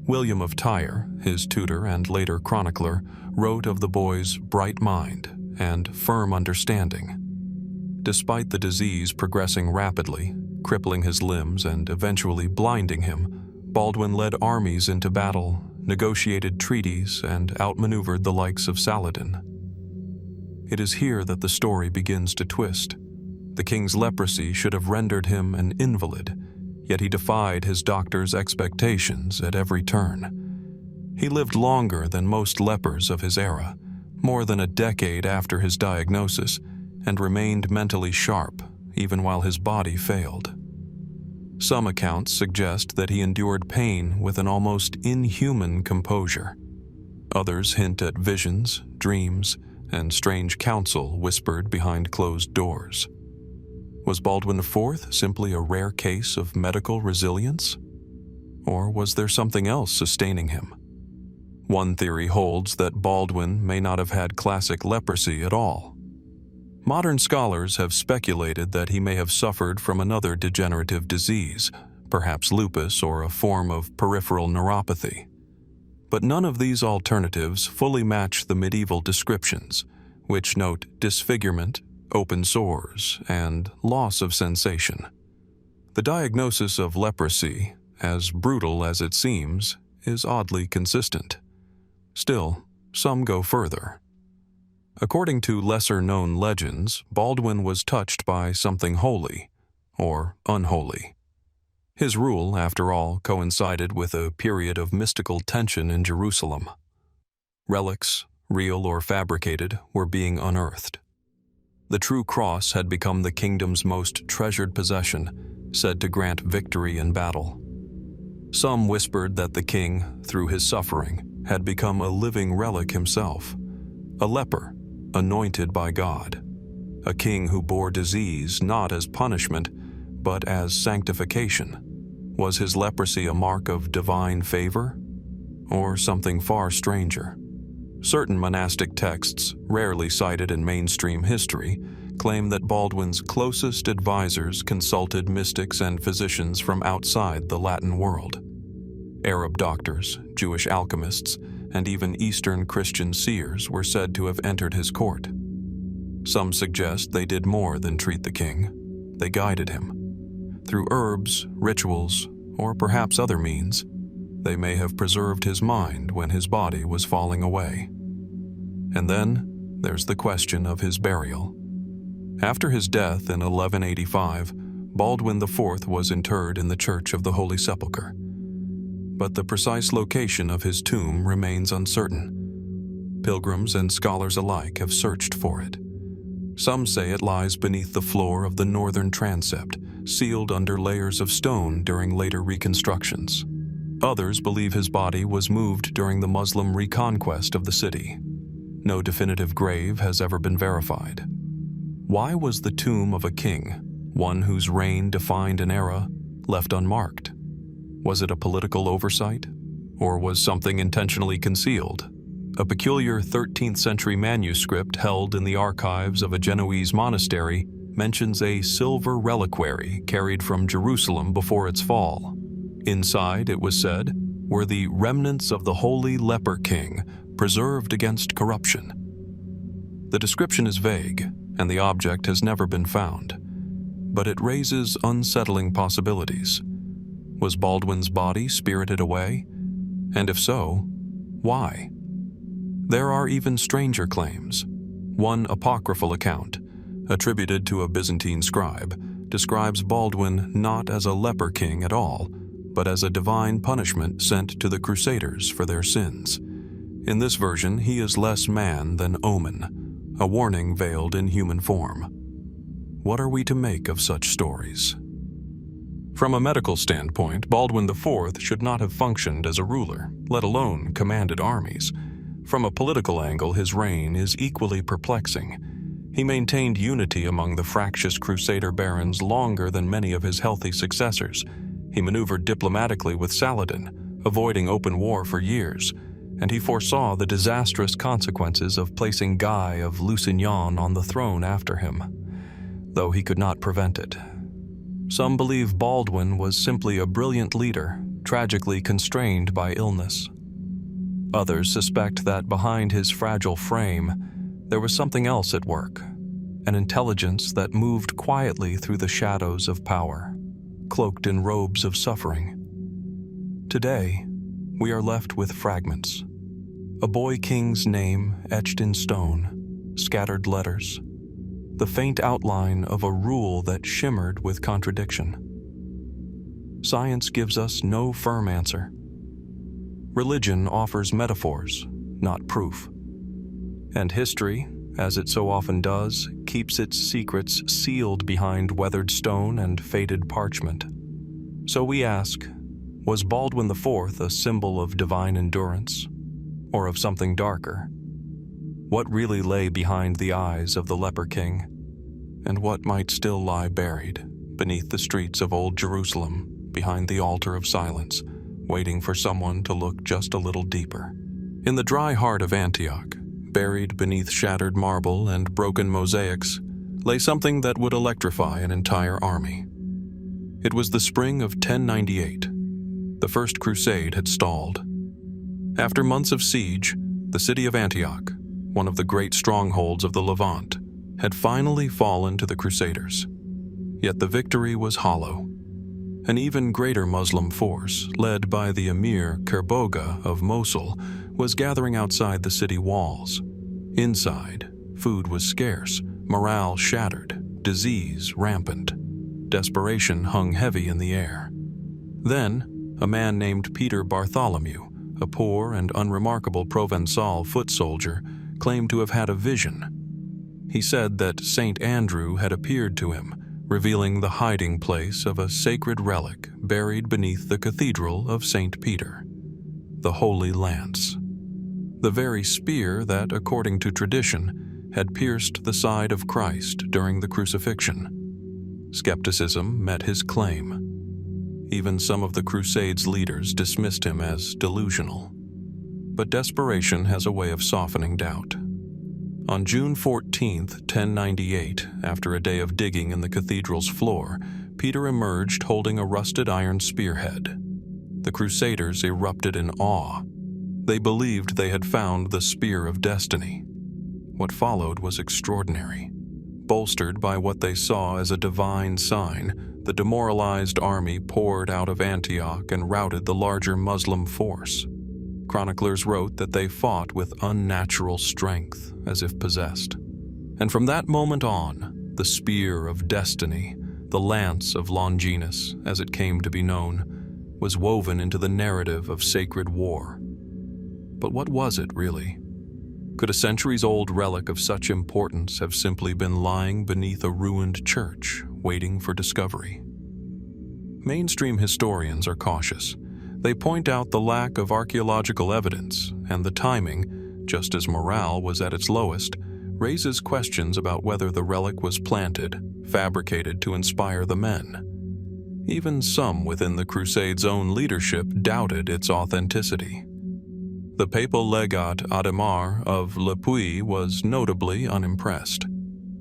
William of Tyre, his tutor and later chronicler, wrote of the boy's bright mind and firm understanding. Despite the disease progressing rapidly, crippling his limbs and eventually blinding him, Baldwin led armies into battle, negotiated treaties, and outmaneuvered the likes of Saladin. It is here that the story begins to twist. The king's leprosy should have rendered him an invalid, yet he defied his doctor's expectations at every turn. He lived longer than most lepers of his era, more than a decade after his diagnosis, and remained mentally sharp even while his body failed. Some accounts suggest that he endured pain with an almost inhuman composure. Others hint at visions, dreams, and strange counsel whispered behind closed doors. Was Baldwin IV simply a rare case of medical resilience? Or was there something else sustaining him? One theory holds that Baldwin may not have had classic leprosy at all. Modern scholars have speculated that he may have suffered from another degenerative disease, perhaps lupus or a form of peripheral neuropathy. But none of these alternatives fully match the medieval descriptions, which note disfigurement, open sores, and loss of sensation. The diagnosis of leprosy, as brutal as it seems, is oddly consistent. Still, some go further. According to lesser-known legends, Baldwin was touched by something holy, or unholy. His rule, after all, coincided with a period of mystical tension in Jerusalem. Relics, real or fabricated, were being unearthed. The true cross had become the kingdom's most treasured possession, said to grant victory in battle. Some whispered that the king, through his suffering, had become a living relic himself, a leper, anointed by God, a king who bore disease not as punishment, but as sanctification. Was his leprosy a mark of divine favor, or something far stranger? Certain monastic texts, rarely cited in mainstream history, claim that Baldwin's closest advisors consulted mystics and physicians from outside the Latin world. Arab doctors, Jewish alchemists, and even Eastern Christian seers were said to have entered his court. Some suggest they did more than treat the king. They guided him. Through herbs, rituals, or perhaps other means, they may have preserved his mind when his body was falling away. And then there's the question of his burial. After his death in 1185, Baldwin IV was interred in the Church of the Holy Sepulchre. But the precise location of his tomb remains uncertain. Pilgrims and scholars alike have searched for it. Some say it lies beneath the floor of the northern transept, sealed under layers of stone during later reconstructions. Others believe his body was moved during the Muslim reconquest of the city. No definitive grave has ever been verified. Why was the tomb of a king, one whose reign defined an era, left unmarked? Was it a political oversight? Or was something intentionally concealed? A peculiar 13th century manuscript held in the archives of a Genoese monastery mentions a silver reliquary carried from Jerusalem before its fall. Inside, it was said, were the remnants of the holy leper king, preserved against corruption. The description is vague, and the object has never been found, but it raises unsettling possibilities. Was Baldwin's body spirited away? And if so, why? There are even stranger claims. One apocryphal account, attributed to a Byzantine scribe, describes Baldwin not as a leper king at all, but as a divine punishment sent to the Crusaders for their sins. In this version, he is less man than omen, a warning veiled in human form. What are we to make of such stories? From a medical standpoint, Baldwin IV should not have functioned as a ruler, let alone commanded armies. From a political angle, his reign is equally perplexing. He maintained unity among the fractious Crusader barons longer than many of his healthy successors. He maneuvered diplomatically with Saladin, avoiding open war for years, and he foresaw the disastrous consequences of placing Guy of Lusignan on the throne after him, though he could not prevent it. Some believe Baldwin was simply a brilliant leader, tragically constrained by illness. Others suspect that behind his fragile frame, there was something else at work, an intelligence that moved quietly through the shadows of power, cloaked in robes of suffering. Today, we are left with fragments. A boy king's name etched in stone, scattered letters, the faint outline of a rule that shimmered with contradiction. Science gives us no firm answer. Religion offers metaphors, not proof. And history, as it so often does, keeps its secrets sealed behind weathered stone and faded parchment. So we ask, was Baldwin IV a symbol of divine endurance, or of something darker? What really lay behind the eyes of the Leper King? And what might still lie buried beneath the streets of Old Jerusalem, behind the altar of silence, waiting for someone to look just a little deeper? In the dry heart of Antioch, buried beneath shattered marble and broken mosaics, lay something that would electrify an entire army. It was the spring of 1098. The First Crusade had stalled. After months of siege, the city of Antioch, one of the great strongholds of the Levant, had finally fallen to the Crusaders. Yet the victory was hollow. An even greater Muslim force, led by the Emir Kerboga of Mosul, was gathering outside the city walls. Inside, food was scarce, morale shattered, disease rampant. Desperation hung heavy in the air. Then, a man named Peter Bartholomew, a poor and unremarkable Provençal foot soldier, claimed to have had a vision. He said that Saint Andrew had appeared to him, revealing the hiding place of a sacred relic buried beneath the Cathedral of St. Peter, the Holy Lance. The very spear that, according to tradition, had pierced the side of Christ during the crucifixion. Skepticism met his claim. Even some of the Crusades' leaders dismissed him as delusional. But desperation has a way of softening doubt. On June 14, 1098, after a day of digging in the cathedral's floor, Peter emerged holding a rusted iron spearhead. The Crusaders erupted in awe. They believed they had found the Spear of Destiny. What followed was extraordinary. Bolstered by what they saw as a divine sign, the demoralized army poured out of Antioch and routed the larger Muslim force. Chroniclers wrote that they fought with unnatural strength, as if possessed. And from that moment on, the Spear of Destiny, the Lance of Longinus, as it came to be known, was woven into the narrative of sacred war. But what was it, really? Could a centuries-old relic of such importance have simply been lying beneath a ruined church, waiting for discovery? Mainstream historians are cautious. They point out the lack of archaeological evidence, and the timing, just as morale was at its lowest, raises questions about whether the relic was planted, fabricated to inspire the men. Even some within the Crusades' own leadership doubted its authenticity. The papal legate Adhemar of Le Puy was notably unimpressed.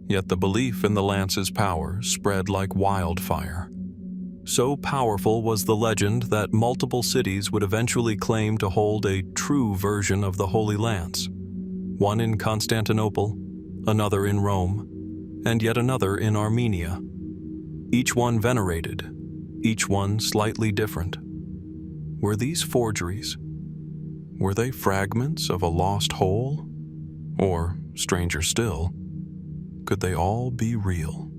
Yet the belief in the lance's power spread like wildfire. So powerful was the legend that multiple cities would eventually claim to hold a true version of the Holy Lance. One in Constantinople, another in Rome, and yet another in Armenia. Each one venerated, each one slightly different. Were these forgeries? Were they fragments of a lost whole? Or, stranger still, could they all be real?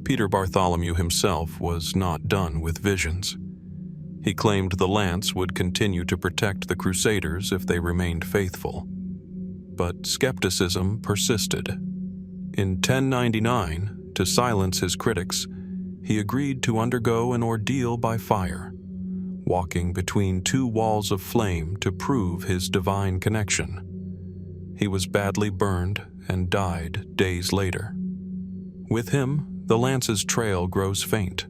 Peter Bartholomew himself was not done with visions. He claimed the lance would continue to protect the Crusaders if they remained faithful. But skepticism persisted. In 1099, to silence his critics, he agreed to undergo an ordeal by fire, walking between two walls of flame to prove his divine connection. He was badly burned and died days later. With him, the lance's trail grows faint.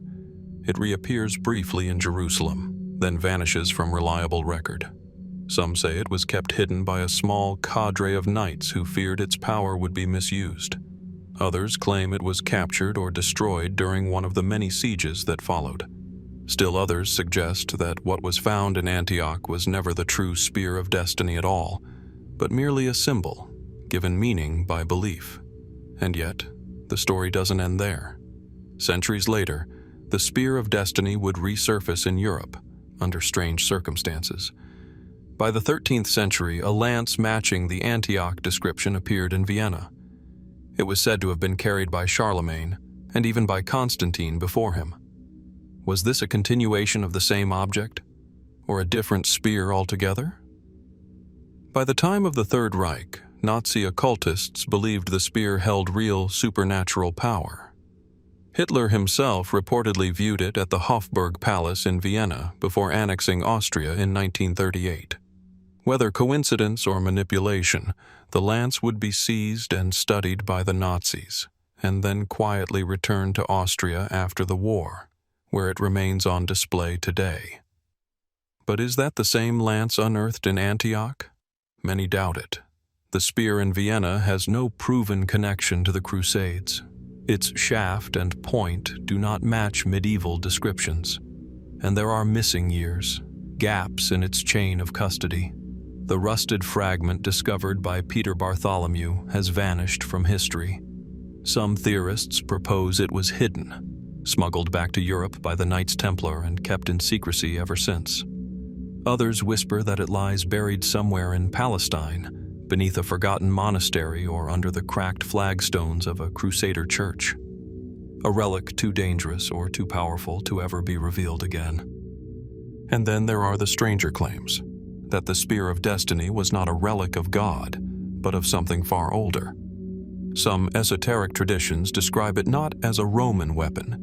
It reappears briefly in Jerusalem, then vanishes from reliable record. Some say it was kept hidden by a small cadre of knights who feared its power would be misused. Others claim it was captured or destroyed during one of the many sieges that followed. Still others suggest that what was found in Antioch was never the true Spear of Destiny at all, but merely a symbol, given meaning by belief. And yet, the story doesn't end there. Centuries later, the Spear of Destiny would resurface in Europe, under strange circumstances. By the 13th century, a lance matching the Antioch description appeared in Vienna. It was said to have been carried by Charlemagne, and even by Constantine before him. Was this a continuation of the same object, or a different spear altogether? By the time of the Third Reich, Nazi occultists believed the spear held real supernatural power. Hitler himself reportedly viewed it at the Hofburg Palace in Vienna before annexing Austria in 1938. Whether coincidence or manipulation, the lance would be seized and studied by the Nazis, and then quietly returned to Austria after the war, where it remains on display today. But is that the same lance unearthed in Antioch? Many doubt it. The spear in Vienna has no proven connection to the Crusades. Its shaft and point do not match medieval descriptions, and there are missing years, gaps in its chain of custody. The rusted fragment discovered by Peter Bartholomew has vanished from history. Some theorists propose it was hidden, smuggled back to Europe by the Knights Templar and kept in secrecy ever since. Others whisper that it lies buried somewhere in Palestine, beneath a forgotten monastery or under the cracked flagstones of a Crusader church. A relic too dangerous or too powerful to ever be revealed again. And then there are the stranger claims, that the Spear of Destiny was not a relic of God, but of something far older. Some esoteric traditions describe it not as a Roman weapon,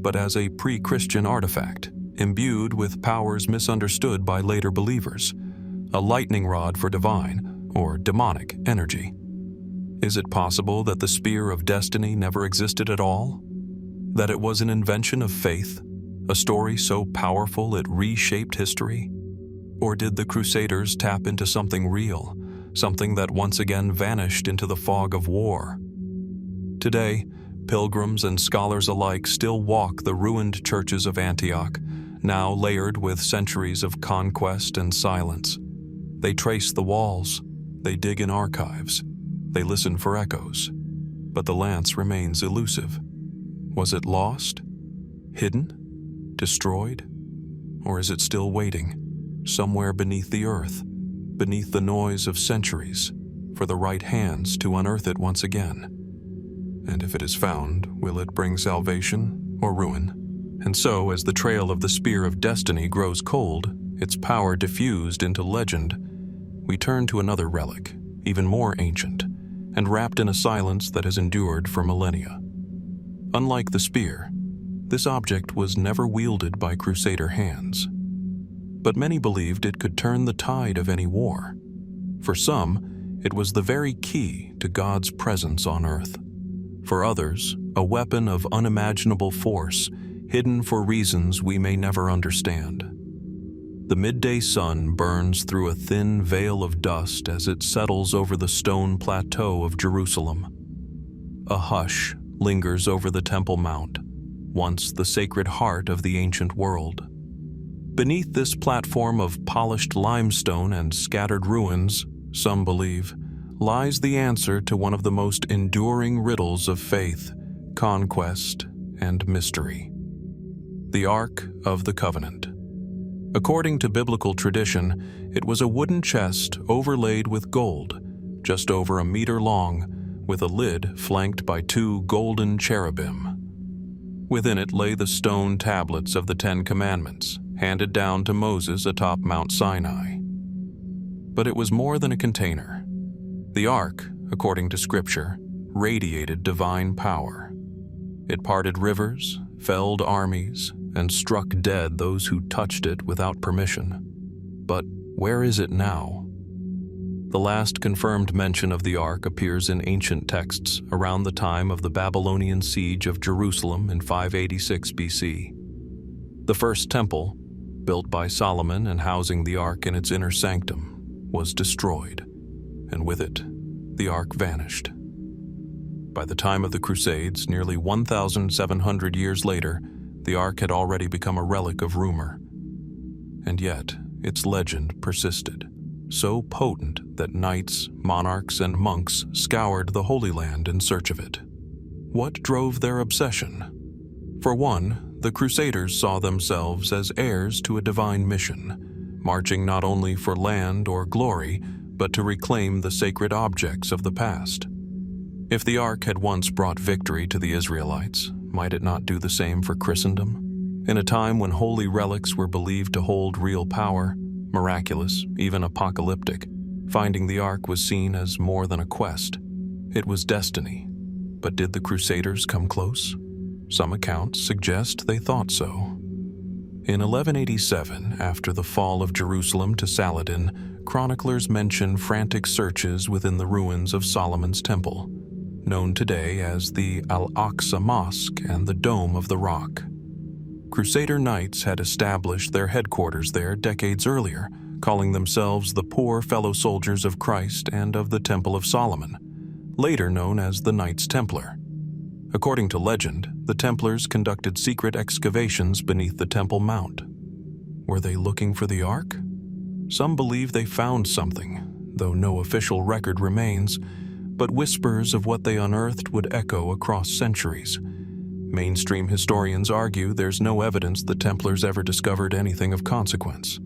but as a pre-Christian artifact, imbued with powers misunderstood by later believers, a lightning rod for divine or demonic energy. Is it possible that the Spear of Destiny never existed at all? That it was an invention of faith, a story so powerful it reshaped history? Or did the Crusaders tap into something real, something that once again vanished into the fog of war? Today, pilgrims and scholars alike still walk the ruined churches of Antioch, now layered with centuries of conquest and silence. They trace the walls, they dig in archives, they listen for echoes, but the lance remains elusive. Was it lost? Hidden? Destroyed? Or is it still waiting, somewhere beneath the earth, beneath the noise of centuries, for the right hands to unearth it once again? And if it is found, will it bring salvation or ruin? And so, as the trail of the Spear of Destiny grows cold, its power diffused into legend, we turn to another relic, even more ancient, and wrapped in a silence that has endured for millennia. Unlike the spear, this object was never wielded by Crusader hands. But many believed it could turn the tide of any war. For some, it was the very key to God's presence on earth. For others, a weapon of unimaginable force, hidden for reasons we may never understand. The midday sun burns through a thin veil of dust as it settles over the stone plateau of Jerusalem. A hush lingers over the Temple Mount, once the sacred heart of the ancient world. Beneath this platform of polished limestone and scattered ruins, some believe, lies the answer to one of the most enduring riddles of faith, conquest, and mystery. The Ark of the Covenant. According to biblical tradition, it was a wooden chest overlaid with gold, just over a meter long, with a lid flanked by 2 golden cherubim. Within it lay the stone tablets of the 10 Commandments, handed down to Moses atop Mount Sinai. But it was more than a container. The Ark, according to Scripture, radiated divine power. It parted rivers, felled armies, and struck dead those who touched it without permission. But where is it now? The last confirmed mention of the Ark appears in ancient texts around the time of the Babylonian siege of Jerusalem in 586 BC. The first temple, built by Solomon and housing the Ark in its inner sanctum, was destroyed, and with it, the Ark vanished. By the time of the Crusades, nearly 1,700 years later, the Ark had already become a relic of rumor. And yet, its legend persisted, so potent that knights, monarchs, and monks scoured the Holy Land in search of it. What drove their obsession? For one, the Crusaders saw themselves as heirs to a divine mission, marching not only for land or glory, but to reclaim the sacred objects of the past. If the Ark had once brought victory to the Israelites, might it not do the same for Christendom? In a time when holy relics were believed to hold real power, miraculous, even apocalyptic, finding the Ark was seen as more than a quest. It was destiny. But did the Crusaders come close? Some accounts suggest they thought so. In 1187, after the fall of Jerusalem to Saladin, chroniclers mention frantic searches within the ruins of Solomon's Temple, known today as the Al-Aqsa Mosque and the Dome of the Rock. Crusader knights had established their headquarters there decades earlier, calling themselves the Poor Fellow Soldiers of Christ and of the Temple of Solomon, later known as the Knights Templar. According to legend, the Templars conducted secret excavations beneath the Temple Mount. Were they looking for the Ark? Some believe they found something, though no official record remains, but whispers of what they unearthed would echo across centuries. Mainstream historians argue there's no evidence the Templars ever discovered anything of consequence.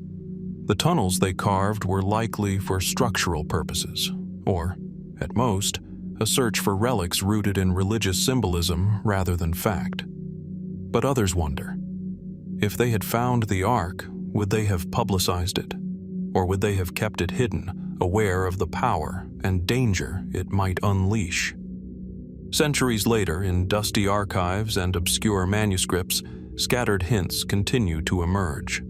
The tunnels they carved were likely for structural purposes, or, at most, a search for relics rooted in religious symbolism rather than fact. But others wonder, if they had found the Ark, would they have publicized it? Or would they have kept it hidden, aware of the power and danger it might unleash? Centuries later, in dusty archives and obscure manuscripts, scattered hints continue to emerge.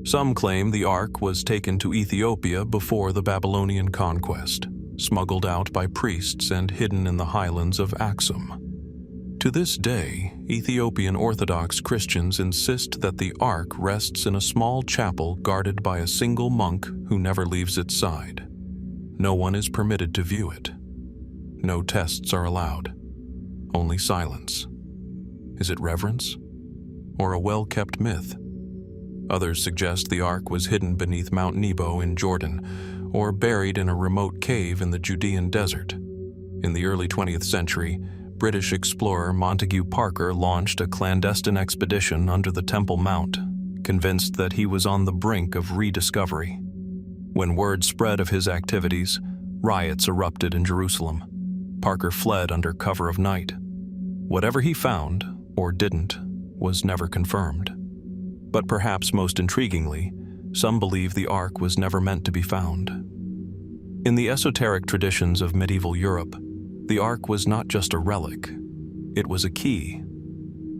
Some claim the Ark was taken to Ethiopia before the Babylonian conquest, smuggled out by priests and hidden in the highlands of Aksum. To this day, Ethiopian Orthodox Christians insist that the Ark rests in a small chapel guarded by a single monk who never leaves its side. No one is permitted to view it. No tests are allowed. Only silence. Is it reverence? Or a well-kept myth? Others suggest the Ark was hidden beneath Mount Nebo in Jordan, or buried in a remote cave in the Judean desert. In the early 20th century, British explorer Montague Parker launched a clandestine expedition under the Temple Mount, convinced that he was on the brink of rediscovery. When word spread of his activities, riots erupted in Jerusalem. Parker fled under cover of night. Whatever he found, or didn't, was never confirmed. But perhaps most intriguingly, some believe the Ark was never meant to be found. In the esoteric traditions of medieval Europe, the Ark was not just a relic. It was a key,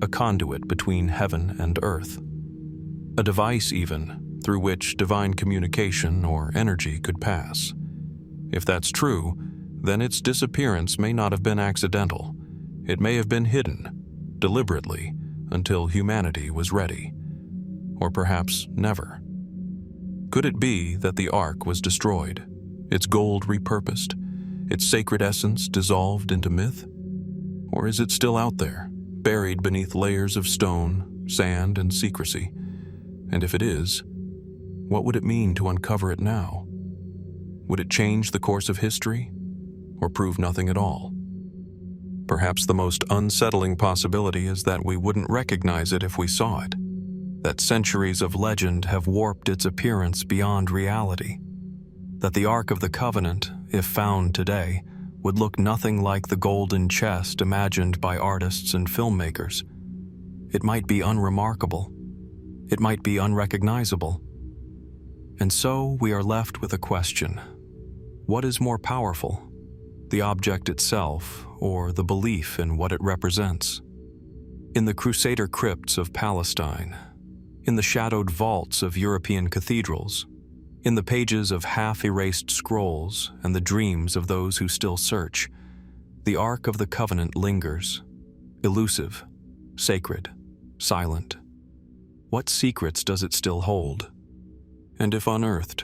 a conduit between heaven and earth. A device even, through which divine communication or energy could pass. If that's true, then its disappearance may not have been accidental. It may have been hidden, deliberately, until humanity was ready. Or perhaps never. Could it be that the Ark was destroyed, its gold repurposed, its sacred essence dissolved into myth? Or is it still out there, buried beneath layers of stone, sand, and secrecy? And if it is, what would it mean to uncover it now? Would it change the course of history, or prove nothing at all? Perhaps the most unsettling possibility is that we wouldn't recognize it if we saw it, that centuries of legend have warped its appearance beyond reality, that the Ark of the Covenant, if found today, would look nothing like the golden chest imagined by artists and filmmakers. It might be unremarkable. It might be unrecognizable. And so we are left with a question. What is more powerful, the object itself or the belief in what it represents? In the Crusader crypts of Palestine, in the shadowed vaults of European cathedrals, in the pages of half-erased scrolls and the dreams of those who still search, the Ark of the Covenant lingers, elusive, sacred, silent. What secrets does it still hold? And if unearthed,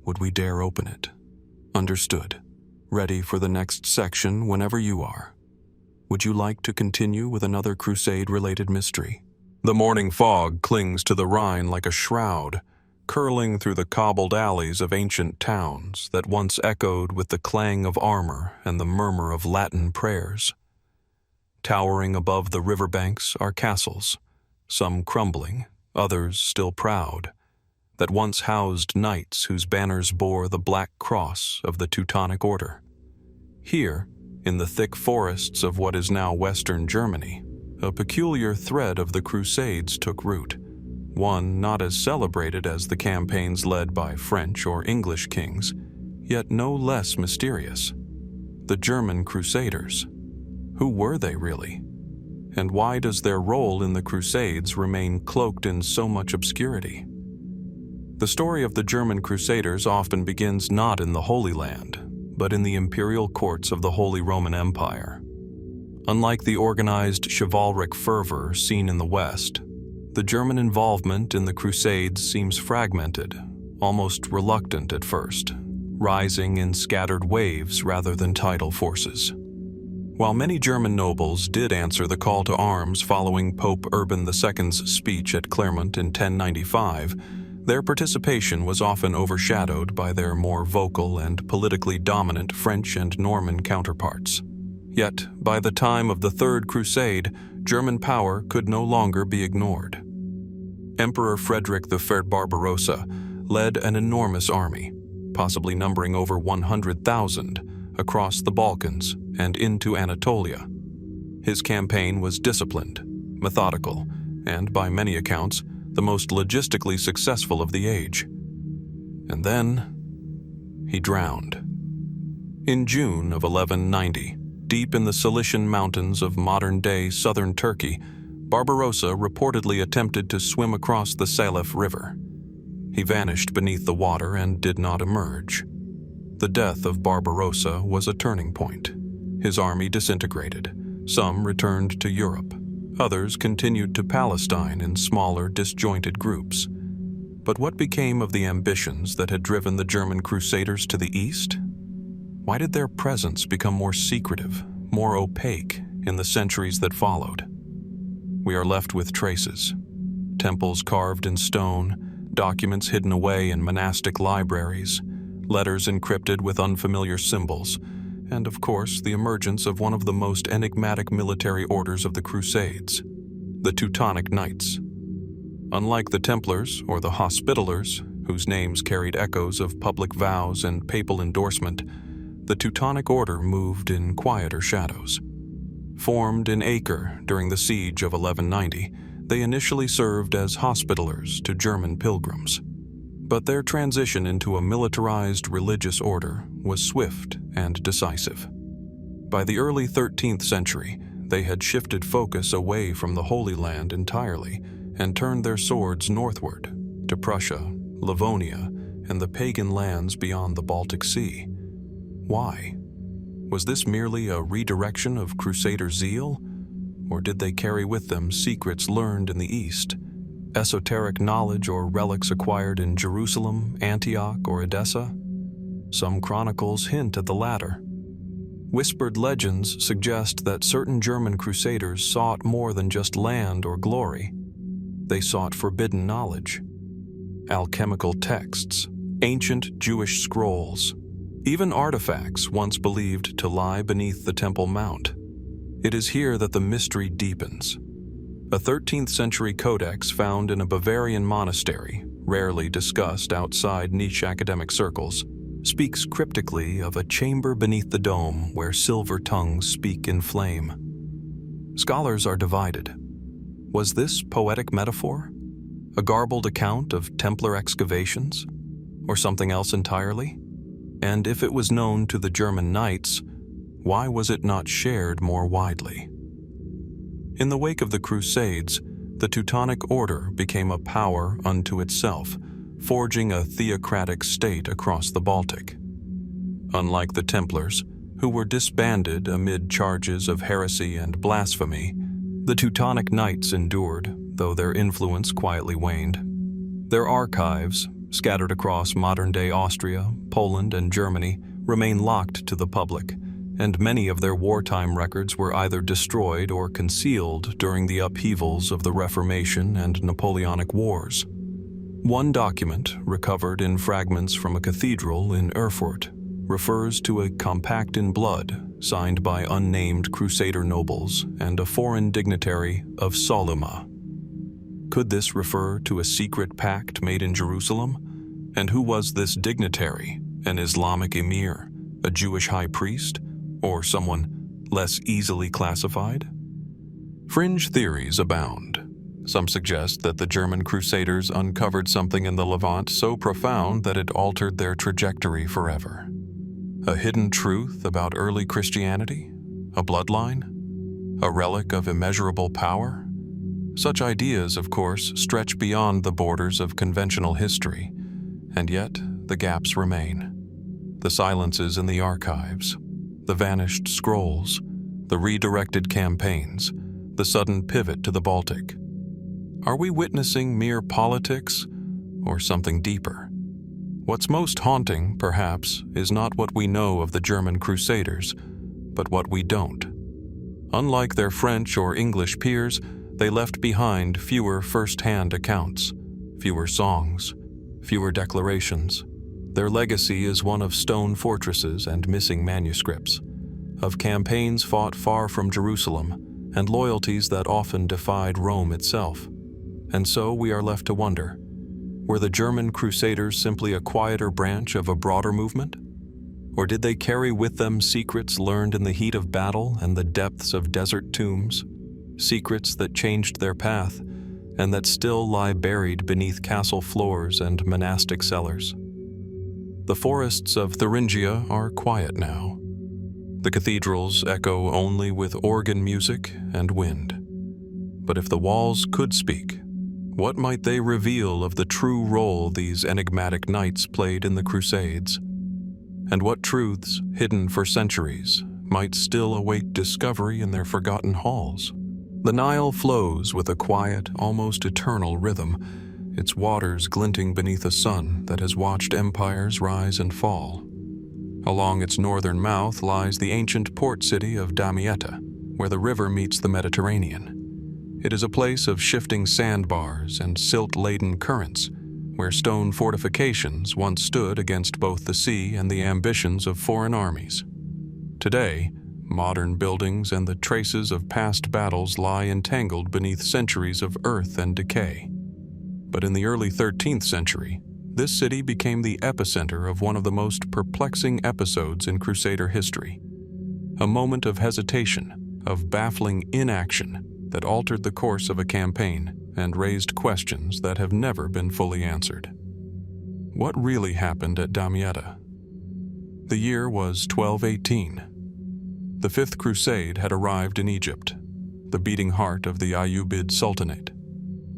would we dare open it? Understood. Ready for the next section whenever you are. Would you like to continue with another Crusade-related mystery? The morning fog clings to the Rhine like a shroud, curling through the cobbled alleys of ancient towns that once echoed with the clang of armor and the murmur of Latin prayers. Towering above the riverbanks are castles, some crumbling, others still proud, that once housed knights whose banners bore the Black Cross of the Teutonic Order. Here, in the thick forests of what is now Western Germany, a peculiar thread of the Crusades took root, one not as celebrated as the campaigns led by French or English kings, yet no less mysterious. The German Crusaders. Who were they really? And why does their role in the Crusades remain cloaked in so much obscurity? The story of the German Crusaders often begins not in the Holy Land, but in the imperial courts of the Holy Roman Empire. Unlike the organized chivalric fervor seen in the West, the German involvement in the Crusades seems fragmented, almost reluctant at first, rising in scattered waves rather than tidal forces. While many German nobles did answer the call to arms following Pope Urban II's speech at Clermont in 1095, their participation was often overshadowed by their more vocal and politically dominant French and Norman counterparts. Yet, by the time of the Third Crusade, German power could no longer be ignored. Emperor Frederick I Barbarossa led an enormous army, possibly numbering over 100,000, across the Balkans and into Anatolia. His campaign was disciplined, methodical, and, by many accounts, the most logistically successful of the age. And then, he drowned. In June of 1190, deep in the Cilician mountains of modern-day southern Turkey, Barbarossa reportedly attempted to swim across the Salif River. He vanished beneath the water and did not emerge. The death of Barbarossa was a turning point. His army disintegrated. Some returned to Europe. Others continued to Palestine in smaller, disjointed groups. But what became of the ambitions that had driven the German Crusaders to the east? Why did their presence become more secretive, more opaque in the centuries that followed? We are left with traces. Temples carved in stone, documents hidden away in monastic libraries, letters encrypted with unfamiliar symbols, and of course the emergence of one of the most enigmatic military orders of the Crusades, the Teutonic Knights. Unlike the Templars or the Hospitallers, whose names carried echoes of public vows and papal endorsement, the Teutonic Order moved in quieter shadows. Formed in Acre during the siege of 1190, they initially served as Hospitallers to German pilgrims. But their transition into a militarized religious order was swift and decisive. By the early 13th century, they had shifted focus away from the Holy Land entirely and turned their swords northward to Prussia, Livonia, and the pagan lands beyond the Baltic Sea. Why? Was this merely a redirection of Crusader zeal? Or did they carry with them secrets learned in the East, esoteric knowledge or relics acquired in Jerusalem, Antioch, or Edessa? Some chronicles hint at the latter. Whispered legends suggest that certain German crusaders sought more than just land or glory. They sought forbidden knowledge, alchemical texts, ancient Jewish scrolls, even artifacts once believed to lie beneath the Temple Mount. It is here that the mystery deepens. A 13th century codex found in a Bavarian monastery, rarely discussed outside niche academic circles, speaks cryptically of a chamber beneath the dome where silver tongues speak in flame. Scholars are divided. Was this poetic metaphor? A garbled account of Templar excavations? Or something else entirely? And if it was known to the German knights, why was it not shared more widely? In the wake of the Crusades, the Teutonic Order became a power unto itself, forging a theocratic state across the Baltic. Unlike the Templars, who were disbanded amid charges of heresy and blasphemy, the Teutonic Knights endured, though their influence quietly waned. Their archives, scattered across modern-day Austria, Poland, and Germany, remain locked to the public, and many of their wartime records were either destroyed or concealed during the upheavals of the Reformation and Napoleonic Wars. One document, recovered in fragments from a cathedral in Erfurt, refers to a compact in blood signed by unnamed Crusader nobles and a foreign dignitary of Soluma. Could this refer to a secret pact made in Jerusalem? And who was this dignitary? An Islamic emir, a Jewish high priest, or someone less easily classified? Fringe theories abound. Some suggest that the German Crusaders uncovered something in the Levant so profound that it altered their trajectory forever. A hidden truth about early Christianity? A bloodline? A relic of immeasurable power? Such ideas, of course, stretch beyond the borders of conventional history, and yet the gaps remain. The silences in the archives, the vanished scrolls, the redirected campaigns, the sudden pivot to the Baltic. Are we witnessing mere politics or something deeper? What's most haunting, perhaps, is not what we know of the German Crusaders, but what we don't. Unlike their French or English peers, they left behind fewer first-hand accounts, fewer songs, fewer declarations. Their legacy is one of stone fortresses and missing manuscripts, of campaigns fought far from Jerusalem, and loyalties that often defied Rome itself. And so we are left to wonder, were the German Crusaders simply a quieter branch of a broader movement? Or did they carry with them secrets learned in the heat of battle and the depths of desert tombs? Secrets that changed their path, and that still lie buried beneath castle floors and monastic cellars. The forests of Thuringia are quiet now. The cathedrals echo only with organ music and wind. But if the walls could speak, what might they reveal of the true role these enigmatic knights played in the Crusades? And what truths, hidden for centuries, might still await discovery in their forgotten halls? The Nile flows with a quiet, almost eternal rhythm, its waters glinting beneath a sun that has watched empires rise and fall. Along its northern mouth lies the ancient port city of Damietta, where the river meets the Mediterranean. It is a place of shifting sandbars and silt-laden currents, where stone fortifications once stood against both the sea and the ambitions of foreign armies. Today, modern buildings and the traces of past battles lie entangled beneath centuries of earth and decay. But in the early 13th century, this city became the epicenter of one of the most perplexing episodes in Crusader history. A moment of hesitation, of baffling inaction that altered the course of a campaign and raised questions that have never been fully answered. What really happened at Damietta? The year was 1218. The Fifth Crusade had arrived in Egypt, the beating heart of the Ayyubid Sultanate.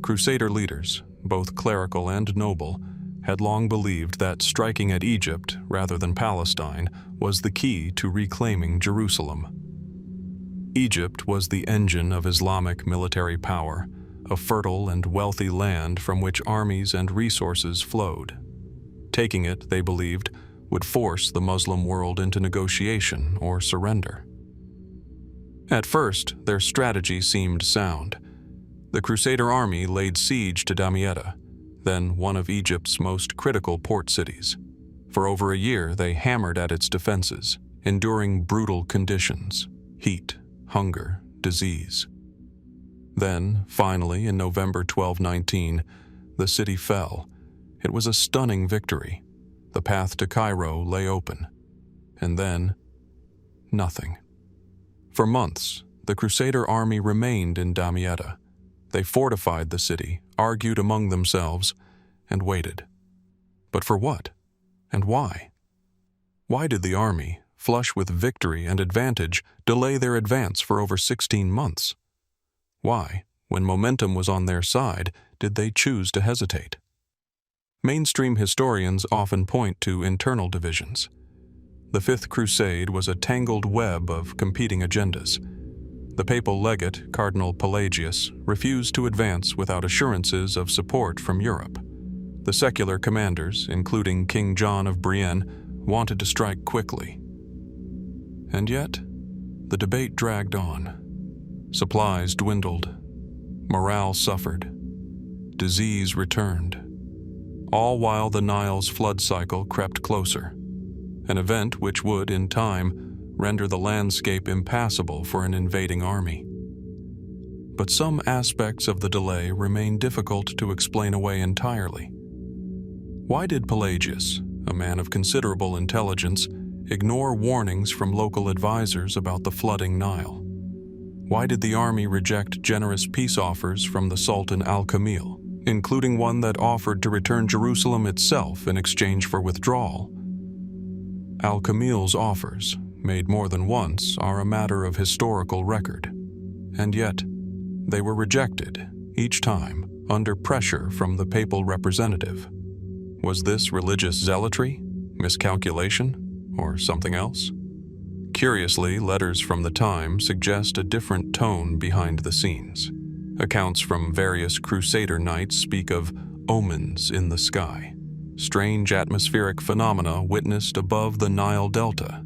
Crusader leaders, both clerical and noble, had long believed that striking at Egypt rather than Palestine was the key to reclaiming Jerusalem. Egypt was the engine of Islamic military power, a fertile and wealthy land from which armies and resources flowed. Taking it, they believed, would force the Muslim world into negotiation or surrender. At first, their strategy seemed sound. The Crusader army laid siege to Damietta, then one of Egypt's most critical port cities. For over a year, they hammered at its defenses, enduring brutal conditions: heat, hunger, disease. Then, finally, in November 1219, the city fell. It was a stunning victory. The path to Cairo lay open. And then, nothing. For months, the Crusader army remained in Damietta. They fortified the city, argued among themselves, and waited. But for what? And why? Why did the army, flush with victory and advantage, delay their advance for over 16 months? Why, when momentum was on their side, did they choose to hesitate? Mainstream historians often point to internal divisions. The Fifth Crusade was a tangled web of competing agendas. The papal legate, Cardinal Pelagius, refused to advance without assurances of support from Europe. The secular commanders, including King John of Brienne, wanted to strike quickly. And yet, the debate dragged on. Supplies dwindled. Morale suffered. Disease returned. All while the Nile's flood cycle crept closer. An event which would, in time, render the landscape impassable for an invading army. But some aspects of the delay remain difficult to explain away entirely. Why did Pelagius, a man of considerable intelligence, ignore warnings from local advisors about the flooding Nile? Why did the army reject generous peace offers from the Sultan Al-Kamil, including one that offered to return Jerusalem itself in exchange for withdrawal? Al-Kamil's offers, made more than once, are a matter of historical record. and yet they were rejected, each time under pressure from the papal representative. Was this religious zealotry, miscalculation, or something else? Curiously, letters from the time suggest a different tone behind the scenes. Accounts from various Crusader knights speak of omens in the sky, strange atmospheric phenomena witnessed above the Nile Delta,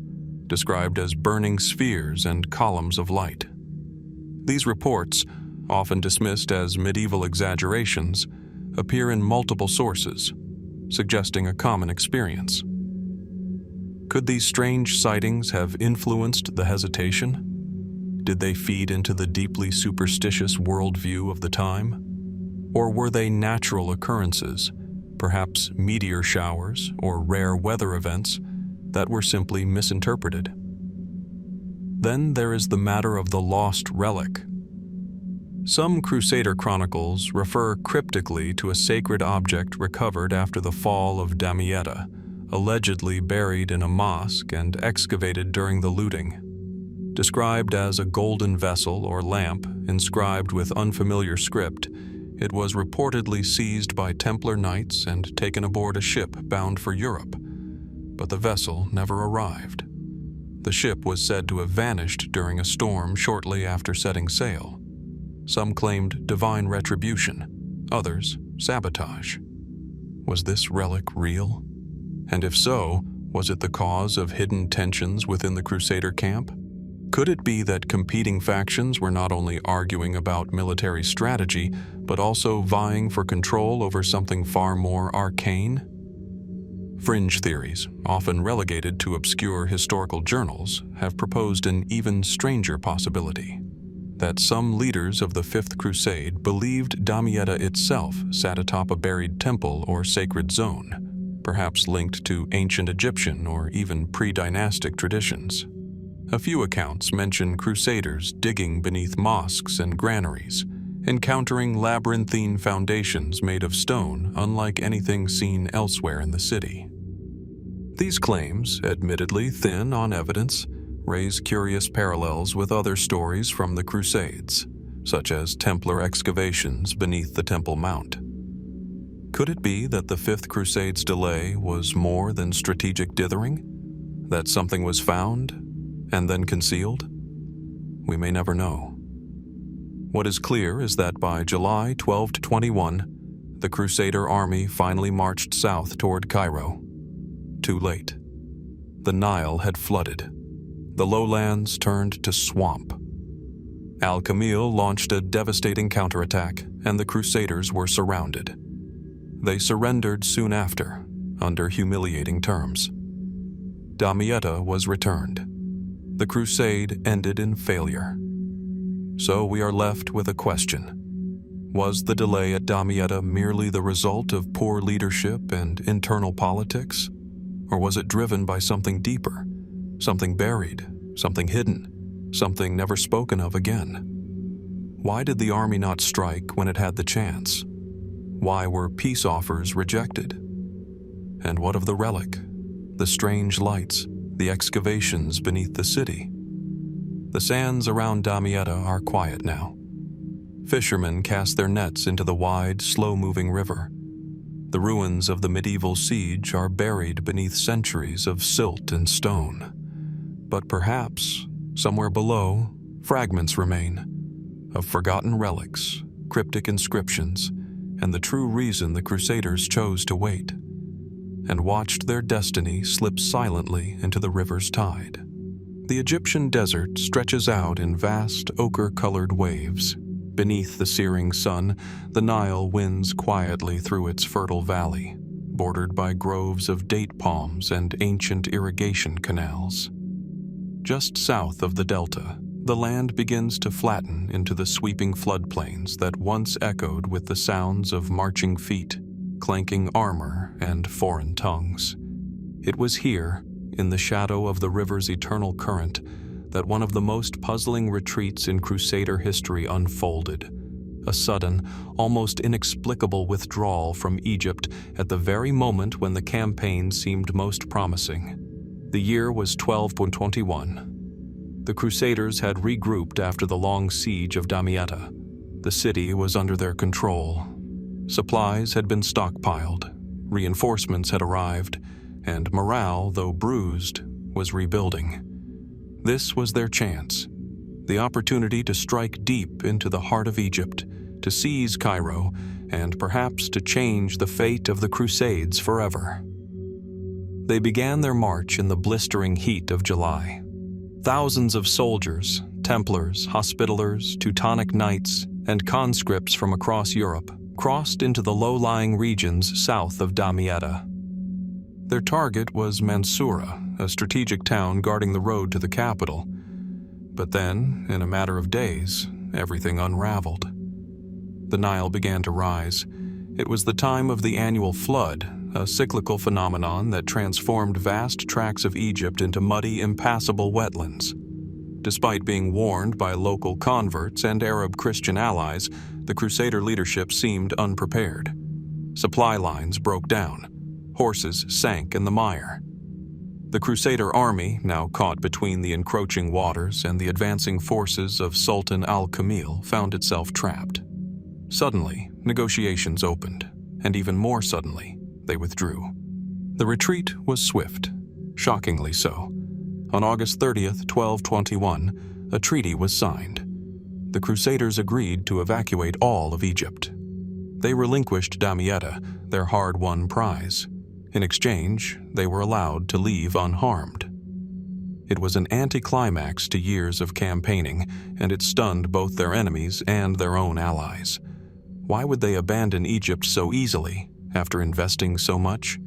described as burning spheres and columns of light. These reports, often dismissed as medieval exaggerations, appear in multiple sources, suggesting a common experience. Could these strange sightings have influenced the hesitation? Did they feed into the deeply superstitious worldview of the time? Or were they natural occurrences, perhaps meteor showers or rare weather events that were simply misinterpreted? Then there is the matter of the lost relic. Some Crusader chronicles refer cryptically to a sacred object recovered after the fall of Damietta, allegedly buried in a mosque and excavated during the looting. Described as a golden vessel or lamp inscribed with unfamiliar script, it was reportedly seized by Templar knights and taken aboard a ship bound for Europe, but the vessel never arrived. The ship was said to have vanished during a storm shortly after setting sail. Some claimed divine retribution, others sabotage. Was this relic real? And if so, was it the cause of hidden tensions within the Crusader camp? Could it be that competing factions were not only arguing about military strategy, but also vying for control over something far more arcane? Fringe theories, often relegated to obscure historical journals, have proposed an even stranger possibility: that some leaders of the Fifth Crusade believed Damietta itself sat atop a buried temple or sacred zone, perhaps linked to ancient Egyptian or even pre-dynastic traditions. A few accounts mention Crusaders digging beneath mosques and granaries, encountering labyrinthine foundations made of stone unlike anything seen elsewhere in the city. These claims, admittedly thin on evidence, raise curious parallels with other stories from the Crusades, such as Templar excavations beneath the Temple Mount. Could it be that the Fifth Crusade's delay was more than strategic dithering? That something was found and then concealed? We may never know. What is clear is that by July 1221, the Crusader army finally marched south toward Cairo. Too late. The Nile had flooded. The lowlands turned to swamp. Al-Kamil launched a devastating counterattack, and the Crusaders were surrounded. They surrendered soon after, under humiliating terms. Damietta was returned. The crusade ended in failure. So we are left with a question. Was the delay at Damietta merely the result of poor leadership and internal politics? Or was it driven by something deeper? Something buried, something hidden, something never spoken of again? Why did the army not strike when it had the chance? Why were peace offers rejected? And what of the relic, the strange lights, the excavations beneath the city? The sands around Damietta are quiet now. Fishermen cast their nets into the wide, slow-moving river. The ruins of the medieval siege are buried beneath centuries of silt and stone. But perhaps, somewhere below, fragments remain of forgotten relics, cryptic inscriptions, and the true reason the Crusaders chose to wait, and watched their destiny slip silently into the river's tide. The Egyptian desert stretches out in vast ochre-colored waves. Beneath the searing sun, the Nile winds quietly through its fertile valley, bordered by groves of date palms and ancient irrigation canals. Just south of the delta, the land begins to flatten into the sweeping floodplains that once echoed with the sounds of marching feet, clanking armor, and foreign tongues. It was here, in the shadow of the river's eternal current, that one of the most puzzling retreats in Crusader history unfolded. A sudden, almost inexplicable withdrawal from Egypt at the very moment when the campaign seemed most promising. The year was 1221. The Crusaders had regrouped after the long siege of Damietta. The city was under their control. Supplies had been stockpiled, reinforcements had arrived, and morale, though bruised, was rebuilding. This was their chance, the opportunity to strike deep into the heart of Egypt, to seize Cairo, and perhaps to change the fate of the Crusades forever. They began their march in the blistering heat of July. Thousands of soldiers, Templars, Hospitallers, Teutonic Knights, and conscripts from across Europe crossed into the low-lying regions south of Damietta. Their target was Mansoura, a strategic town guarding the road to the capital. But then, in a matter of days, everything unraveled. The Nile began to rise. It was the time of the annual flood, a cyclical phenomenon that transformed vast tracts of Egypt into muddy, impassable wetlands. Despite being warned by local converts and Arab Christian allies, the Crusader leadership seemed unprepared. Supply lines broke down. Horses sank in the mire. The Crusader army, now caught between the encroaching waters and the advancing forces of Sultan al-Kamil, found itself trapped. Suddenly, negotiations opened, and even more suddenly, they withdrew. The retreat was swift, shockingly so. On August 30th, 1221, a treaty was signed. The Crusaders agreed to evacuate all of Egypt. They relinquished Damietta, their hard-won prize. In exchange, they were allowed to leave unharmed. It was an anticlimax to years of campaigning, and it stunned both their enemies and their own allies. Why would they abandon Egypt so easily, after investing so much?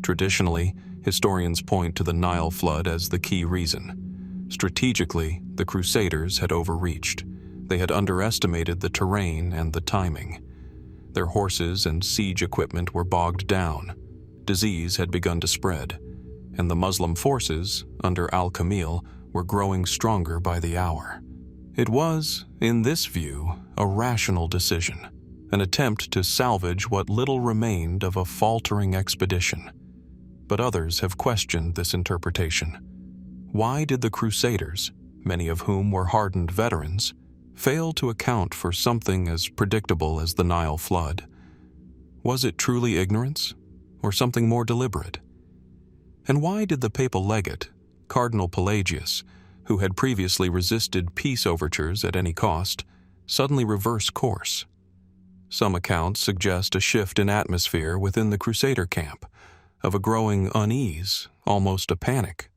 Traditionally, historians point to the Nile flood as the key reason. Strategically, the Crusaders had overreached. They had underestimated the terrain and the timing. Their horses and siege equipment were bogged down. Disease had begun to spread, and the Muslim forces, under al-Kamil, were growing stronger by the hour. It was, in this view, a rational decision, an attempt to salvage what little remained of a faltering expedition. But others have questioned this interpretation. Why did the Crusaders, many of whom were hardened veterans, fail to account for something as predictable as the Nile flood? Was it truly ignorance, or something more deliberate? And why did the papal legate, Cardinal Pelagius, who had previously resisted peace overtures at any cost, suddenly reverse course? Some accounts suggest a shift in atmosphere within the Crusader camp, of a growing unease, almost a panic.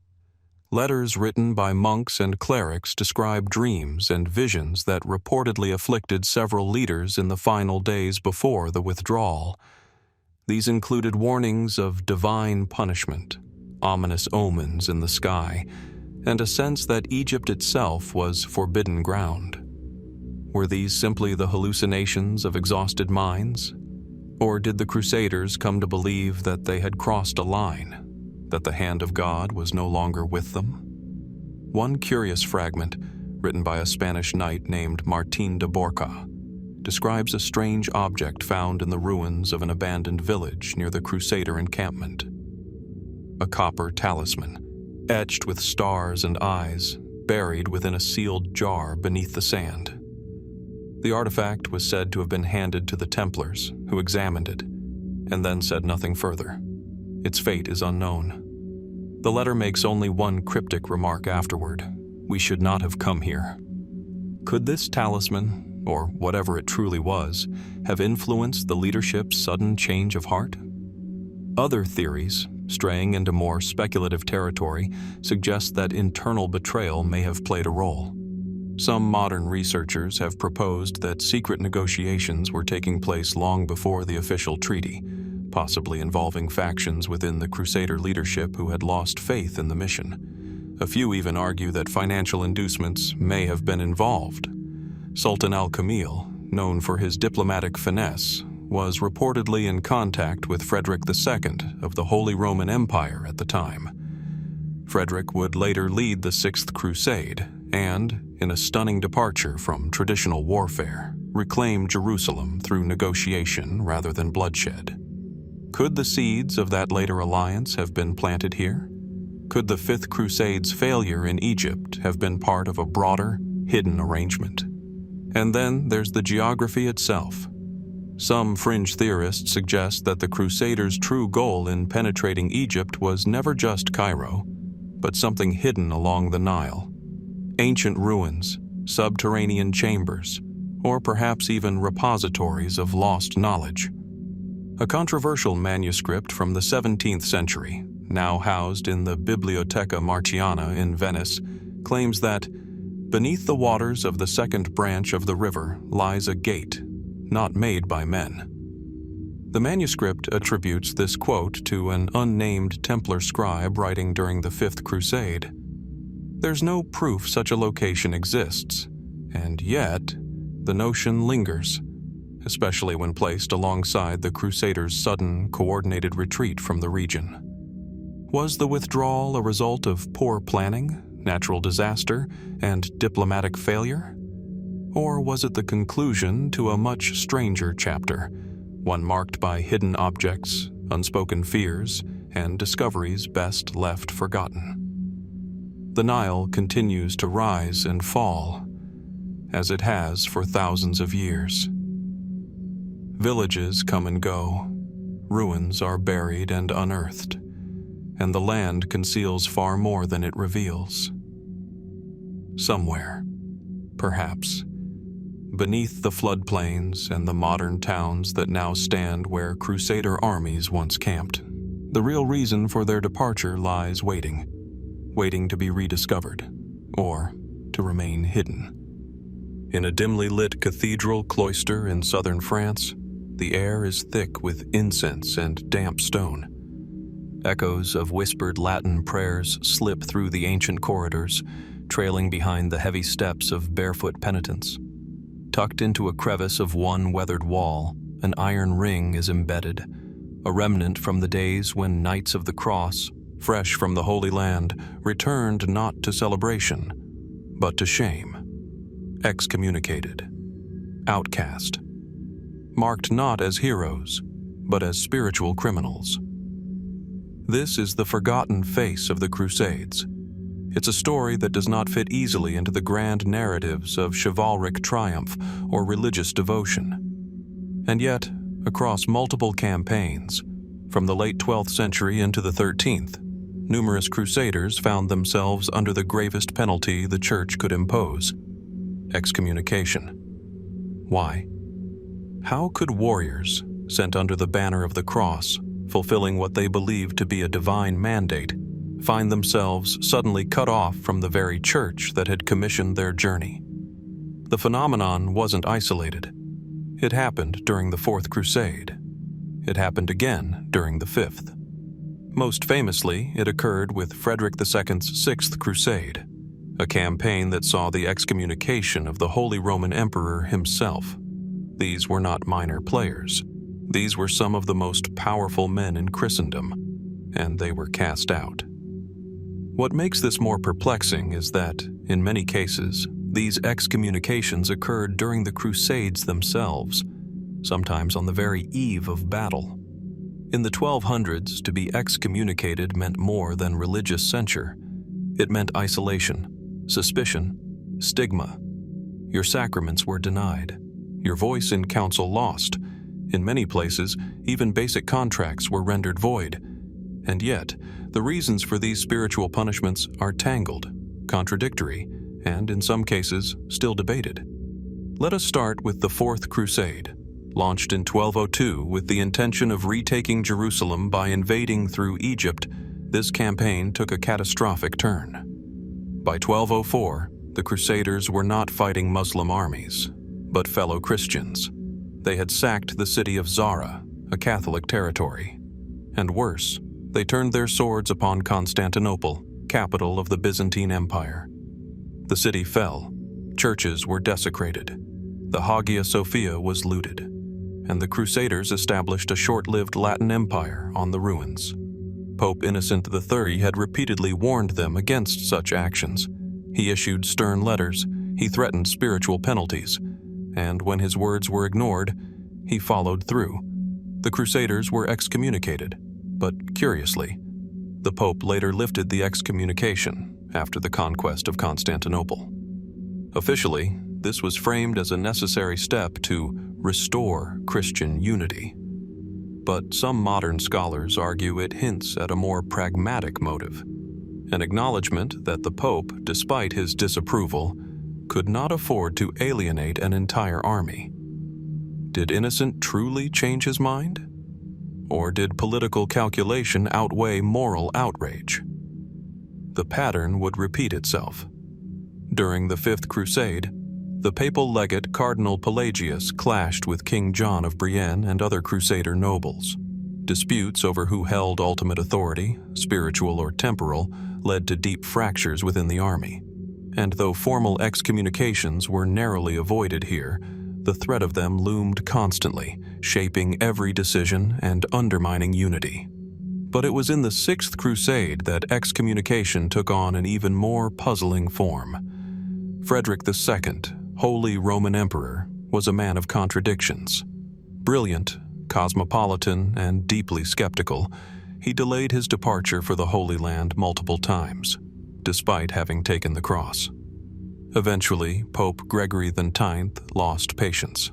Letters written by monks and clerics describe dreams and visions that reportedly afflicted several leaders in the final days before the withdrawal. These included warnings of divine punishment, ominous omens in the sky, and a sense that Egypt itself was forbidden ground. Were these simply the hallucinations of exhausted minds? Or did the Crusaders come to believe that they had crossed a line, that the hand of God was no longer with them? One curious fragment, written by a Spanish knight named Martín de Borca, describes a strange object found in the ruins of an abandoned village near the Crusader encampment. A copper talisman, etched with stars and eyes, buried within a sealed jar beneath the sand. The artifact was said to have been handed to the Templars, who examined it, and then said nothing further. Its fate is unknown. The letter makes only one cryptic remark afterward: "We should not have come here." Could this talisman, or whatever it truly was, have influenced the leadership's sudden change of heart? Other theories, straying into more speculative territory, suggest that internal betrayal may have played a role. Some modern researchers have proposed that secret negotiations were taking place long before the official treaty, possibly involving factions within the Crusader leadership who had lost faith in the mission. A few even argue that financial inducements may have been involved. Sultan al-Kamil, known for his diplomatic finesse, was reportedly in contact with Frederick II of the Holy Roman Empire at the time. Frederick would later lead the Sixth Crusade and, in a stunning departure from traditional warfare, reclaim Jerusalem through negotiation rather than bloodshed. Could the seeds of that later alliance have been planted here? Could the Fifth Crusade's failure in Egypt have been part of a broader, hidden arrangement? And then there's the geography itself. Some fringe theorists suggest that the Crusaders' true goal in penetrating Egypt was never just Cairo, but something hidden along the Nile. Ancient ruins, subterranean chambers, or perhaps even repositories of lost knowledge. A controversial manuscript from the 17th century, now housed in the Biblioteca Marciana in Venice, claims that beneath the waters of the second branch of the river lies a gate, not made by men. The manuscript attributes this quote to an unnamed Templar scribe writing during the Fifth Crusade. There's no proof such a location exists, and yet the notion lingers, especially when placed alongside the Crusaders' sudden, coordinated retreat from the region. Was the withdrawal a result of poor planning, natural disaster, and diplomatic failure? Or was it the conclusion to a much stranger chapter, one marked by hidden objects, unspoken fears, and discoveries best left forgotten? The Nile continues to rise and fall, as it has for thousands of years. Villages come and go, ruins are buried and unearthed, and the land conceals far more than it reveals. Somewhere, perhaps, beneath the floodplains and the modern towns that now stand where Crusader armies once camped, the real reason for their departure lies waiting to be rediscovered, or to remain hidden. In a dimly lit cathedral cloister in southern France, the air is thick with incense and damp stone. Echoes of whispered Latin prayers slip through the ancient corridors, trailing behind the heavy steps of barefoot penitents. Tucked into a crevice of one weathered wall, an iron ring is embedded, a remnant from the days when Knights of the Cross, fresh from the Holy Land, returned not to celebration, but to shame. Excommunicated, outcast, marked not as heroes, but as spiritual criminals. This is the forgotten face of the Crusades. It's a story that does not fit easily into the grand narratives of chivalric triumph or religious devotion. And yet, across multiple campaigns, from the late 12th century into the 13th, numerous Crusaders found themselves under the gravest penalty the Church could impose: excommunication. Why? How could warriors, sent under the banner of the cross, fulfilling what they believed to be a divine mandate, find themselves suddenly cut off from the very church that had commissioned their journey? The phenomenon wasn't isolated. It happened during the Fourth Crusade. It happened again during the Fifth. Most famously, it occurred with Frederick II's Sixth Crusade, a campaign that saw the excommunication of the Holy Roman Emperor himself. These were not minor players. These were some of the most powerful men in Christendom, and they were cast out. What makes this more perplexing is that, in many cases, these excommunications occurred during the Crusades themselves, sometimes on the very eve of battle. In the 1200s, to be excommunicated meant more than religious censure. It meant isolation, suspicion, stigma. Your sacraments were denied, your voice in council lost. In many places, even basic contracts were rendered void. And yet, the reasons for these spiritual punishments are tangled, contradictory, and in some cases, still debated. Let us start with the Fourth Crusade. Launched in 1202 with the intention of retaking Jerusalem by invading through Egypt, this campaign took a catastrophic turn. By 1204, the Crusaders were not fighting Muslim armies, but fellow Christians. They had sacked the city of Zara, a Catholic territory. And worse, they turned their swords upon Constantinople, capital of the Byzantine Empire. The city fell, churches were desecrated, the Hagia Sophia was looted, and the Crusaders established a short-lived Latin empire on the ruins. Pope Innocent III had repeatedly warned them against such actions. He issued stern letters, he threatened spiritual penalties, and when his words were ignored, he followed through. The Crusaders were excommunicated, but curiously, The Pope later lifted the excommunication after the conquest of Constantinople. Officially, this was framed as a necessary step to restore Christian unity. But some modern scholars argue it hints at a more pragmatic motive, an acknowledgement that the Pope, despite his disapproval, could not afford to alienate an entire army. Did Innocent truly change his mind? Or did political calculation outweigh moral outrage? The pattern would repeat itself. During the Fifth Crusade, the papal legate Cardinal Pelagius clashed with King John of Brienne and other Crusader nobles. Disputes over who held ultimate authority, spiritual or temporal, led to deep fractures within the army. And though formal excommunications were narrowly avoided here, the threat of them loomed constantly, shaping every decision and undermining unity. But it was in the Sixth Crusade that excommunication took on an even more puzzling form. Frederick II, Holy Roman Emperor, was a man of contradictions. Brilliant, cosmopolitan, and deeply skeptical, he delayed his departure for the Holy Land multiple times, despite having taken the cross. Eventually, Pope Gregory X lost patience.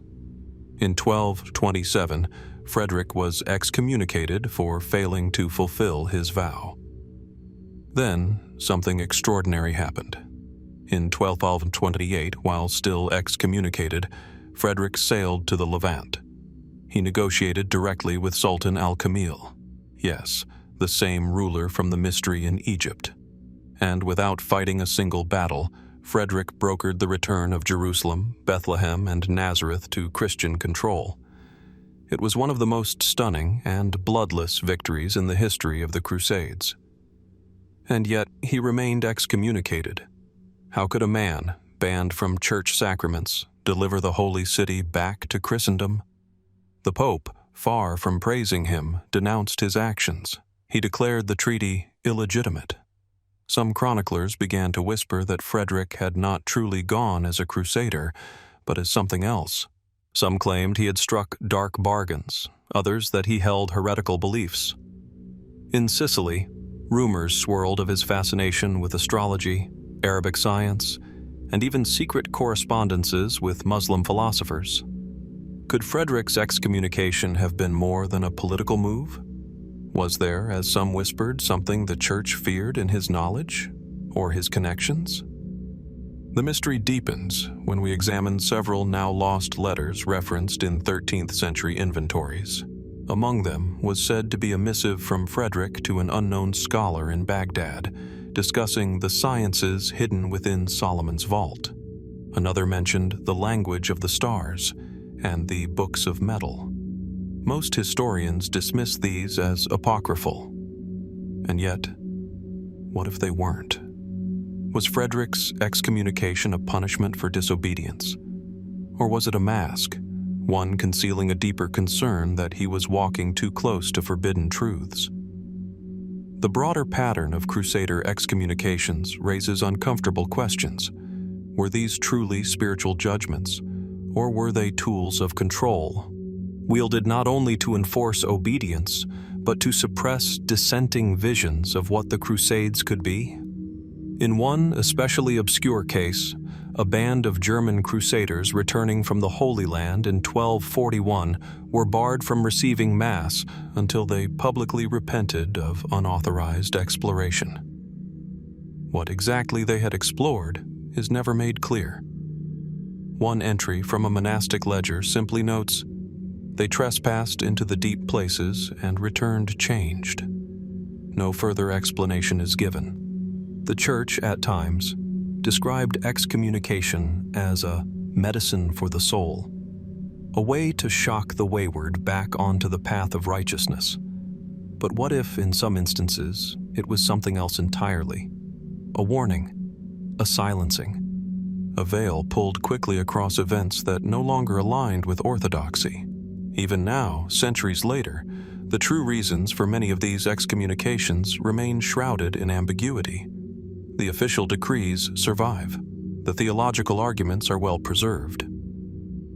In 1227, Frederick was excommunicated for failing to fulfill his vow. Then, something extraordinary happened. In 1228, while still excommunicated, Frederick sailed to the Levant. He negotiated directly with Sultan al-Kamil. Yes, the same ruler from the mystery in Egypt. And without fighting a single battle, Frederick brokered the return of Jerusalem, Bethlehem, and Nazareth to Christian control. It was one of the most stunning and bloodless victories in the history of the Crusades. And yet, he remained excommunicated. How could a man, banned from church sacraments, deliver the Holy City back to Christendom? The Pope, far from praising him, denounced his actions. He declared the treaty illegitimate. Some chroniclers began to whisper that Frederick had not truly gone as a crusader, but as something else. Some claimed he had struck dark bargains, others that he held heretical beliefs. In Sicily, rumors swirled of his fascination with astrology, Arabic science, and even secret correspondences with Muslim philosophers. Could Frederick's excommunication have been more than a political move? Was there, as some whispered, something the Church feared in his knowledge or his connections? The mystery deepens when we examine several now lost letters referenced in 13th century inventories. Among them was said to be a missive from Frederick to an unknown scholar in Baghdad, discussing the sciences hidden within Solomon's vault. Another mentioned the language of the stars and the books of metal. Most historians dismiss these as apocryphal. And yet, what if they weren't? Was Frederick's excommunication a punishment for disobedience? Or was it a mask, one concealing a deeper concern that he was walking too close to forbidden truths? The broader pattern of Crusader excommunications raises uncomfortable questions. Were these truly spiritual judgments, or were they tools of control, wielded not only to enforce obedience, but to suppress dissenting visions of what the Crusades could be? In one especially obscure case, a band of German Crusaders returning from the Holy Land in 1241 were barred from receiving Mass until they publicly repented of unauthorized exploration. What exactly they had explored is never made clear. One entry from a monastic ledger simply notes, "They trespassed into the deep places and returned changed." No further explanation is given. The Church, at times, described excommunication as a medicine for the soul, a way to shock the wayward back onto the path of righteousness. But what if, in some instances, it was something else entirely? A warning, a silencing, a veil pulled quickly across events that no longer aligned with orthodoxy. Even now, centuries later, the true reasons for many of these excommunications remain shrouded in ambiguity. The official decrees survive. The theological arguments are well preserved.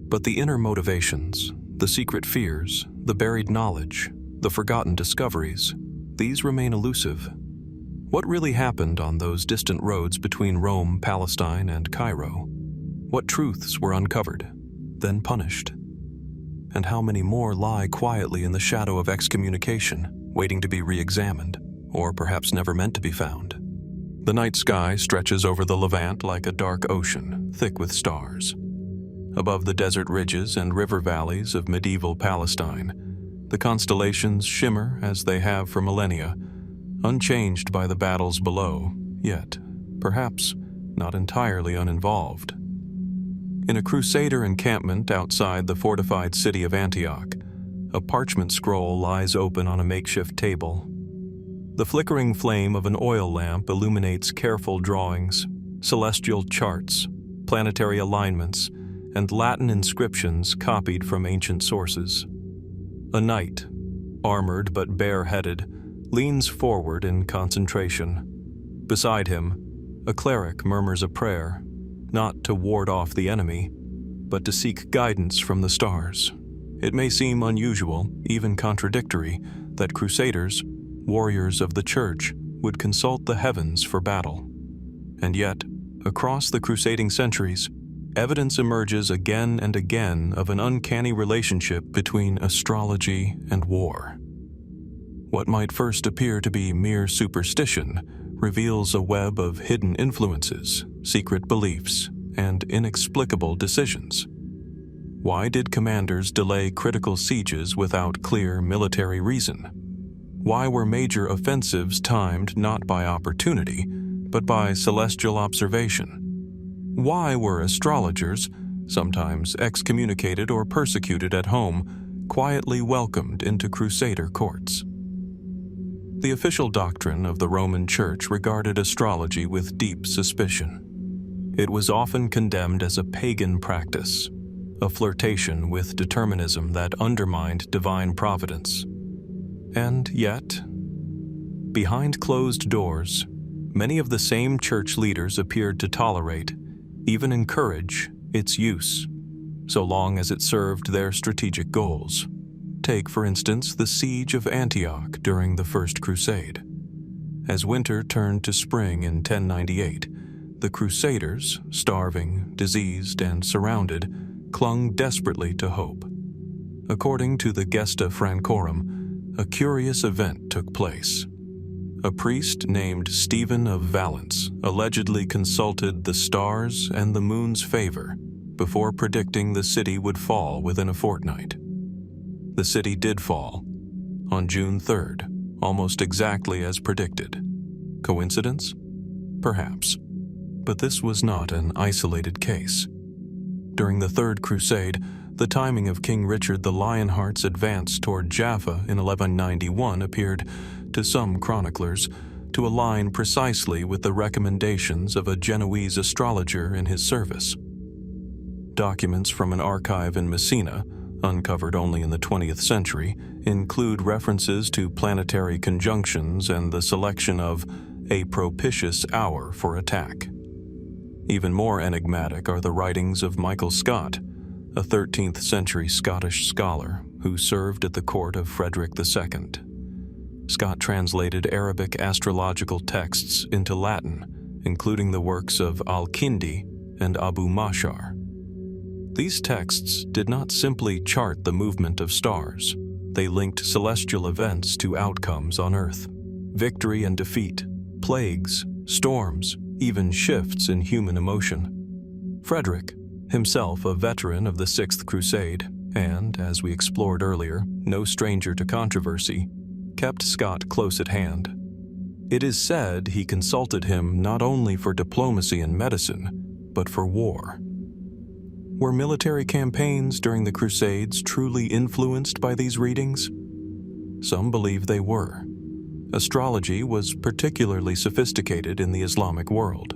But the inner motivations, the secret fears, the buried knowledge, the forgotten discoveries, these remain elusive, What really happened on those distant roads between Rome, Palestine, and Cairo? What truths were uncovered, then punished? And how many more lie quietly in the shadow of excommunication, waiting to be re-examined, or perhaps never meant to be found? The night sky stretches over the Levant like a dark ocean, thick with stars. Above the desert ridges and river valleys of medieval Palestine, the constellations shimmer as they have for millennia, unchanged by the battles below, yet, perhaps, not entirely uninvolved. In a Crusader encampment outside the fortified city of Antioch, a parchment scroll lies open on a makeshift table. The flickering flame of an oil lamp illuminates careful drawings, celestial charts, planetary alignments, and Latin inscriptions copied from ancient sources. A knight, armored but bareheaded, leans forward in concentration. Beside him, a cleric murmurs a prayer, not to ward off the enemy, but to seek guidance from the stars. It may seem unusual, even contradictory, that Crusaders, warriors of the Church, would consult the heavens for battle. And yet, across the crusading centuries, evidence emerges again and again of an uncanny relationship between astrology and war. What might first appear to be mere superstition reveals a web of hidden influences, secret beliefs, and inexplicable decisions. Why did commanders delay critical sieges without clear military reason? Why were major offensives timed not by opportunity, but by celestial observation? Why were astrologers, sometimes excommunicated or persecuted at home, quietly welcomed into Crusader courts? The official doctrine of the Roman Church regarded astrology with deep suspicion. It was often condemned as a pagan practice, a flirtation with determinism that undermined divine providence. And yet, behind closed doors, many of the same church leaders appeared to tolerate, even encourage, its use, so long as it served their strategic goals. Take, for instance, the siege of Antioch during the First Crusade. As winter turned to spring in 1098, the Crusaders, starving, diseased, and surrounded, clung desperately to hope. According to the Gesta Francorum, a curious event took place. A priest named Stephen of Valence allegedly consulted the stars and the moon's favor before predicting the city would fall within a fortnight. The city did fall, on June 3rd, almost exactly as predicted. Coincidence? Perhaps. But this was not an isolated case. During the Third Crusade, the timing of King Richard the Lionheart's advance toward Jaffa in 1191 appeared, to some chroniclers, to align precisely with the recommendations of a Genoese astrologer in his service. Documents from an archive in Messina, uncovered only in the 20th century, include references to planetary conjunctions and the selection of a propitious hour for attack. Even more enigmatic are the writings of Michael Scott, a 13th century Scottish scholar who served at the court of Frederick II. Scott translated Arabic astrological texts into Latin, including the works of Al-Kindi and Abu Mashar. These texts did not simply chart the movement of stars. They linked celestial events to outcomes on Earth, victory and defeat, plagues, storms, even shifts in human emotion. Frederick, himself a veteran of the Sixth Crusade, and, as we explored earlier, no stranger to controversy, kept Scott close at hand. It is said he consulted him not only for diplomacy and medicine, but for war. Were military campaigns during the Crusades truly influenced by these readings? Some believe they were. Astrology was particularly sophisticated in the Islamic world.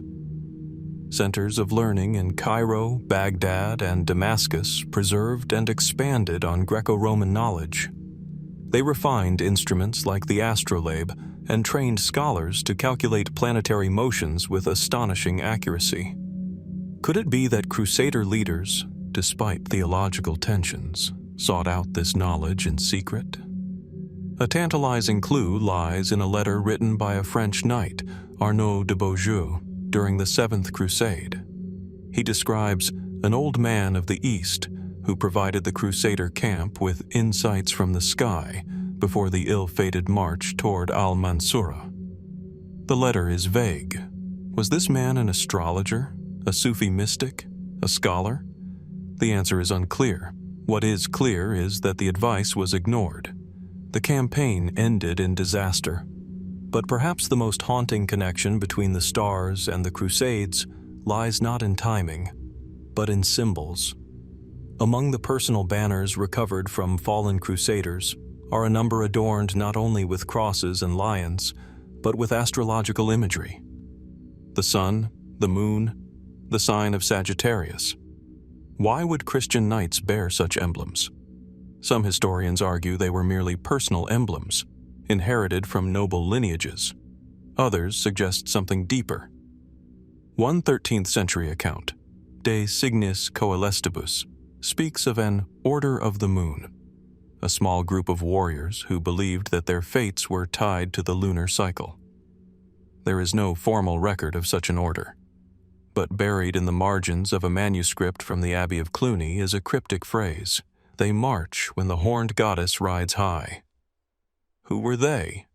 Centers of learning in Cairo, Baghdad, and Damascus preserved and expanded on Greco-Roman knowledge. They refined instruments like the astrolabe and trained scholars to calculate planetary motions with astonishing accuracy. Could it be that Crusader leaders, despite theological tensions, sought out this knowledge in secret? A tantalizing clue lies in a letter written by a French knight, Arnaud de Beaujeu, during the Seventh Crusade. He describes an old man of the East who provided the Crusader camp with insights from the sky before the ill-fated march toward Al-Mansura. The letter is vague. Was this man an astrologer, a Sufi mystic, a scholar? The answer is unclear. What is clear is that the advice was ignored. The campaign ended in disaster. But perhaps the most haunting connection between the stars and the Crusades lies not in timing, but in symbols. Among the personal banners recovered from fallen Crusaders are a number adorned not only with crosses and lions, but with astrological imagery. The sun, the moon, the sign of Sagittarius. Why would Christian knights bear such emblems? Some historians argue they were merely personal emblems, inherited from noble lineages. Others suggest something deeper. One 13th century account, De Signis Coelestibus, speaks of an Order of the Moon, a small group of warriors who believed that their fates were tied to the lunar cycle. There is no formal record of such an order, but buried in the margins of a manuscript from the Abbey of Cluny is a cryptic phrase: "They march when the horned goddess rides high." Who were they?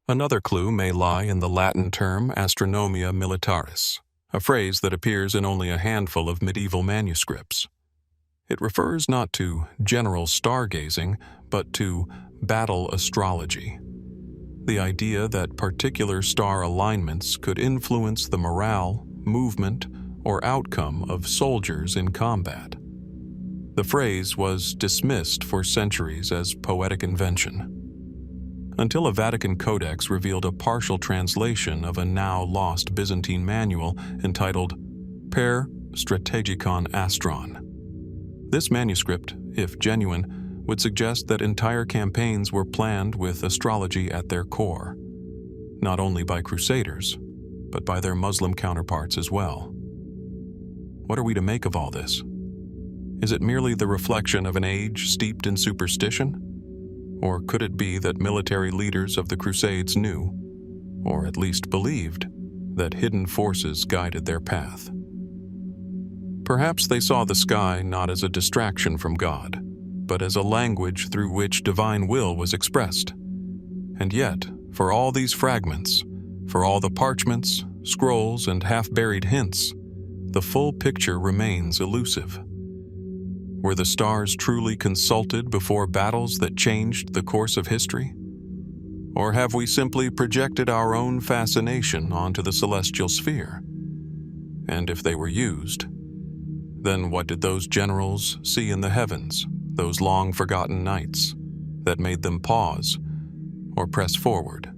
Another clue may lie in the Latin term astronomia militaris, a phrase that appears in only a handful of medieval manuscripts. It refers not to general stargazing, but to battle astrology. The idea that particular star alignments could influence the morale, movement, or outcome of soldiers in combat. The phrase was dismissed for centuries as poetic invention, until a Vatican codex revealed a partial translation of a now-lost Byzantine manual entitled Per Strategicon Astron. This manuscript, if genuine, would suggest that entire campaigns were planned with astrology at their core, not only by Crusaders, but by their Muslim counterparts as well. What are we to make of all this? Is it merely the reflection of an age steeped in superstition? Or could it be that military leaders of the Crusades knew, or at least believed, that hidden forces guided their path? Perhaps they saw the sky not as a distraction from God, but as a language through which divine will was expressed. And yet, for all these fragments, for all the parchments, scrolls, and half-buried hints, the full picture remains elusive. Were the stars truly consulted before battles that changed the course of history? Or have we simply projected our own fascination onto the celestial sphere? And if they were used, then what did those generals see in the heavens, those long-forgotten nights, that made them pause or press forward?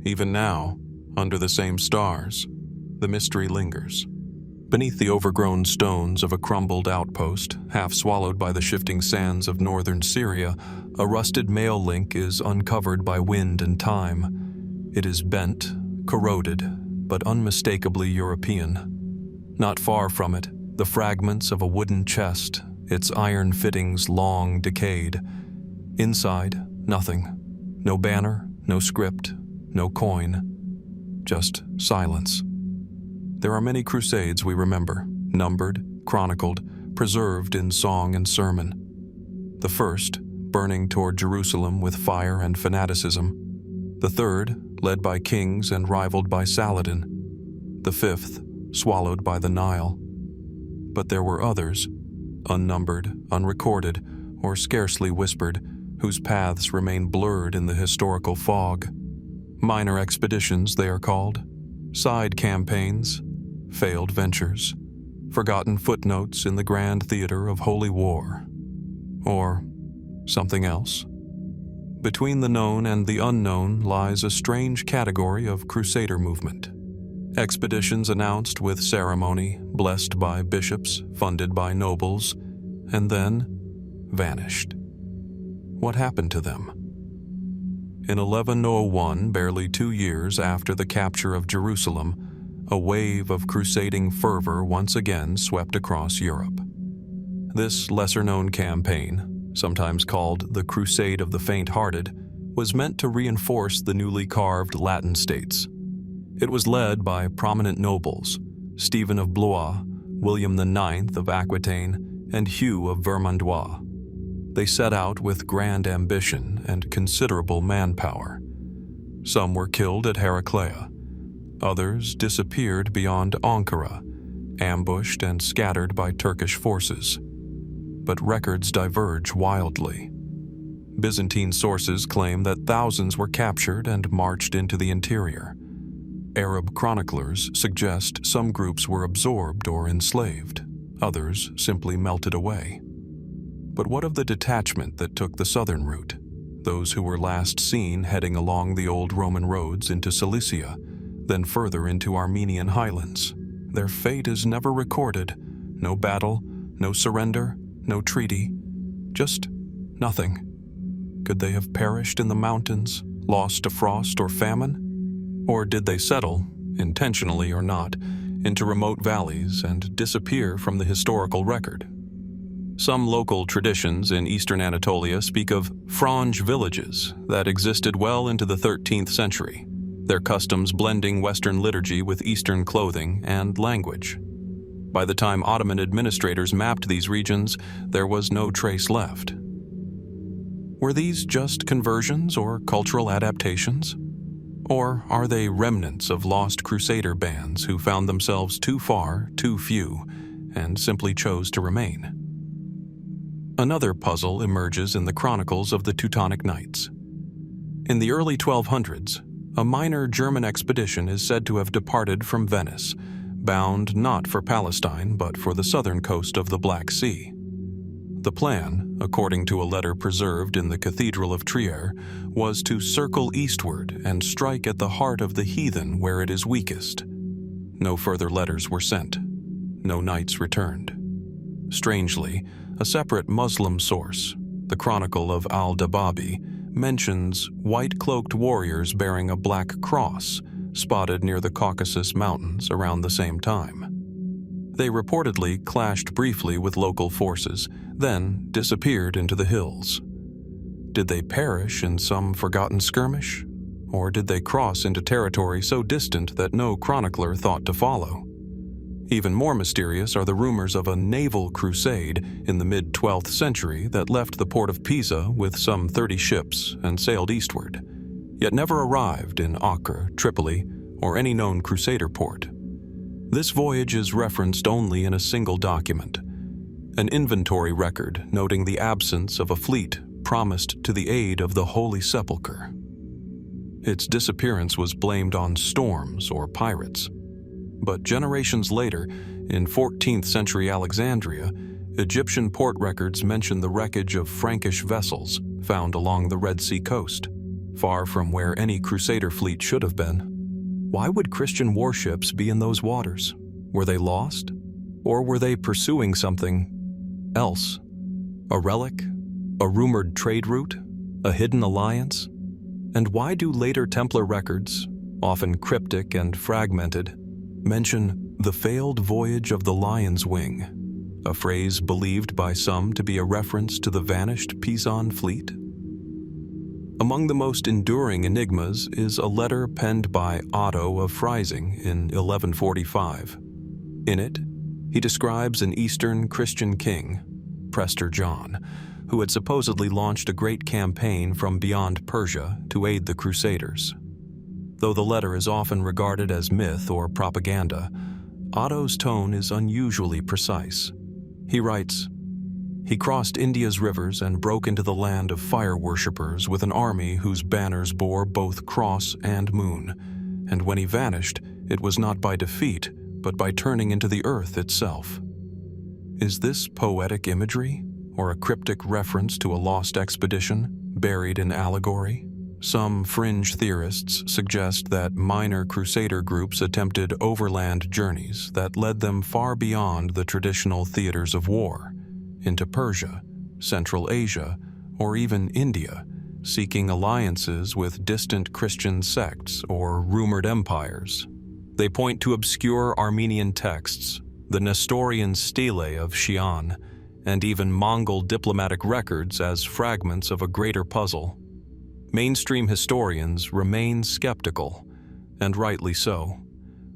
Even now, under the same stars, the mystery lingers. Beneath the overgrown stones of a crumbled outpost, half swallowed by the shifting sands of northern Syria, a rusted mail link is uncovered by wind and time. It is bent, corroded, but unmistakably European. Not far from it, the fragments of a wooden chest, its iron fittings long decayed. Inside, nothing. No banner, no script, no coin. Just silence. There are many Crusades we remember, numbered, chronicled, preserved in song and sermon. The first, burning toward Jerusalem with fire and fanaticism. The third, led by kings and rivaled by Saladin. The fifth, swallowed by the Nile. But there were others, unnumbered, unrecorded, or scarcely whispered, whose paths remain blurred in the historical fog. Minor expeditions, they are called. Side campaigns, failed ventures, forgotten footnotes in the grand theater of holy war. Or something else. Between the known and the unknown lies a strange category of Crusader movement. Expeditions announced with ceremony, blessed by bishops, funded by nobles, and then vanished. What happened to them? In 1101, barely 2 years after the capture of Jerusalem, a wave of crusading fervor once again swept across Europe. This lesser-known campaign, sometimes called the Crusade of the Faint-Hearted, was meant to reinforce the newly carved Latin states. It was led by prominent nobles, Stephen of Blois, William IX of Aquitaine, and Hugh of Vermandois. They set out with grand ambition and considerable manpower. Some were killed at Heraclea. Others disappeared beyond Ankara, ambushed and scattered by Turkish forces. But records diverge wildly. Byzantine sources claim that thousands were captured and marched into the interior. Arab chroniclers suggest some groups were absorbed or enslaved, others simply melted away. But what of the detachment that took the southern route? Those who were last seen heading along the old Roman roads into Cilicia, then further into Armenian highlands. Their fate is never recorded. No battle, no surrender, no treaty, just nothing. Could they have perished in the mountains, lost to frost or famine? Or did they settle, intentionally or not, into remote valleys and disappear from the historical record? Some local traditions in eastern Anatolia speak of Franj villages that existed well into the 13th century, their customs blending Western liturgy with Eastern clothing and language. By the time Ottoman administrators mapped these regions, there was no trace left. Were these just conversions or cultural adaptations? Or are they remnants of lost Crusader bands who found themselves too far, too few, and simply chose to remain? Another puzzle emerges in the Chronicles of the Teutonic Knights. In the early 1200s, a minor German expedition is said to have departed from Venice, bound not for Palestine but for the southern coast of the Black Sea. The plan, according to a letter preserved in the Cathedral of Trier, was to circle eastward and strike at the heart of the heathen where it is weakest. No further letters were sent. No knights returned. Strangely, a separate Muslim source, the Chronicle of al-Dababi, mentions white-cloaked warriors bearing a black cross spotted near the Caucasus Mountains around the same time. They reportedly clashed briefly with local forces, then disappeared into the hills. Did they perish in some forgotten skirmish? Or did they cross into territory so distant that no chronicler thought to follow? Even more mysterious are the rumors of a naval crusade in the mid-12th century that left the port of Pisa with some 30 ships and sailed eastward, yet never arrived in Acre, Tripoli, or any known Crusader port. This voyage is referenced only in a single document, an inventory record noting the absence of a fleet promised to the aid of the Holy Sepulchre. Its disappearance was blamed on storms or pirates. But generations later, in 14th century Alexandria, Egyptian port records mention the wreckage of Frankish vessels found along the Red Sea coast, far from where any Crusader fleet should have been. Why would Christian warships be in those waters? Were they lost? Or were they pursuing something else? A relic? A rumored trade route? A hidden alliance? And why do later Templar records, often cryptic and fragmented, mention the failed voyage of the Lion's Wing, a phrase believed by some to be a reference to the vanished Pisan fleet? Among the most enduring enigmas is a letter penned by Otto of Freising in 1145. In it, he describes an Eastern Christian king, Prester John, who had supposedly launched a great campaign from beyond Persia to aid the Crusaders. Though the letter is often regarded as myth or propaganda, Otto's tone is unusually precise. He writes, "He crossed India's rivers and broke into the land of fire worshippers with an army whose banners bore both cross and moon, and when he vanished, it was not by defeat, but by turning into the earth itself." Is this poetic imagery, or a cryptic reference to a lost expedition buried in allegory? Some fringe theorists suggest that minor Crusader groups attempted overland journeys that led them far beyond the traditional theaters of war, into Persia, Central Asia, or even India, seeking alliances with distant Christian sects or rumored empires. They point to obscure Armenian texts, the Nestorian stele of Xi'an, and even Mongol diplomatic records as fragments of a greater puzzle. Mainstream historians remain skeptical, and rightly so.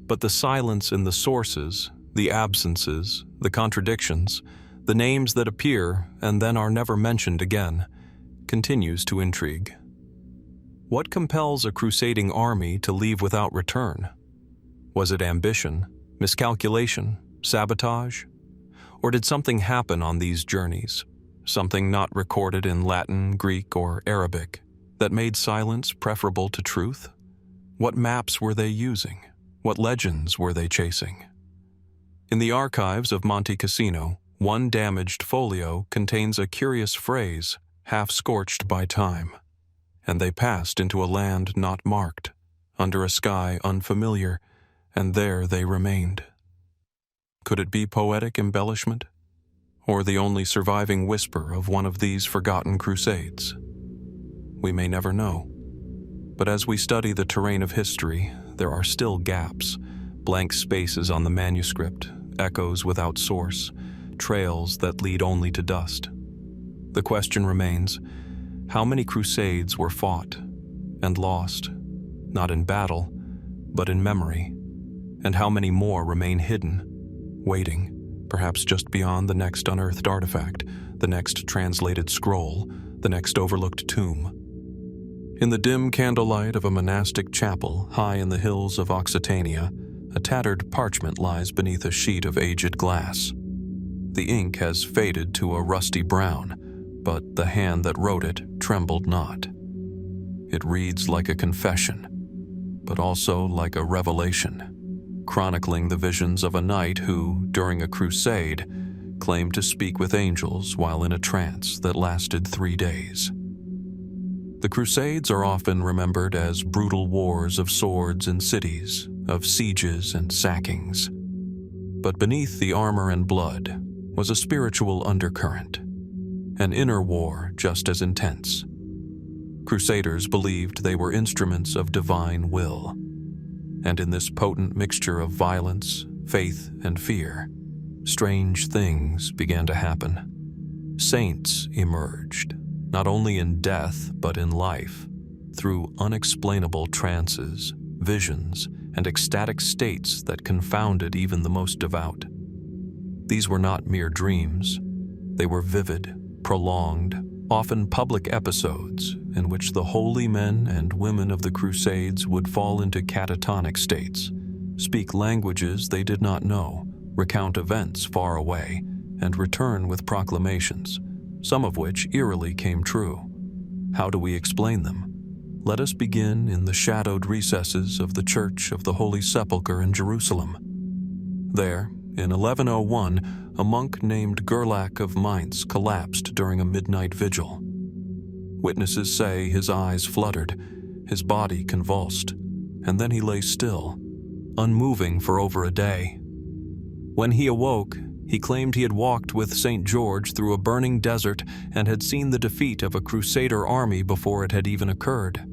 But the silence in the sources, the absences, the contradictions, the names that appear and then are never mentioned again, continues to intrigue. What compels a crusading army to leave without return? Was it ambition, miscalculation, sabotage? Or did something happen on these journeys, something not recorded in Latin, Greek, or Arabic, that made silence preferable to truth? What maps were they using? What legends were they chasing? In the archives of Monte Cassino, one damaged folio contains a curious phrase, half scorched by time. And they passed into a land not marked, under a sky unfamiliar, and there they remained. Could it be poetic embellishment? Or the only surviving whisper of one of these forgotten crusades? We may never know. But as we study the terrain of history, there are still gaps, blank spaces on the manuscript, echoes without source, trails that lead only to dust. The question remains, how many crusades were fought and lost, not in battle, but in memory? And how many more remain hidden, waiting, perhaps just beyond the next unearthed artifact, the next translated scroll, the next overlooked tomb? In the dim candlelight of a monastic chapel high in the hills of Occitania, a tattered parchment lies beneath a sheet of aged glass. The ink has faded to a rusty brown, but the hand that wrote it trembled not. It reads like a confession, but also like a revelation, chronicling the visions of a knight who, during a crusade, claimed to speak with angels while in a trance that lasted 3 days. The Crusades are often remembered as brutal wars of swords and cities, of sieges and sackings. But beneath the armor and blood was a spiritual undercurrent, an inner war just as intense. Crusaders believed they were instruments of divine will, and in this potent mixture of violence, faith, and fear, strange things began to happen. Saints emerged, not only in death but in life, through unexplainable trances, visions, and ecstatic states that confounded even the most devout. These were not mere dreams. They were vivid, prolonged, often public episodes in which the holy men and women of the Crusades would fall into catatonic states, speak languages they did not know, recount events far away, and return with proclamations, some of which eerily came true. How do we explain them? Let us begin in the shadowed recesses of the Church of the Holy Sepulchre in Jerusalem. There, in 1101, a monk named Gerlach of Mainz collapsed during a midnight vigil. Witnesses say his eyes fluttered, his body convulsed, and then he lay still, unmoving for over a day. When he awoke, he claimed he had walked with St. George through a burning desert and had seen the defeat of a Crusader army before it had even occurred.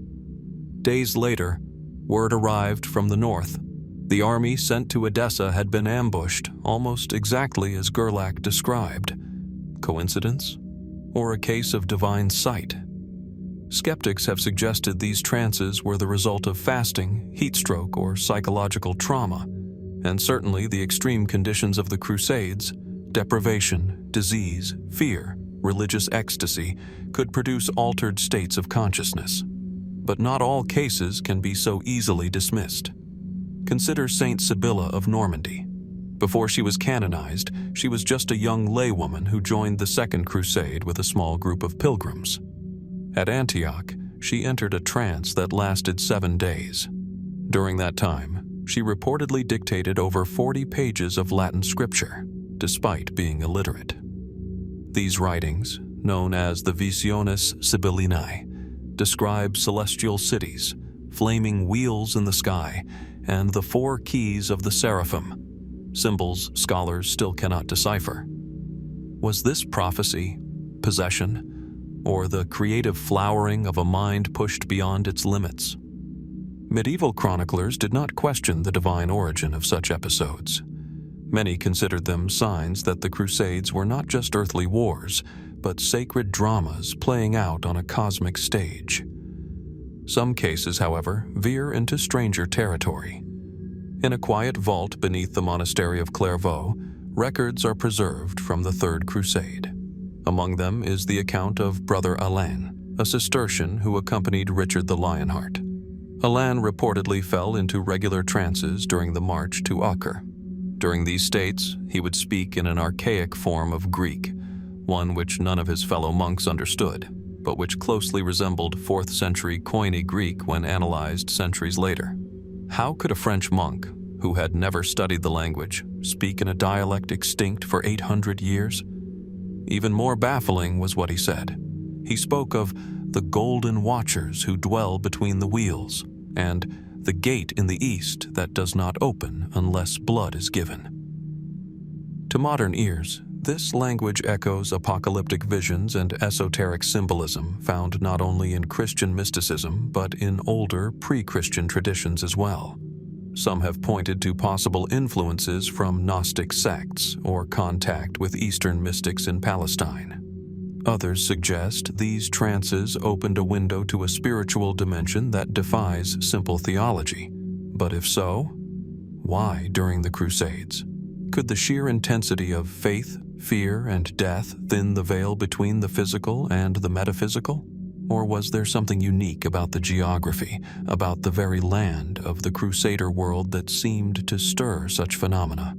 Days later, word arrived from the north. The army sent to Edessa had been ambushed, almost exactly as Gerlach described. Coincidence? Or a case of divine sight? Skeptics have suggested these trances were the result of fasting, heatstroke, or psychological trauma, and certainly the extreme conditions of the Crusades, deprivation, disease, fear, religious ecstasy, could produce altered states of consciousness. But not all cases can be so easily dismissed. Consider Saint Sibylla of Normandy. Before she was canonized, she was just a young laywoman who joined the Second Crusade with a small group of pilgrims. At Antioch, she entered a trance that lasted 7 days. During that time, she reportedly dictated over 40 pages of Latin scripture, despite being illiterate. These writings, known as the Visiones Sibyllinae, describe celestial cities, flaming wheels in the sky, and the 4 keys of the seraphim, symbols scholars still cannot decipher. Was this prophecy, possession, or the creative flowering of a mind pushed beyond its limits? Medieval chroniclers did not question the divine origin of such episodes. Many considered them signs that the Crusades were not just earthly wars, but sacred dramas playing out on a cosmic stage. Some cases, however, veer into stranger territory. In a quiet vault beneath the monastery of Clairvaux, records are preserved from the Third Crusade. Among them is the account of Brother Alain, a Cistercian who accompanied Richard the Lionheart. Alain reportedly fell into regular trances during the march to Acre. During these states, he would speak in an archaic form of Greek, one which none of his fellow monks understood, but which closely resembled 4th century Koine Greek when analyzed centuries later. How could a French monk, who had never studied the language, speak in a dialect extinct for 800 years? Even more baffling was what he said. He spoke of the golden watchers who dwell between the wheels, and the gate in the east that does not open unless blood is given. To modern ears, this language echoes apocalyptic visions and esoteric symbolism found not only in Christian mysticism but in older pre-Christian traditions as well. Some have pointed to possible influences from Gnostic sects or contact with Eastern mystics in Palestine. Others suggest these trances opened a window to a spiritual dimension that defies simple theology. But if so, why during the Crusades? Could the sheer intensity of faith, fear, and death thin the veil between the physical and the metaphysical? Or was there something unique about the geography, about the very land of the Crusader world that seemed to stir such phenomena?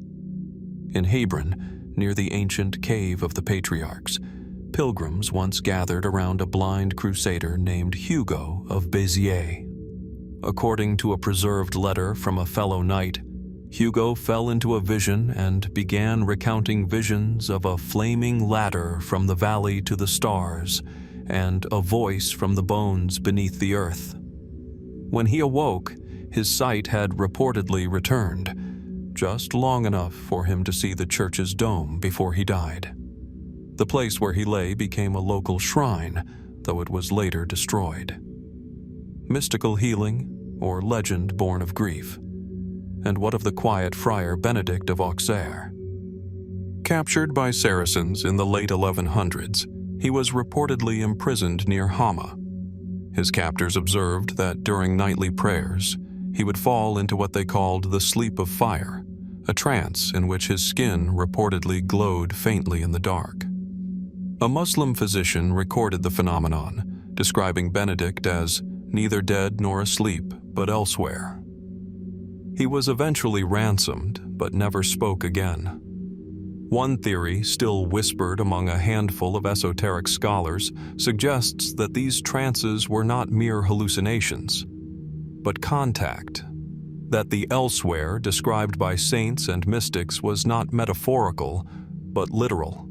In Hebron, near the ancient Cave of the Patriarchs, pilgrims once gathered around a blind crusader named Hugo of Béziers. According to a preserved letter from a fellow knight, Hugo fell into a vision and began recounting visions of a flaming ladder from the valley to the stars and a voice from the bones beneath the earth. When he awoke, his sight had reportedly returned, just long enough for him to see the church's dome before he died. The place where he lay became a local shrine, though it was later destroyed. Mystical healing, or legend born of grief? And what of the quiet friar Benedict of Auxerre? Captured by Saracens in the late 1100s, he was reportedly imprisoned near Hama. His captors observed that during nightly prayers, he would fall into what they called the sleep of fire, a trance in which his skin reportedly glowed faintly in the dark. A Muslim physician recorded the phenomenon, describing Benedict as neither dead nor asleep, but elsewhere. He was eventually ransomed, but never spoke again. One theory, still whispered among a handful of esoteric scholars, suggests that these trances were not mere hallucinations, but contact. That the elsewhere described by saints and mystics was not metaphorical, but literal.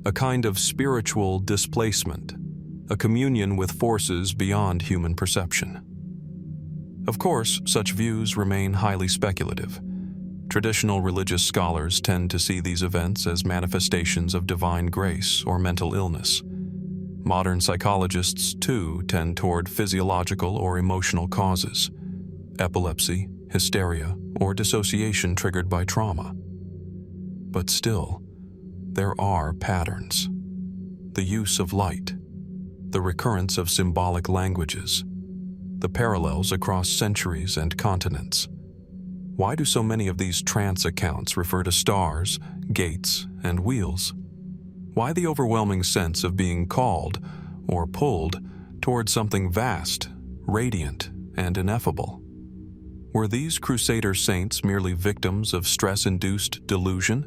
A kind of spiritual displacement, a communion with forces beyond human perception. Of course, such views remain highly speculative. Traditional religious scholars tend to see these events as manifestations of divine grace or mental illness. Modern psychologists, too, tend toward physiological or emotional causes: epilepsy, hysteria, or dissociation triggered by trauma. But still, there are patterns. The use of light, the recurrence of symbolic languages, the parallels across centuries and continents. Why do so many of these trance accounts refer to stars, gates, and wheels? Why the overwhelming sense of being called or pulled toward something vast, radiant, and ineffable? Were these Crusader saints merely victims of stress-induced delusion?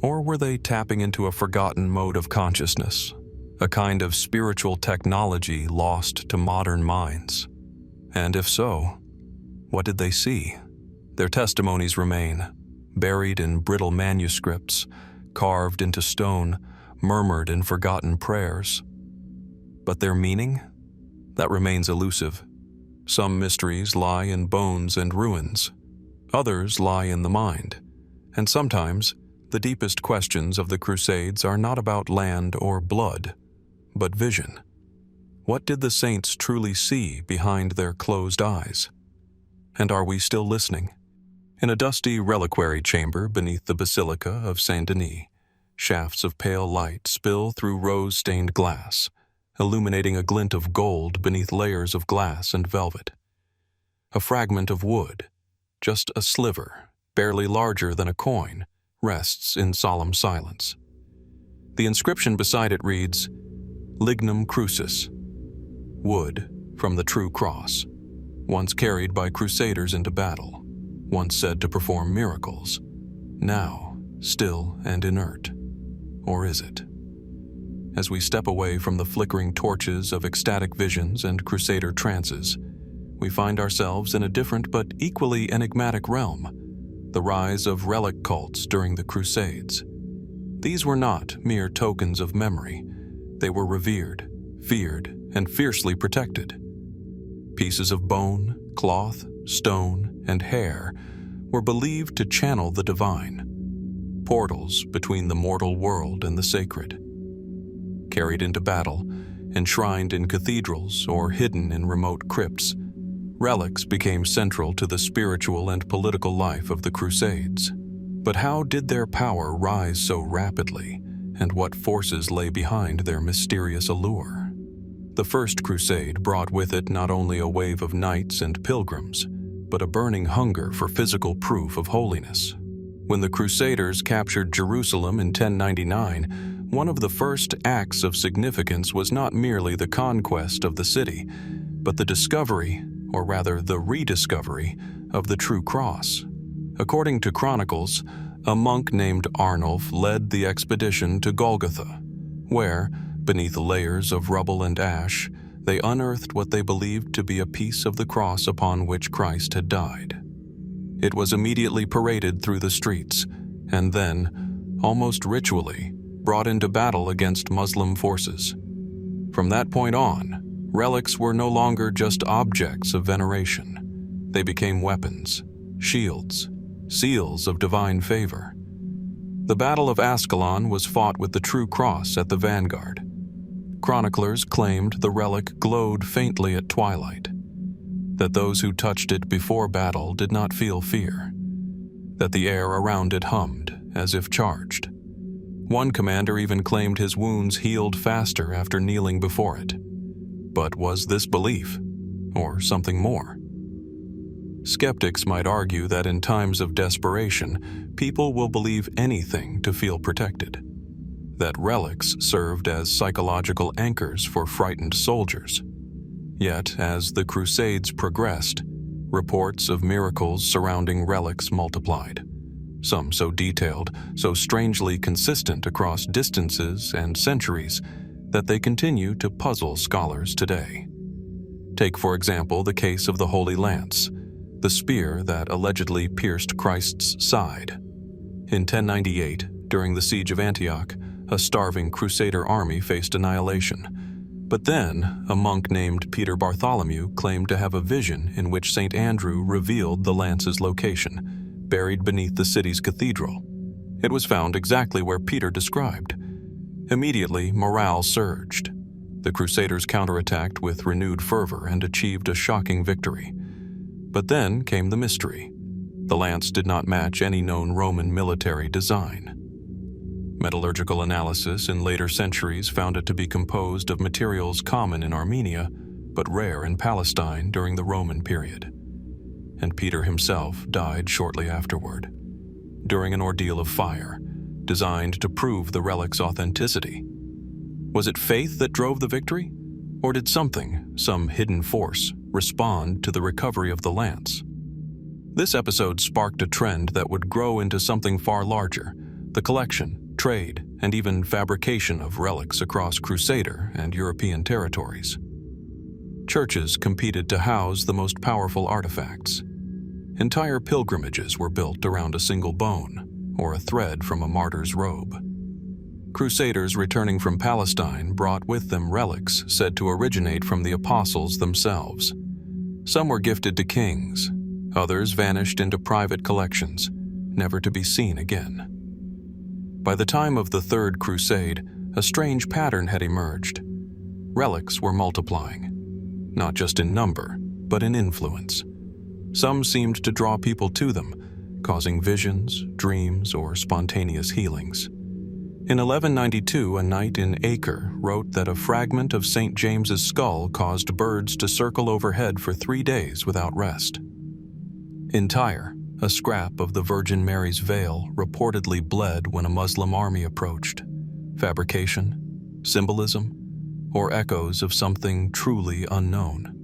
Or were they tapping into a forgotten mode of consciousness, a kind of spiritual technology lost to modern minds? And if so, what did they see? Their testimonies remain, buried in brittle manuscripts, carved into stone, murmured in forgotten prayers. But their meaning? That remains elusive. Some mysteries lie in bones and ruins. Others lie in the mind. And sometimes, the deepest questions of the Crusades are not about land or blood, but vision. What did the saints truly see behind their closed eyes? And are we still listening? In a dusty reliquary chamber beneath the Basilica of Saint-Denis, shafts of pale light spill through rose-stained glass, illuminating a glint of gold beneath layers of glass and velvet. A fragment of wood, just a sliver, barely larger than a coin, rests in solemn silence. The inscription beside it reads, Lignum Crucis, wood from the true cross, once carried by Crusaders into battle, once said to perform miracles, now still and inert. Or is it? As we step away from the flickering torches of ecstatic visions and Crusader trances, we find ourselves in a different but equally enigmatic realm, the rise of relic cults during the Crusades. These were not mere tokens of memory. They were revered, feared, and fiercely protected. Pieces of bone, cloth, stone, and hair were believed to channel the divine, portals between the mortal world and the sacred. Carried into battle, enshrined in cathedrals or hidden in remote crypts, relics became central to the spiritual and political life of the Crusades. But how did their power rise so rapidly, and what forces lay behind their mysterious allure? The First Crusade brought with it not only a wave of knights and pilgrims, but a burning hunger for physical proof of holiness. When the Crusaders captured Jerusalem in 1099, one of the first acts of significance was not merely the conquest of the city, but the discovery, or rather the rediscovery, of the true cross. According to Chronicles, a monk named Arnulf led the expedition to Golgotha, where, beneath layers of rubble and ash, they unearthed what they believed to be a piece of the cross upon which Christ had died. It was immediately paraded through the streets, and then, almost ritually, brought into battle against Muslim forces. From that point on, relics were no longer just objects of veneration. They became weapons, shields, seals of divine favor. The Battle of Ascalon was fought with the true cross at the vanguard. Chroniclers claimed the relic glowed faintly at twilight, that those who touched it before battle did not feel fear, that the air around it hummed as if charged. One commander even claimed his wounds healed faster after kneeling before it. But was this belief, or something more? Skeptics might argue that in times of desperation, people will believe anything to feel protected, that relics served as psychological anchors for frightened soldiers. Yet, as the Crusades progressed, reports of miracles surrounding relics multiplied, some so detailed, so strangely consistent across distances and centuries, that they continue to puzzle scholars today. Take, for example, the case of the Holy Lance, the spear that allegedly pierced Christ's side. In 1098, during the siege of Antioch, a starving Crusader army faced annihilation. But then, a monk named Peter Bartholomew claimed to have a vision in which St. Andrew revealed the lance's location, buried beneath the city's cathedral. It was found exactly where Peter described. Immediately, morale surged. The Crusaders counterattacked with renewed fervor and achieved a shocking victory. But then came the mystery. The lance did not match any known Roman military design. Metallurgical analysis in later centuries found it to be composed of materials common in Armenia, but rare in Palestine during the Roman period. And Peter himself died shortly afterward, during an ordeal of fire, designed to prove the relic's authenticity. Was it faith that drove the victory? Or did something, some hidden force, respond to the recovery of the lance? This episode sparked a trend that would grow into something far larger: the collection, trade, and even fabrication of relics across Crusader and European territories. Churches competed to house the most powerful artifacts. Entire pilgrimages were built around a single bone, or a thread from a martyr's robe. Crusaders returning from Palestine brought with them relics said to originate from the apostles themselves. Some were gifted to kings, others vanished into private collections, never to be seen again. By the time of the Third Crusade, a strange pattern had emerged. Relics were multiplying, not just in number, but in influence. Some seemed to draw people to them, causing visions, dreams, or spontaneous healings. In 1192, a knight in Acre wrote that a fragment of St. James's skull caused birds to circle overhead for 3 days without rest. In Tyre, a scrap of the Virgin Mary's veil reportedly bled when a Muslim army approached. Fabrication, symbolism, or echoes of something truly unknown.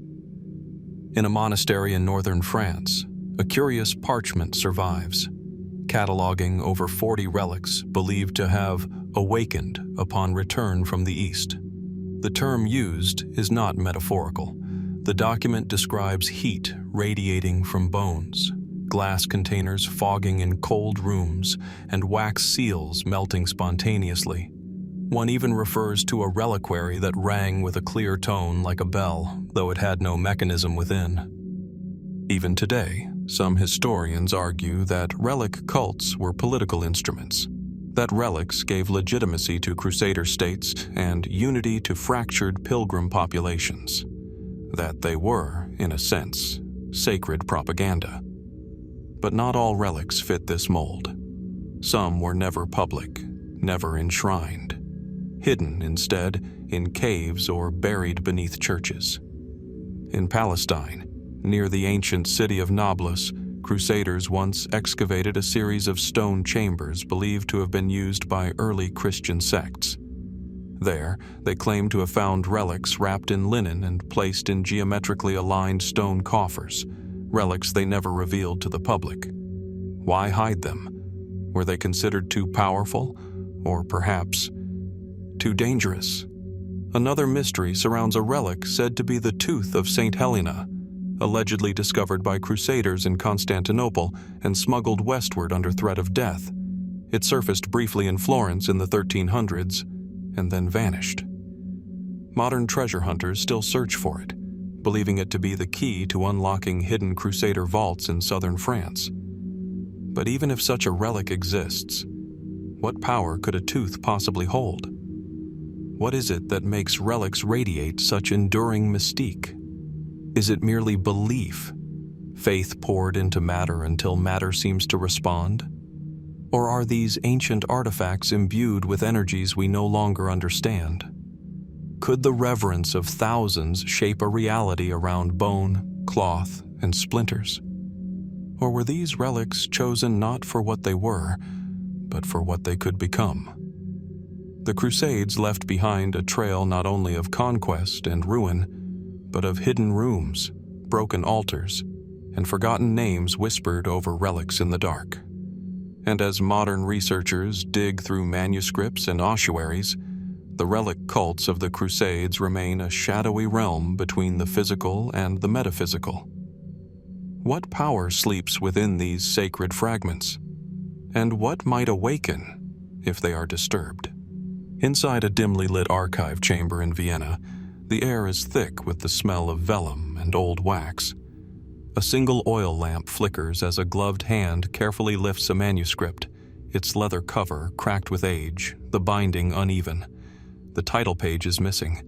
In a monastery in northern France, a curious parchment survives, cataloging over 40 relics believed to have awakened upon return from the East. The term used is not metaphorical. The document describes heat radiating from bones, glass containers fogging in cold rooms, and wax seals melting spontaneously. One even refers to a reliquary that rang with a clear tone like a bell, though it had no mechanism within. Even today, some historians argue that relic cults were political instruments, that relics gave legitimacy to Crusader states and unity to fractured pilgrim populations, that they were, in a sense, sacred propaganda. But not all relics fit this mold. Some were never public, never enshrined. Hidden, instead, in caves or buried beneath churches. In Palestine, near the ancient city of Nablus, Crusaders once excavated a series of stone chambers believed to have been used by early Christian sects. There, they claimed to have found relics wrapped in linen and placed in geometrically aligned stone coffers, relics they never revealed to the public. Why hide them? Were they considered too powerful, or perhaps too dangerous? Another mystery surrounds a relic said to be the tooth of St. Helena, allegedly discovered by Crusaders in Constantinople and smuggled westward under threat of death. It surfaced briefly in Florence in the 1300s and then vanished. Modern treasure hunters still search for it, believing it to be the key to unlocking hidden Crusader vaults in southern France. But even if such a relic exists, what power could a tooth possibly hold? What is it that makes relics radiate such enduring mystique? Is it merely belief, faith poured into matter until matter seems to respond? Or are these ancient artifacts imbued with energies we no longer understand? Could the reverence of thousands shape a reality around bone, cloth, and splinters? Or were these relics chosen not for what they were, but for what they could become? The Crusades left behind a trail not only of conquest and ruin, but of hidden rooms, broken altars, and forgotten names whispered over relics in the dark. And as modern researchers dig through manuscripts and ossuaries, the relic cults of the Crusades remain a shadowy realm between the physical and the metaphysical. What power sleeps within these sacred fragments? And what might awaken if they are disturbed? Inside a dimly lit archive chamber in Vienna, the air is thick with the smell of vellum and old wax. A single oil lamp flickers as a gloved hand carefully lifts a manuscript, its leather cover cracked with age, the binding uneven. The title page is missing.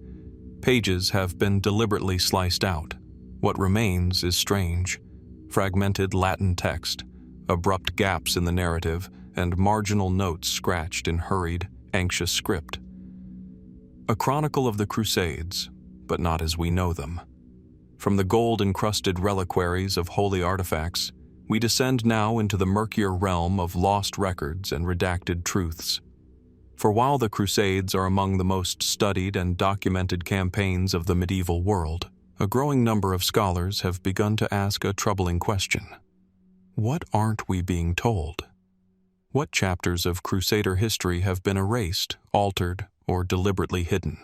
Pages have been deliberately sliced out. What remains is strange. Fragmented Latin text, abrupt gaps in the narrative, and marginal notes scratched in hurried, anxious script. A chronicle of the Crusades, but not as we know them. From the gold-encrusted reliquaries of holy artifacts, we descend now into the murkier realm of lost records and redacted truths. For while the Crusades are among the most studied and documented campaigns of the medieval world, a growing number of scholars have begun to ask a troubling question. What aren't we being told? What chapters of Crusader history have been erased, altered, or deliberately hidden?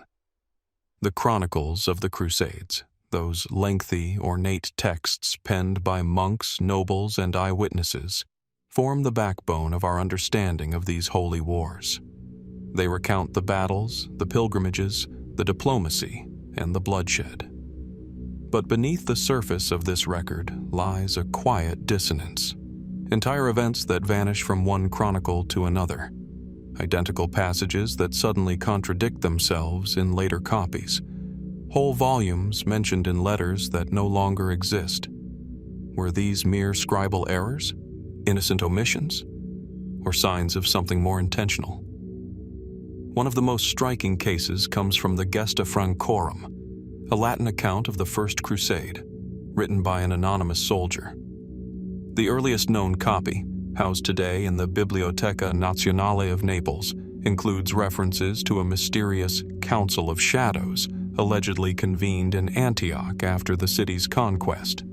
The Chronicles of the Crusades, those lengthy, ornate texts penned by monks, nobles, and eyewitnesses, form the backbone of our understanding of these holy wars. They recount the battles, the pilgrimages, the diplomacy, and the bloodshed. But beneath the surface of this record lies a quiet dissonance. Entire events that vanish from one chronicle to another. Identical passages that suddenly contradict themselves in later copies. Whole volumes mentioned in letters that no longer exist. Were these mere scribal errors? Innocent omissions? Or signs of something more intentional? One of the most striking cases comes from the Gesta Francorum, a Latin account of the First Crusade, written by an anonymous soldier. The earliest known copy, housed today in the Biblioteca Nazionale of Naples, includes references to a mysterious Council of Shadows allegedly convened in Antioch after the city's conquest.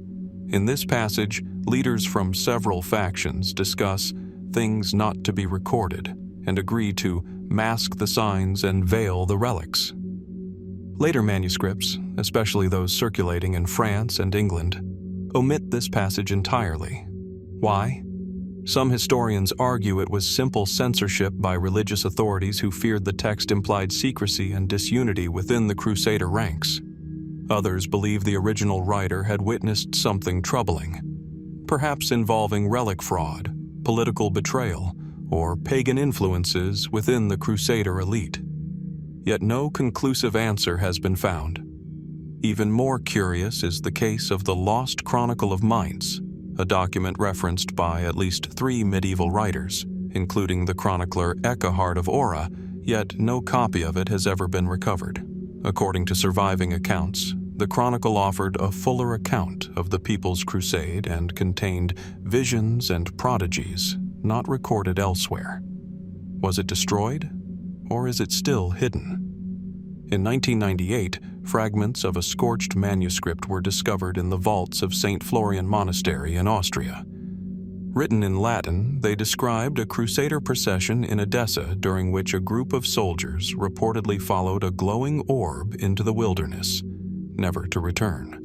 In this passage, leaders from several factions discuss things not to be recorded and agree to mask the signs and veil the relics. Later manuscripts, especially those circulating in France and England, omit this passage entirely. Why? Some historians argue it was simple censorship by religious authorities who feared the text implied secrecy and disunity within the Crusader ranks. Others believe the original writer had witnessed something troubling, perhaps involving relic fraud, political betrayal, or pagan influences within the Crusader elite. Yet no conclusive answer has been found. Even more curious is the case of the Lost Chronicle of Mainz, a document referenced by at least 3 medieval writers, including the chronicler Eckhard of Ora, yet no copy of it has ever been recovered. According to surviving accounts, the chronicle offered a fuller account of the People's Crusade and contained visions and prodigies not recorded elsewhere. Was it destroyed, or is it still hidden? In 1998, fragments of a scorched manuscript were discovered in the vaults of St. Florian Monastery in Austria. Written in Latin, they described a Crusader procession in Edessa during which a group of soldiers reportedly followed a glowing orb into the wilderness, never to return.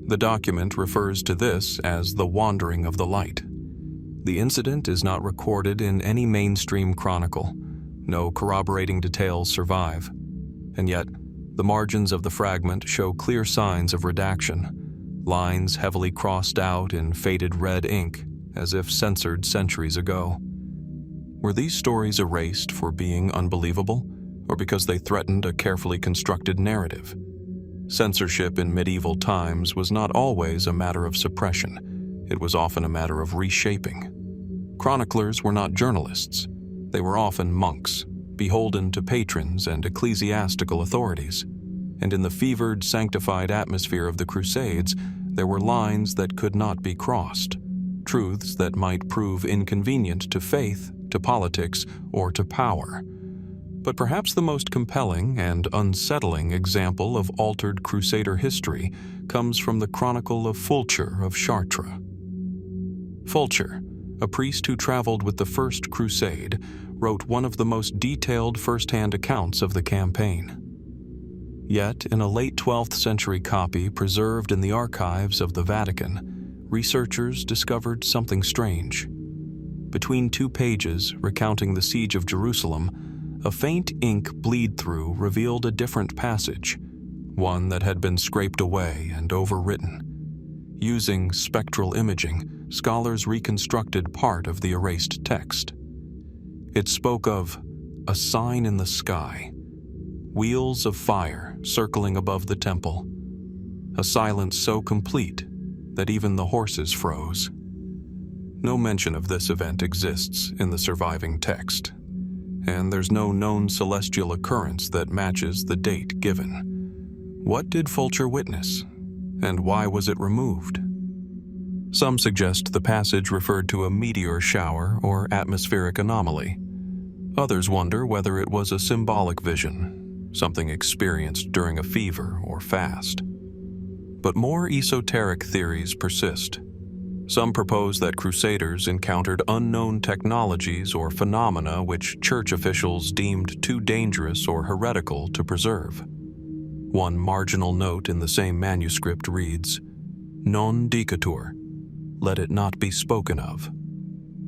The document refers to this as the Wandering of the Light. The incident is not recorded in any mainstream chronicle. No corroborating details survive. And yet, the margins of the fragment show clear signs of redaction, lines heavily crossed out in faded red ink, as if censored centuries ago. Were these stories erased for being unbelievable, or because they threatened a carefully constructed narrative? Censorship in medieval times was not always a matter of suppression. It was often a matter of reshaping. Chroniclers were not journalists. They were often monks, beholden to patrons and ecclesiastical authorities. And in the fevered, sanctified atmosphere of the Crusades, there were lines that could not be crossed, truths that might prove inconvenient to faith, to politics, or to power. But perhaps the most compelling and unsettling example of altered Crusader history comes from the Chronicle of Fulcher of Chartres. Fulcher, a priest who traveled with the First Crusade, wrote one of the most detailed first-hand accounts of the campaign. Yet, in a late 12th century copy preserved in the archives of the Vatican, researchers discovered something strange. Between 2 pages recounting the siege of Jerusalem, a faint ink bleed-through revealed a different passage, one that had been scraped away and overwritten. Using spectral imaging, scholars reconstructed part of the erased text. It spoke of a sign in the sky, wheels of fire circling above the temple, a silence so complete that even the horses froze. No mention of this event exists in the surviving text, and there's no known celestial occurrence that matches the date given. What did Fulcher witness, and why was it removed? Some suggest the passage referred to a meteor shower or atmospheric anomaly. Others wonder whether it was a symbolic vision, something experienced during a fever or fast. But more esoteric theories persist. Some propose that Crusaders encountered unknown technologies or phenomena which church officials deemed too dangerous or heretical to preserve. One marginal note in the same manuscript reads, "Non dicatur," let it not be spoken of.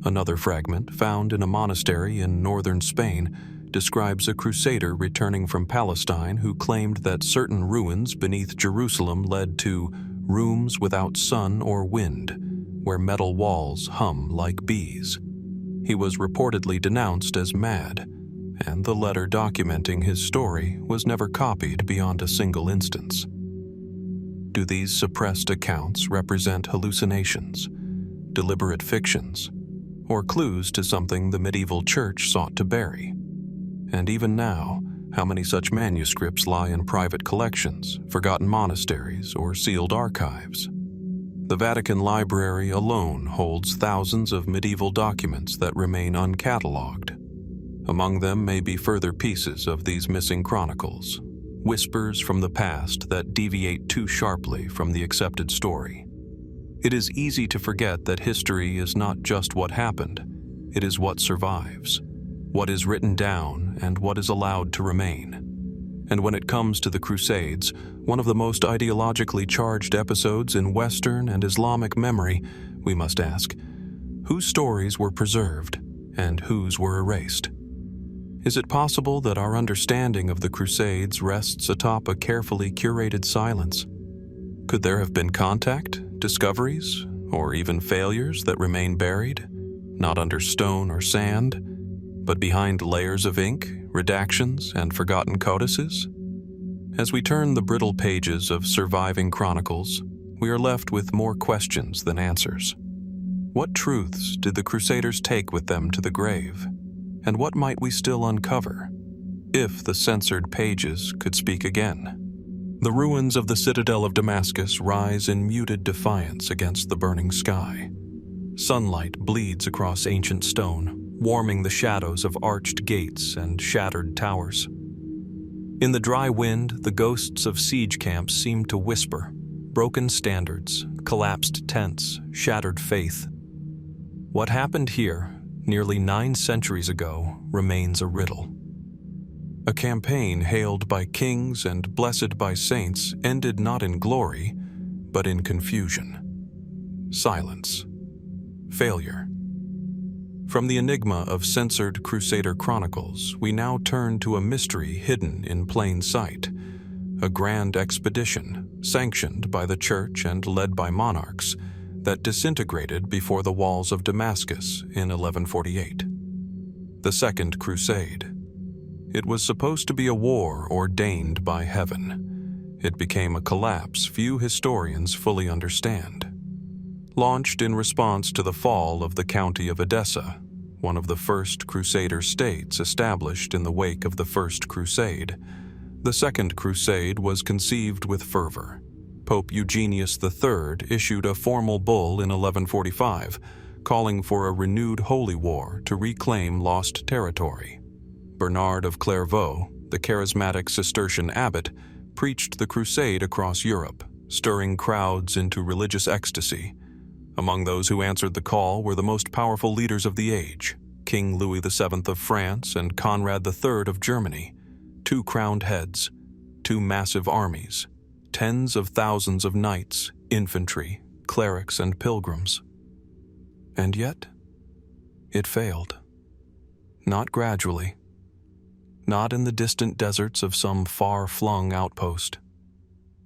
Another fragment, found in a monastery in northern Spain, describes a Crusader returning from Palestine who claimed that certain ruins beneath Jerusalem led to rooms without sun or wind, where metal walls hum like bees. He was reportedly denounced as mad, and the letter documenting his story was never copied beyond a single instance. Do these suppressed accounts represent hallucinations, deliberate fictions, or clues to something the medieval church sought to bury. And even now, how many such manuscripts lie in private collections, forgotten monasteries, or sealed archives? The Vatican Library alone holds thousands of medieval documents that remain uncatalogued. Among them may be further pieces of these missing chronicles, whispers from the past that deviate too sharply from the accepted story. It is easy to forget that history is not just what happened, it is what survives, what is written down, and what is allowed to remain. And when it comes to the Crusades, one of the most ideologically charged episodes in Western and Islamic memory, we must ask, whose stories were preserved and whose were erased? Is it possible that our understanding of the Crusades rests atop a carefully curated silence? Could there have been contact, discoveries, or even failures that remain buried, not under stone or sand, but behind layers of ink, redactions, and forgotten codices? As we turn the brittle pages of surviving chronicles, we are left with more questions than answers. What truths did the Crusaders take with them to the grave? And what might we still uncover, if the censored pages could speak again? The ruins of the citadel of Damascus rise in muted defiance against the burning sky. Sunlight bleeds across ancient stone, warming the shadows of arched gates and shattered towers. In the dry wind, the ghosts of siege camps seem to whisper, broken standards, collapsed tents, shattered faith. What happened here, nearly 9 centuries ago, remains a riddle. A campaign hailed by kings and blessed by saints ended not in glory, but in confusion, silence, failure. From the enigma of censored Crusader chronicles, we now turn to a mystery hidden in plain sight, a grand expedition sanctioned by the church and led by monarchs that disintegrated before the walls of Damascus in 1148. The Second Crusade. It was supposed to be a war ordained by heaven. It became a collapse few historians fully understand. Launched in response to the fall of the county of Edessa, one of the first Crusader states established in the wake of the First Crusade, the Second Crusade was conceived with fervor. Pope Eugenius III issued a formal bull in 1145, calling for a renewed holy war to reclaim lost territory. Bernard of Clairvaux, the charismatic Cistercian abbot, preached the crusade across Europe, stirring crowds into religious ecstasy. Among those who answered the call were the most powerful leaders of the age, King Louis VII of France and Conrad III of Germany, 2 crowned heads, 2 massive armies, tens of thousands of knights, infantry, clerics, and pilgrims. And yet, it failed. Not gradually. Not in the distant deserts of some far-flung outpost.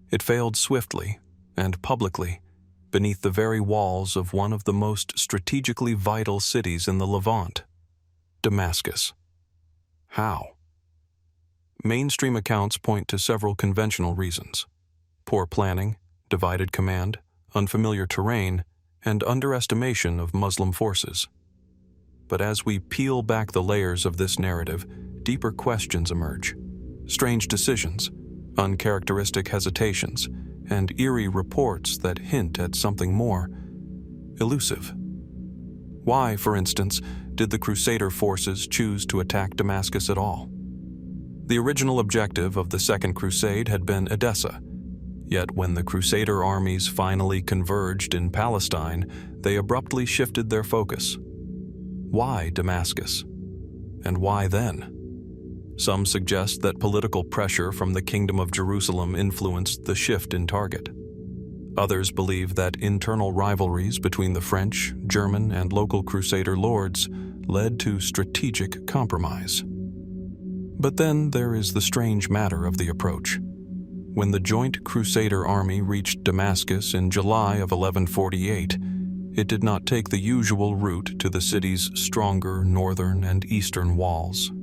It failed swiftly and publicly beneath the very walls of one of the most strategically vital cities in the Levant, Damascus. How? Mainstream accounts point to several conventional reasons: poor planning, divided command, unfamiliar terrain, and underestimation of Muslim forces. But as we peel back the layers of this narrative, deeper questions emerge. Strange decisions, uncharacteristic hesitations, and eerie reports that hint at something more elusive. Why, for instance, did the Crusader forces choose to attack Damascus at all? The original objective of the Second Crusade had been Edessa, yet when the Crusader armies finally converged in Palestine, they abruptly shifted their focus. Why Damascus? And why then? Some suggest that political pressure from the Kingdom of Jerusalem influenced the shift in target. Others believe that internal rivalries between the French, German, and local Crusader lords led to strategic compromise. But then there is the strange matter of the approach. When the joint Crusader army reached Damascus in July of 1148, it did not take the usual route to the city's stronger northern and eastern walls.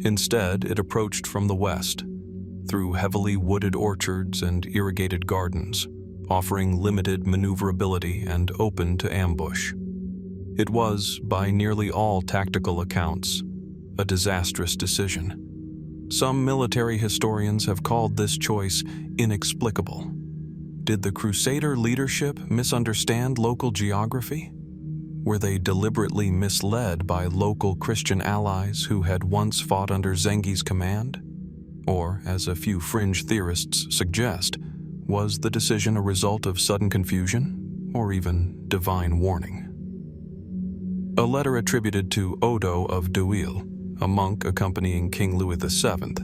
Instead, it approached from the west, through heavily wooded orchards and irrigated gardens, offering limited maneuverability and open to ambush. It was, by nearly all tactical accounts, a disastrous decision. Some military historians have called this choice inexplicable. Did the Crusader leadership misunderstand local geography? Were they deliberately misled by local Christian allies who had once fought under Zengi's command? Or, as a few fringe theorists suggest, was the decision a result of sudden confusion, or even divine warning? A letter attributed to Odo of Duil, a monk accompanying King Louis VII,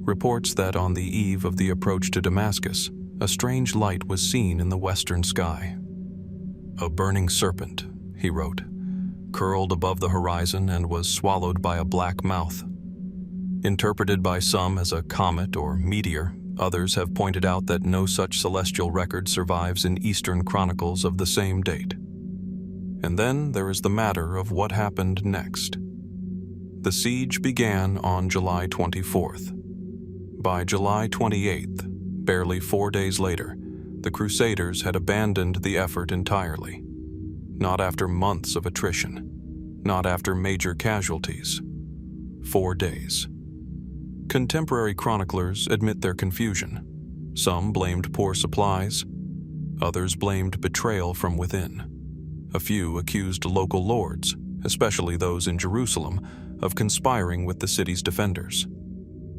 reports that on the eve of the approach to Damascus, a strange light was seen in the western sky. "A burning serpent," he wrote, "curled above the horizon and was swallowed by a black mouth." Interpreted by some as a comet or meteor, others have pointed out that no such celestial record survives in Eastern chronicles of the same date. And then there is the matter of what happened next. The siege began on July 24th. By July 28th, barely 4 days later, the Crusaders had abandoned the effort entirely. Not after months of attrition, not after major casualties. 4 days. Contemporary chroniclers admit their confusion. Some blamed poor supplies, others blamed betrayal from within. A few accused local lords, especially those in Jerusalem, of conspiring with the city's defenders.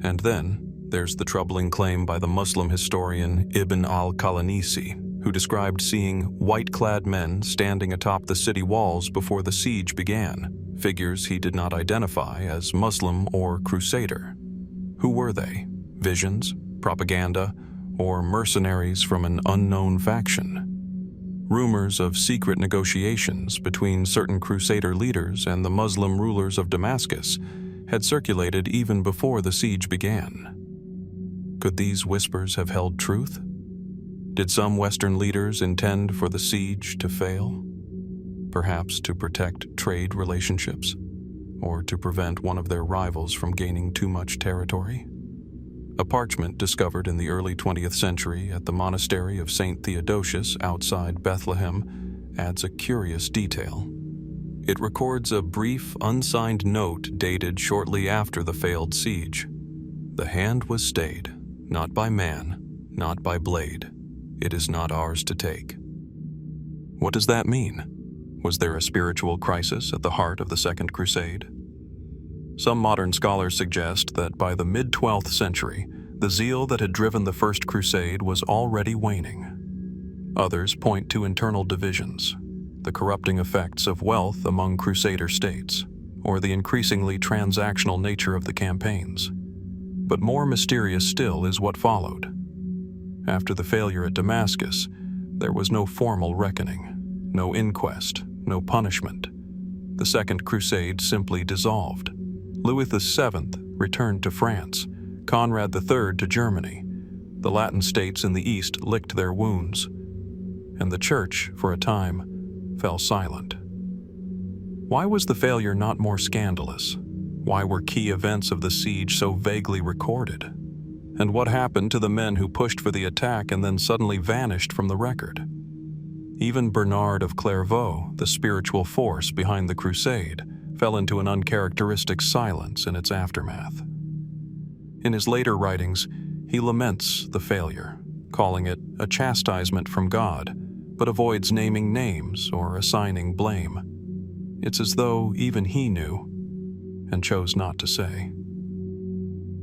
And then there's the troubling claim by the Muslim historian Ibn al-Qalanisi, who described seeing white-clad men standing atop the city walls before the siege began, figures he did not identify as Muslim or Crusader. Who were they? Visions, propaganda, or mercenaries from an unknown faction? Rumors of secret negotiations between certain Crusader leaders and the Muslim rulers of Damascus had circulated even before the siege began. Could these whispers have held truth? Did some Western leaders intend for the siege to fail? Perhaps to protect trade relationships, or to prevent one of their rivals from gaining too much territory? A parchment discovered in the early 20th century at the monastery of St. Theodosius outside Bethlehem adds a curious detail. It records a brief, unsigned note dated shortly after the failed siege. The hand was stayed, not by man, not by blade. It is not ours to take. What does that mean? Was there a spiritual crisis at the heart of the Second Crusade? Some modern scholars suggest that by the mid-12th century, the zeal that had driven the First Crusade was already waning. Others point to internal divisions, the corrupting effects of wealth among Crusader states, or the increasingly transactional nature of the campaigns. But more mysterious still is what followed. After the failure at Damascus, there was no formal reckoning, no inquest, no punishment. The Second Crusade simply dissolved. Louis VII returned to France, Conrad III to Germany. The Latin states in the East licked their wounds, and the Church, for a time, fell silent. Why was the failure not more scandalous? Why were key events of the siege so vaguely recorded? And what happened to the men who pushed for the attack and then suddenly vanished from the record? Even Bernard of Clairvaux, the spiritual force behind the Crusade, fell into an uncharacteristic silence in its aftermath. In his later writings, he laments the failure, calling it a chastisement from God, but avoids naming names or assigning blame. It's as though even he knew, and chose not to say.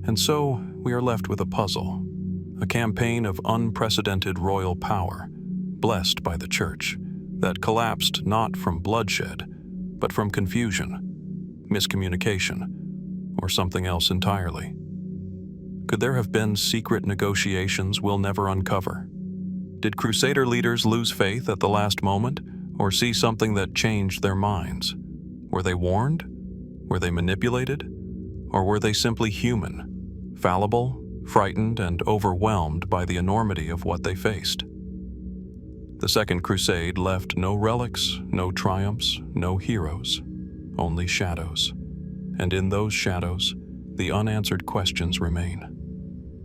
And so we are left with a puzzle, a campaign of unprecedented royal power, blessed by the Church, that collapsed not from bloodshed, but from confusion, miscommunication, or something else entirely. Could there have been secret negotiations we'll never uncover? Did Crusader leaders lose faith at the last moment, or see something that changed their minds? Were they warned? Were they manipulated? Or were they simply human, fallible, frightened, and overwhelmed by the enormity of what they faced? The Second Crusade left no relics, no triumphs, no heroes, only shadows. And in those shadows, the unanswered questions remain.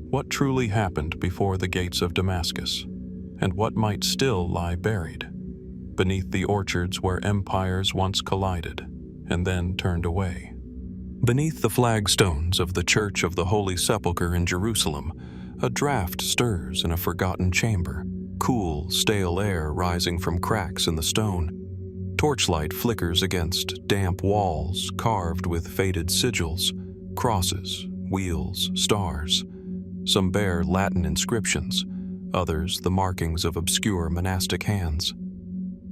What truly happened before the gates of Damascus, and what might still lie buried beneath the orchards where empires once collided and then turned away. Beneath the flagstones of the Church of the Holy Sepulchre in Jerusalem, a draught stirs in a forgotten chamber, cool, stale air rising from cracks in the stone. Torchlight flickers against damp walls carved with faded sigils, crosses, wheels, stars. Some bear Latin inscriptions, others the markings of obscure monastic hands.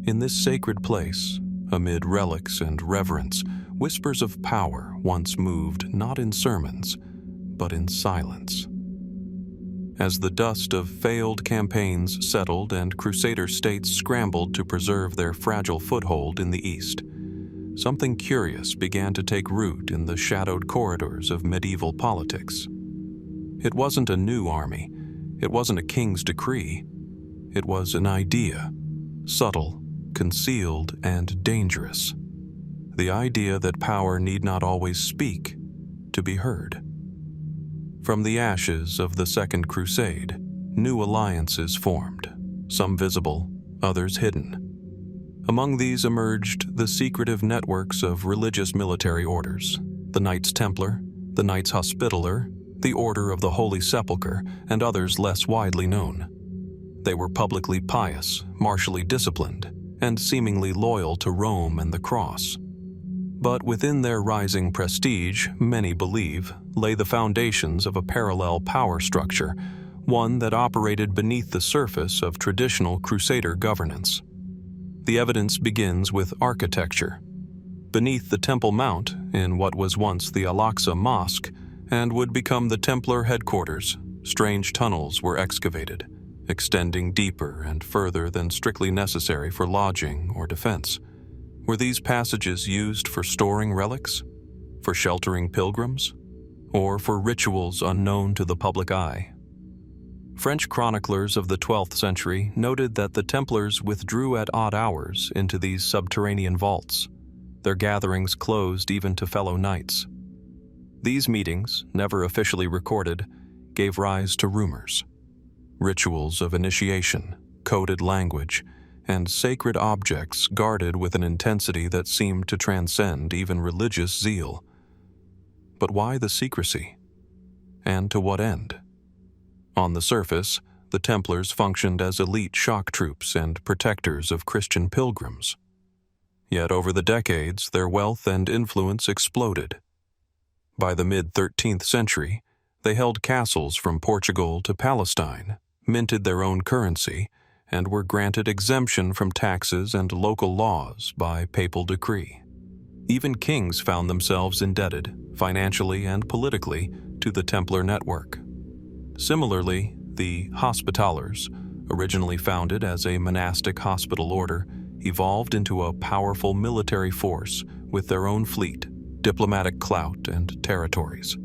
In this sacred place, amid relics and reverence, whispers of power once moved not in sermons, but in silence. As the dust of failed campaigns settled and Crusader states scrambled to preserve their fragile foothold in the East, something curious began to take root in the shadowed corridors of medieval politics. It wasn't a new army. It wasn't a king's decree. It was an idea, subtle, concealed, and dangerous. The idea that power need not always speak to be heard. From the ashes of the Second Crusade, new alliances formed, some visible, others hidden. Among these emerged the secretive networks of religious military orders, the Knights Templar, the Knights Hospitaller, the Order of the Holy Sepulchre, and others less widely known. They were publicly pious, martially disciplined, and seemingly loyal to Rome and the Cross. But within their rising prestige, many believe, lay the foundations of a parallel power structure, one that operated beneath the surface of traditional Crusader governance. The evidence begins with architecture. Beneath the Temple Mount, in what was once the Al-Aqsa Mosque, and would become the Templar headquarters, strange tunnels were excavated, extending deeper and further than strictly necessary for lodging or defense. Were these passages used for storing relics, for sheltering pilgrims, or for rituals unknown to the public eye? French chroniclers of the 12th century noted that the Templars withdrew at odd hours into these subterranean vaults. Their gatherings closed even to fellow knights. These meetings, never officially recorded, gave rise to rumors. Rituals of initiation, coded language, and sacred objects guarded with an intensity that seemed to transcend even religious zeal. But why the secrecy? And to what end? On the surface, the Templars functioned as elite shock troops and protectors of Christian pilgrims. Yet over the decades, their wealth and influence exploded. By the mid-13th century, they held castles from Portugal to Palestine, minted their own currency, and were granted exemption from taxes and local laws by papal decree. Even kings found themselves indebted, financially and politically, to the Templar network. Similarly, the Hospitallers, originally founded as a monastic hospital order, evolved into a powerful military force with their own fleet, diplomatic clout, and territories.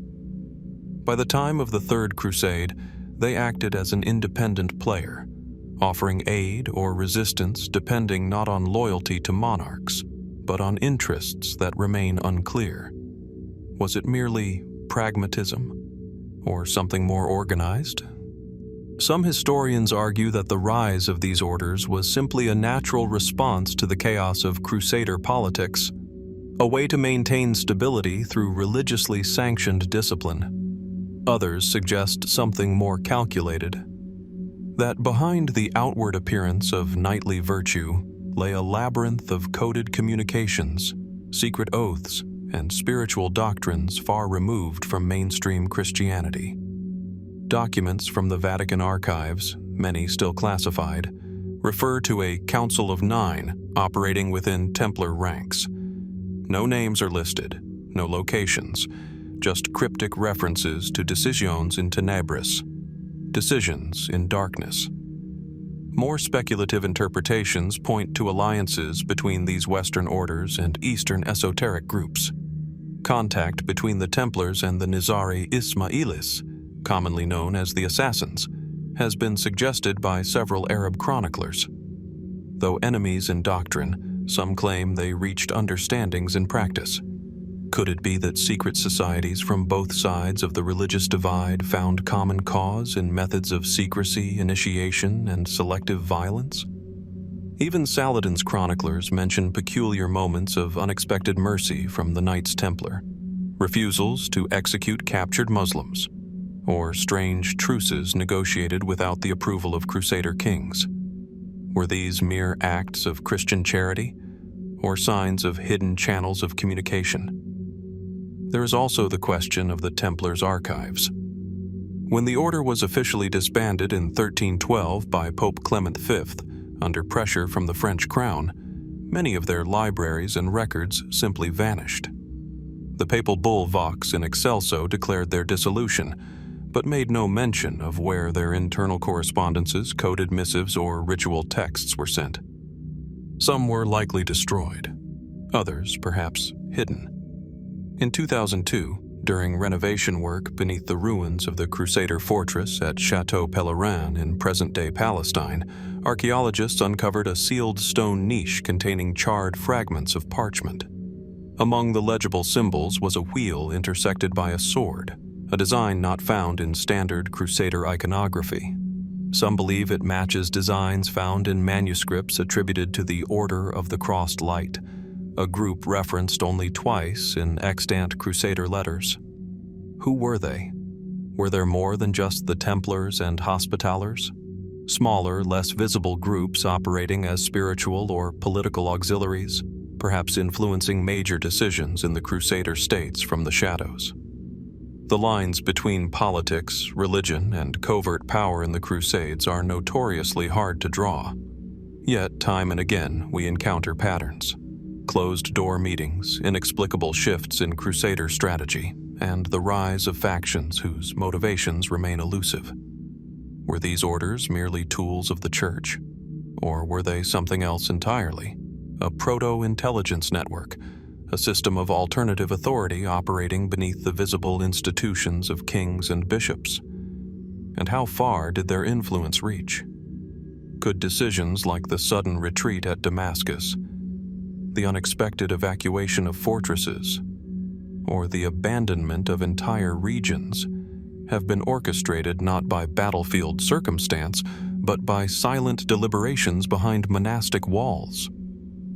By the time of the Third Crusade, they acted as an independent player, offering aid or resistance depending not on loyalty to monarchs, but on interests that remain unclear. Was it merely pragmatism, or something more organized? Some historians argue that the rise of these orders was simply a natural response to the chaos of Crusader politics, a way to maintain stability through religiously sanctioned discipline. Others suggest something more calculated, that behind the outward appearance of knightly virtue lay a labyrinth of coded communications, secret oaths, and spiritual doctrines far removed from mainstream Christianity. Documents from the Vatican archives, many still classified, refer to a Council of Nine operating within Templar ranks. No names are listed, no locations, just cryptic references to decisions in tenebris, decisions in darkness. More speculative interpretations point to alliances between these Western orders and Eastern esoteric groups. Contact between the Templars and the Nizari Ismailis, commonly known as the Assassins, has been suggested by several Arab chroniclers. Though enemies in doctrine, some claim they reached understandings in practice. Could it be that secret societies from both sides of the religious divide found common cause in methods of secrecy, initiation, and selective violence? Even Saladin's chroniclers mention peculiar moments of unexpected mercy from the Knights Templar, refusals to execute captured Muslims, or strange truces negotiated without the approval of Crusader kings. Were these mere acts of Christian charity, or signs of hidden channels of communication? There is also the question of the Templars' archives. When the order was officially disbanded in 1312 by Pope Clement V, under pressure from the French crown, many of their libraries and records simply vanished. The papal bull Vox in Excelso declared their dissolution, but made no mention of where their internal correspondences, coded missives, or ritual texts were sent. Some were likely destroyed, others perhaps hidden. In 2002, during renovation work beneath the ruins of the Crusader fortress at Château Pèlerin in present-day Palestine, archaeologists uncovered a sealed stone niche containing charred fragments of parchment. Among the legible symbols was a wheel intersected by a sword, a design not found in standard Crusader iconography. Some believe it matches designs found in manuscripts attributed to the Order of the Crossed Light, a group referenced only twice in extant Crusader letters. Who were they? Were there more than just the Templars and Hospitallers? Smaller, less visible groups operating as spiritual or political auxiliaries, perhaps influencing major decisions in the Crusader states from the shadows. The lines between politics, religion, and covert power in the Crusades are notoriously hard to draw. Yet, time and again, we encounter patterns. Closed-door meetings, inexplicable shifts in Crusader strategy, and the rise of factions whose motivations remain elusive. Were these orders merely tools of the Church? Or were they something else entirely? A proto-intelligence network, a system of alternative authority operating beneath the visible institutions of kings and bishops? And how far did their influence reach? Could decisions like the sudden retreat at Damascus, the unexpected evacuation of fortresses, or the abandonment of entire regions have been orchestrated not by battlefield circumstance, but by silent deliberations behind monastic walls?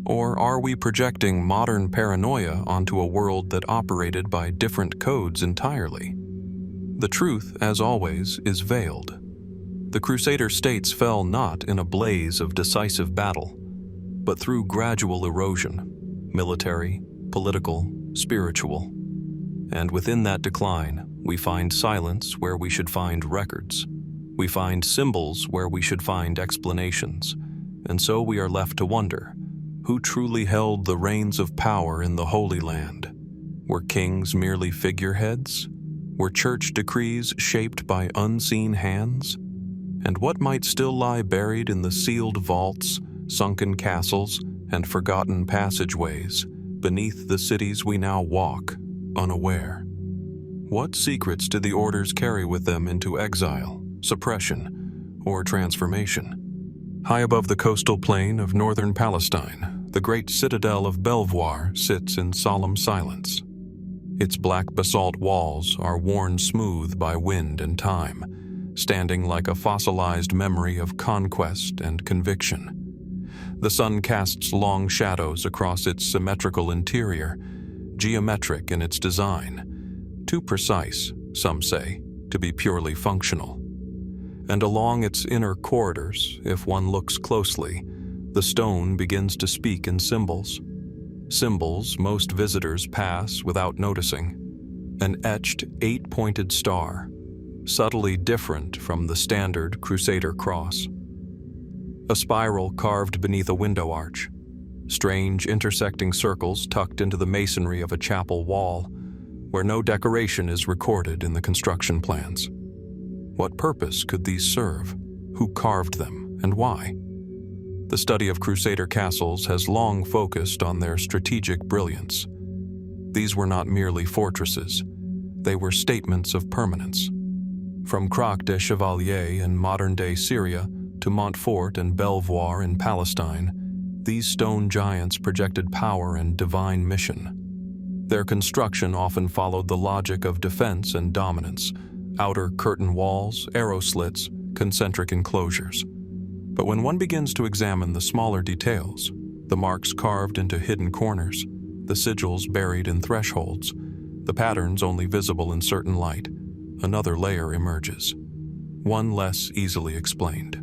Or are we projecting modern paranoia onto a world that operated by different codes entirely? The truth, as always, is veiled. The Crusader states fell not in a blaze of decisive battle, but through gradual erosion, military, political, spiritual. And within that decline, we find silence where we should find records. We find symbols where we should find explanations. And so we are left to wonder, who truly held the reins of power in the Holy Land? Were kings merely figureheads? Were church decrees shaped by unseen hands? And what might still lie buried in the sealed vaults, sunken castles, and forgotten passageways beneath the cities we now walk, unaware? What secrets did the orders carry with them into exile, suppression, or transformation? High above the coastal plain of northern Palestine, the great citadel of Belvoir sits in solemn silence. Its black basalt walls are worn smooth by wind and time, standing like a fossilized memory of conquest and conviction. The sun casts long shadows across its symmetrical interior, geometric in its design, too precise, some say, to be purely functional. And along its inner corridors, if one looks closely, the stone begins to speak in symbols. Symbols most visitors pass without noticing. An etched 8-pointed star, subtly different from the standard Crusader cross. A spiral carved beneath a window arch. Strange intersecting circles tucked into the masonry of a chapel wall, where no decoration is recorded in the construction plans. What purpose could these serve? Who carved them, and why? The study of Crusader castles has long focused on their strategic brilliance. These were not merely fortresses. They were statements of permanence. From Croc des Chevaliers in modern-day Syria to Montfort and Belvoir in Palestine, these stone giants projected power and divine mission. Their construction often followed the logic of defense and dominance: outer curtain walls, arrow slits, concentric enclosures. But when one begins to examine the smaller details, the marks carved into hidden corners, the sigils buried in thresholds, the patterns only visible in certain light, another layer emerges, one less easily explained.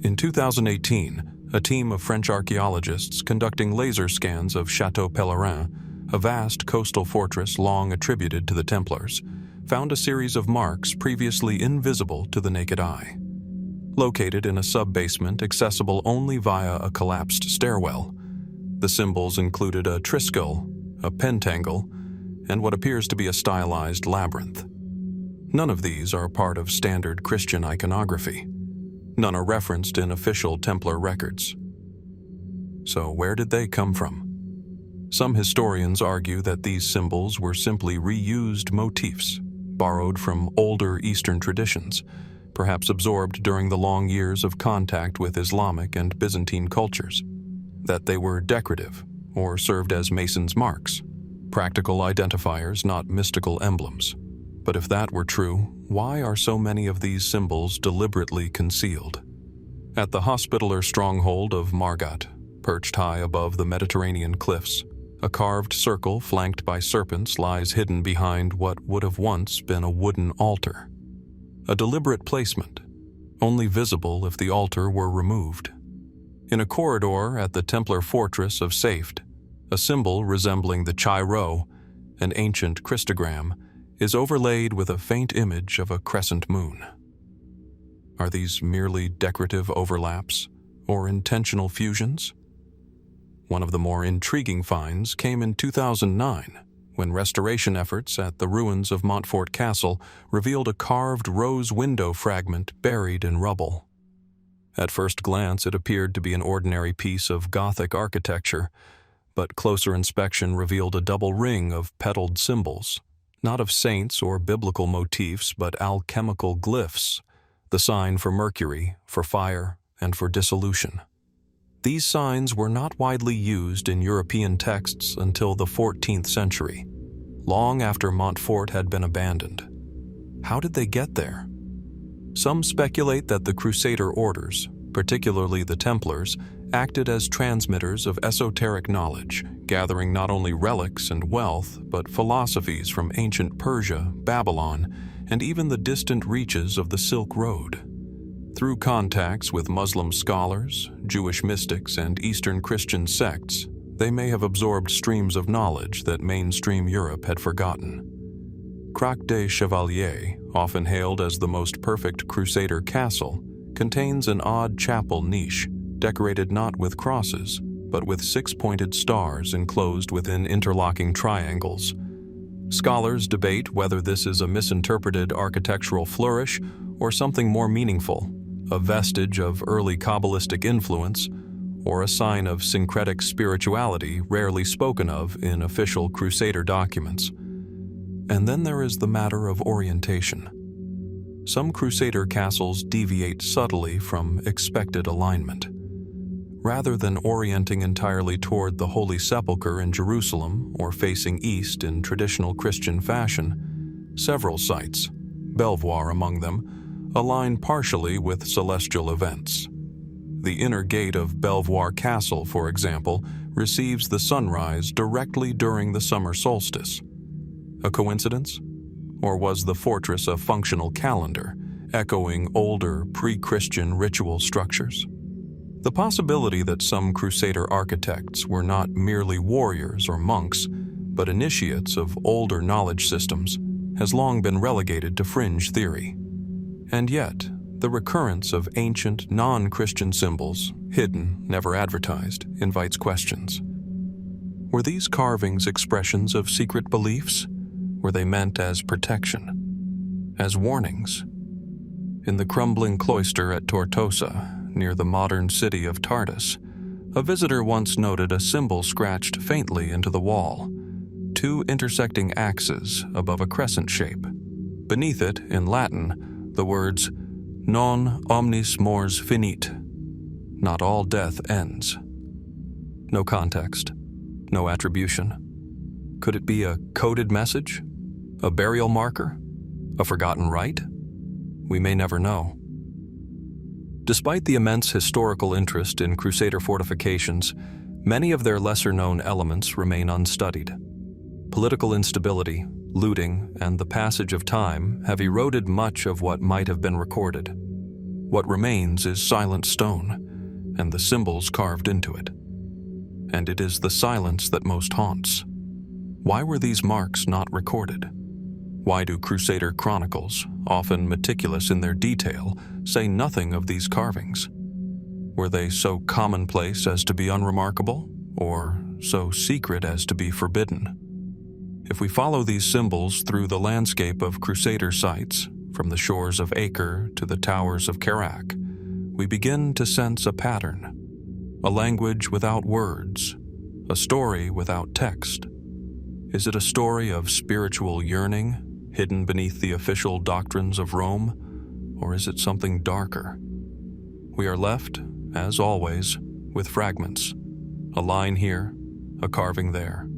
In 2018, a team of French archaeologists conducting laser scans of Château Pèlerin, a vast coastal fortress long attributed to the Templars, found a series of marks previously invisible to the naked eye. Located in a sub-basement accessible only via a collapsed stairwell, the symbols included a triskel, a pentangle, and what appears to be a stylized labyrinth. None of these are part of standard Christian iconography. None are referenced in official Templar records. So where did they come from? Some historians argue that these symbols were simply reused motifs, borrowed from older Eastern traditions, perhaps absorbed during the long years of contact with Islamic and Byzantine cultures. That they were decorative, or served as masons' marks, practical identifiers, not mystical emblems. But if that were true, why are so many of these symbols deliberately concealed? At the hospitaller stronghold of Margat, perched high above the Mediterranean cliffs, a carved circle flanked by serpents lies hidden behind what would have once been a wooden altar. A deliberate placement, only visible if the altar were removed. In a corridor at the Templar fortress of Safed, a symbol resembling the Chi Rho, an ancient Christogram, is overlaid with a faint image of a crescent moon. Are these merely decorative overlaps or intentional fusions? One of the more intriguing finds came in 2009, when restoration efforts at the ruins of Montfort Castle revealed a carved rose window fragment buried in rubble. At first glance, it appeared to be an ordinary piece of Gothic architecture, but closer inspection revealed a double ring of petaled symbols, not of saints or biblical motifs, but alchemical glyphs, the sign for Mercury, for fire, and for dissolution. These signs were not widely used in European texts until the 14th century, long after Montfort had been abandoned. How did they get there? Some speculate that the Crusader orders, particularly the Templars, acted as transmitters of esoteric knowledge, gathering not only relics and wealth, but philosophies from ancient Persia, Babylon, and even the distant reaches of the Silk Road. Through contacts with Muslim scholars, Jewish mystics, and Eastern Christian sects, they may have absorbed streams of knowledge that mainstream Europe had forgotten. Crac des Chevaliers, often hailed as the most perfect Crusader castle, contains an odd chapel niche, decorated not with crosses, but with six-pointed stars enclosed within interlocking triangles. Scholars debate whether this is a misinterpreted architectural flourish or something more meaningful, a vestige of early Kabbalistic influence, or a sign of syncretic spirituality rarely spoken of in official Crusader documents. And then there is the matter of orientation. Some Crusader castles deviate subtly from expected alignment. Rather than orienting entirely toward the Holy Sepulchre in Jerusalem or facing east in traditional Christian fashion, several sites, Belvoir among them, align partially with celestial events. The inner gate of Belvoir Castle, for example, receives the sunrise directly during the summer solstice. A coincidence? Or was the fortress a functional calendar, echoing older, pre-Christian ritual structures? The possibility that some Crusader architects were not merely warriors or monks, but initiates of older knowledge systems, has long been relegated to fringe theory. And yet, the recurrence of ancient, non-Christian symbols, hidden, never advertised, invites questions. Were these carvings expressions of secret beliefs? Were they meant as protection, as warnings? In the crumbling cloister at Tortosa, near the modern city of Tartus, a visitor once noted a symbol scratched faintly into the wall, two intersecting axes above a crescent shape. Beneath it, in Latin, the words, "Non omnis mors finit," not all death ends. No context, no attribution. Could it be a coded message? A burial marker? A forgotten rite? We may never know. Despite the immense historical interest in Crusader fortifications, many of their lesser-known elements remain unstudied. Political instability, looting, and the passage of time have eroded much of what might have been recorded. What remains is silent stone, and the symbols carved into it. And it is the silence that most haunts. Why were these marks not recorded? Why do Crusader chronicles, often meticulous in their detail, say nothing of these carvings? Were they so commonplace as to be unremarkable, or so secret as to be forbidden? If we follow these symbols through the landscape of Crusader sites, from the shores of Acre to the towers of Kerak, we begin to sense a pattern, a language without words, a story without text. Is it a story of spiritual yearning, hidden beneath the official doctrines of Rome, or is it something darker? We are left, as always, with fragments, a line here, a carving there.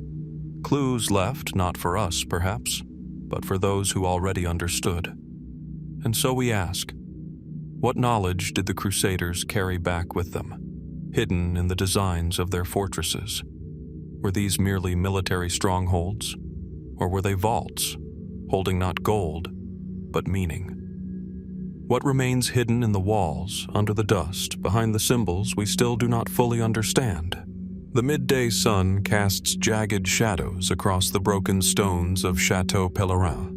Clues left not for us, perhaps, but for those who already understood. And so we ask, what knowledge did the Crusaders carry back with them, hidden in the designs of their fortresses? Were these merely military strongholds, or were they vaults, holding not gold, but meaning? What remains hidden in the walls, under the dust, behind the symbols we still do not fully understand? The midday sun casts jagged shadows across the broken stones of Chateau Pèlerin.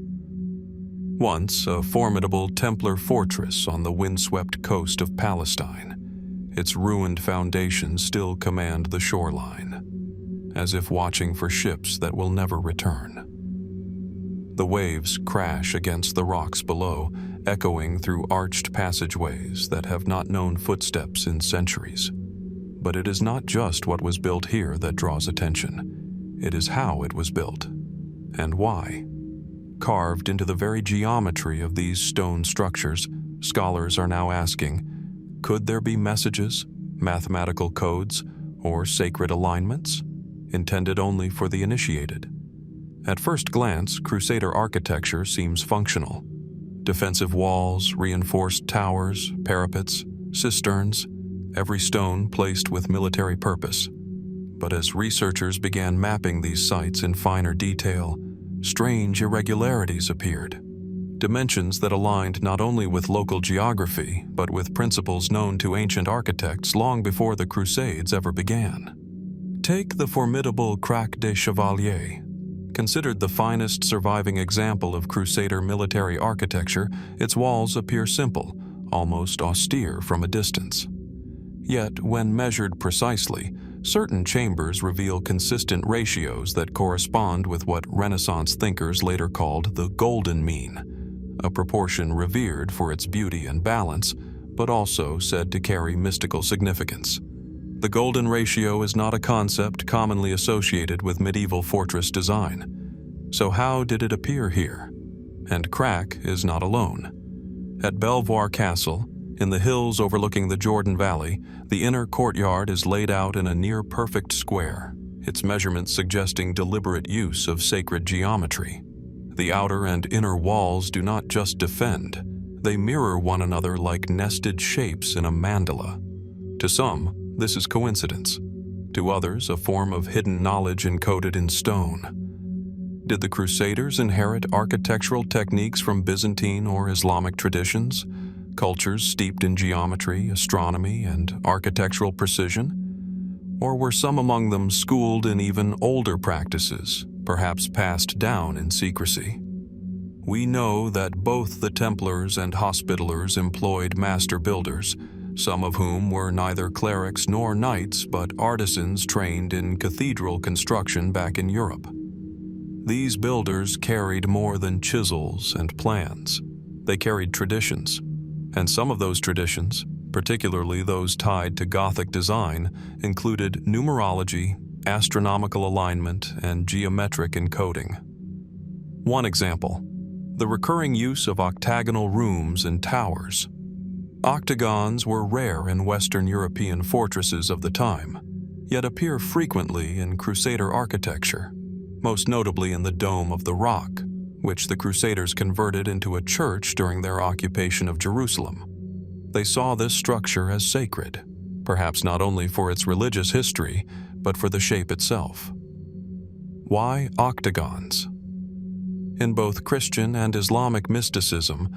Once a formidable Templar fortress on the windswept coast of Palestine, its ruined foundations still command the shoreline, as if watching for ships that will never return. The waves crash against the rocks below, echoing through arched passageways that have not known footsteps in centuries. But it is not just what was built here that draws attention. It is how it was built, and why. Carved into the very geometry of these stone structures, scholars are now asking, could there be messages, mathematical codes, or sacred alignments, intended only for the initiated? At first glance, Crusader architecture seems functional. Defensive walls, reinforced towers, parapets, cisterns, every stone placed with military purpose. But as researchers began mapping these sites in finer detail, strange irregularities appeared. Dimensions that aligned not only with local geography, but with principles known to ancient architects long before the Crusades ever began. Take the formidable Crac des Chevaliers. Considered the finest surviving example of Crusader military architecture, its walls appear simple, almost austere from a distance. Yet, when measured precisely, certain chambers reveal consistent ratios that correspond with what Renaissance thinkers later called the golden mean, a proportion revered for its beauty and balance, but also said to carry mystical significance. The golden ratio is not a concept commonly associated with medieval fortress design. So how did it appear here? And Crac is not alone. At Belvoir Castle, in the hills overlooking the Jordan Valley, the inner courtyard is laid out in a near-perfect square, its measurements suggesting deliberate use of sacred geometry. The outer and inner walls do not just defend, they mirror one another like nested shapes in a mandala. To some, this is coincidence. To others, a form of hidden knowledge encoded in stone. Did the Crusaders inherit architectural techniques from Byzantine or Islamic traditions? Cultures steeped in geometry, astronomy, and architectural precision? Or were some among them schooled in even older practices, perhaps passed down in secrecy? We know that both the Templars and Hospitallers employed master builders, some of whom were neither clerics nor knights but artisans trained in cathedral construction back in Europe. These builders carried more than chisels and plans. They carried traditions. And some of those traditions, particularly those tied to Gothic design, included numerology, astronomical alignment, and geometric encoding. One example, the recurring use of octagonal rooms and towers. Octagons were rare in Western European fortresses of the time, yet appear frequently in Crusader architecture, most notably in the Dome of the Rock, which the Crusaders converted into a church during their occupation of Jerusalem. They saw this structure as sacred, perhaps not only for its religious history, but for the shape itself. Why octagons? In both Christian and Islamic mysticism,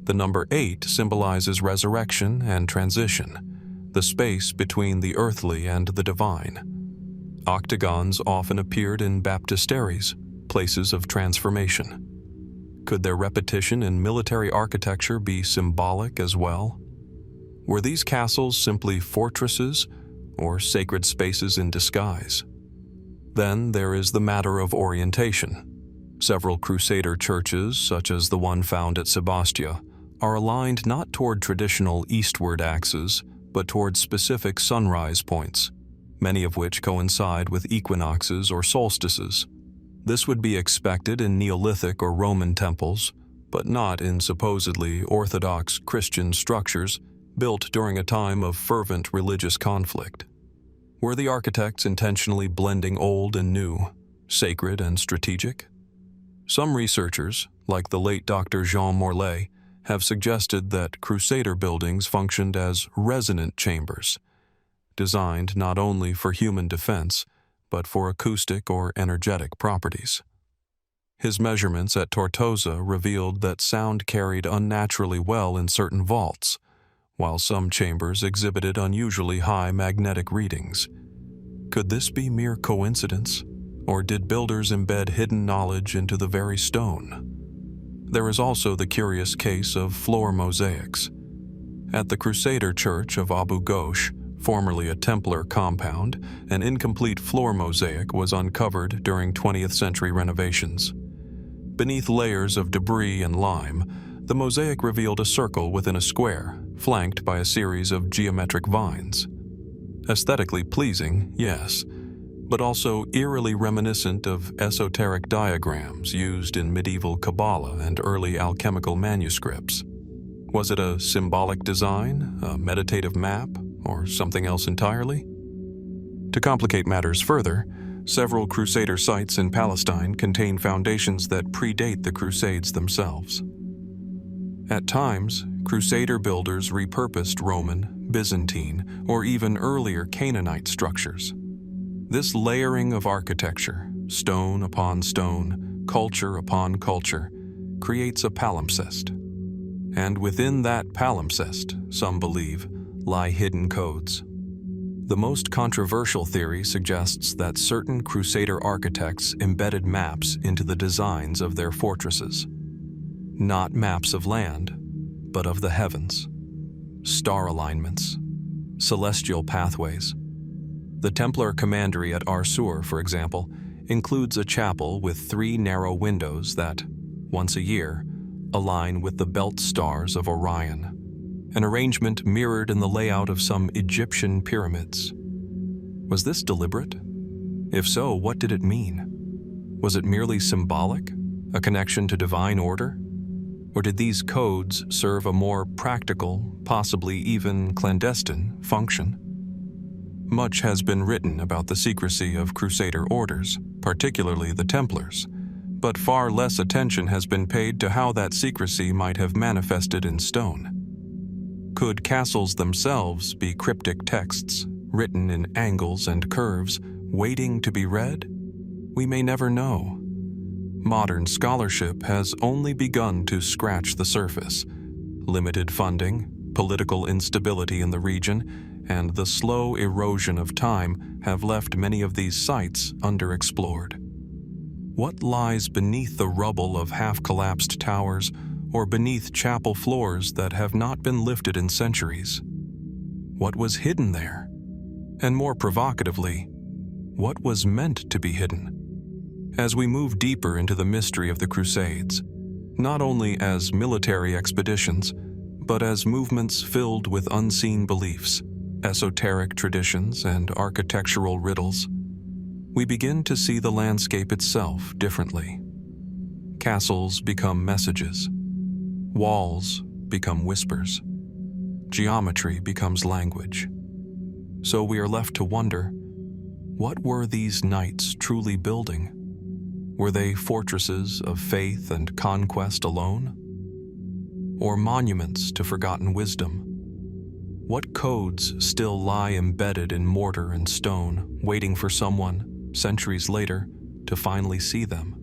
the number 8 symbolizes resurrection and transition, the space between the earthly and the divine. Octagons often appeared in baptisteries, places of transformation. Could their repetition in military architecture be symbolic as well? Were these castles simply fortresses or sacred spaces in disguise? Then there is the matter of orientation. Several Crusader churches, such as the one found at Sebastia, are aligned not toward traditional eastward axes, but toward specific sunrise points, many of which coincide with equinoxes or solstices. This would be expected in Neolithic or Roman temples, but not in supposedly Orthodox Christian structures built during a time of fervent religious conflict. Were the architects intentionally blending old and new, sacred and strategic? Some researchers, like the late Dr. Jean Morlaix, have suggested that Crusader buildings functioned as resonant chambers, designed not only for human defense, but for acoustic or energetic properties. His measurements at Tortosa revealed that sound carried unnaturally well in certain vaults, while some chambers exhibited unusually high magnetic readings. Could this be mere coincidence, or did builders embed hidden knowledge into the very stone? There is also the curious case of floor mosaics. At the Crusader Church of Abu Ghosh, formerly a Templar compound, an incomplete floor mosaic was uncovered during 20th century renovations. Beneath layers of debris and lime, the mosaic revealed a circle within a square, flanked by a series of geometric vines. Aesthetically pleasing, yes, but also eerily reminiscent of esoteric diagrams used in medieval Kabbalah and early alchemical manuscripts. Was it a symbolic design, a meditative map, or something else entirely? To complicate matters further, several Crusader sites in Palestine contain foundations that predate the Crusades themselves. At times, Crusader builders repurposed Roman, Byzantine, or even earlier Canaanite structures. This layering of architecture, stone upon stone, culture upon culture, creates a palimpsest. And within that palimpsest, some believe, lie hidden codes. The most controversial theory suggests that certain Crusader architects embedded maps into the designs of their fortresses. Not maps of land, but of the heavens. Star alignments, celestial pathways. The Templar commandery at Arsur, for example, includes a chapel with 3 narrow windows that, once a year, align with the belt stars of Orion, an arrangement mirrored in the layout of some Egyptian pyramids. Was this deliberate? If so, what did it mean? Was it merely symbolic, a connection to divine order? Or did these codes serve a more practical, possibly even clandestine, function? Much has been written about the secrecy of Crusader orders, particularly the Templars, but far less attention has been paid to how that secrecy might have manifested in stone. Could castles themselves be cryptic texts, written in angles and curves, waiting to be read? We may never know. Modern scholarship has only begun to scratch the surface. Limited funding, political instability in the region, and the slow erosion of time have left many of these sites underexplored. What lies beneath the rubble of half-collapsed towers or beneath chapel floors that have not been lifted in centuries? What was hidden there? And more provocatively, what was meant to be hidden? As we move deeper into the mystery of the Crusades, not only as military expeditions, but as movements filled with unseen beliefs, esoteric traditions, and architectural riddles, we begin to see the landscape itself differently. Castles become messages. Walls become whispers. Geometry becomes language. So we are left to wonder, what were these knights truly building? Were they fortresses of faith and conquest alone? Or monuments to forgotten wisdom, What codes still lie embedded in mortar and stone, waiting for someone, centuries later, to finally see them?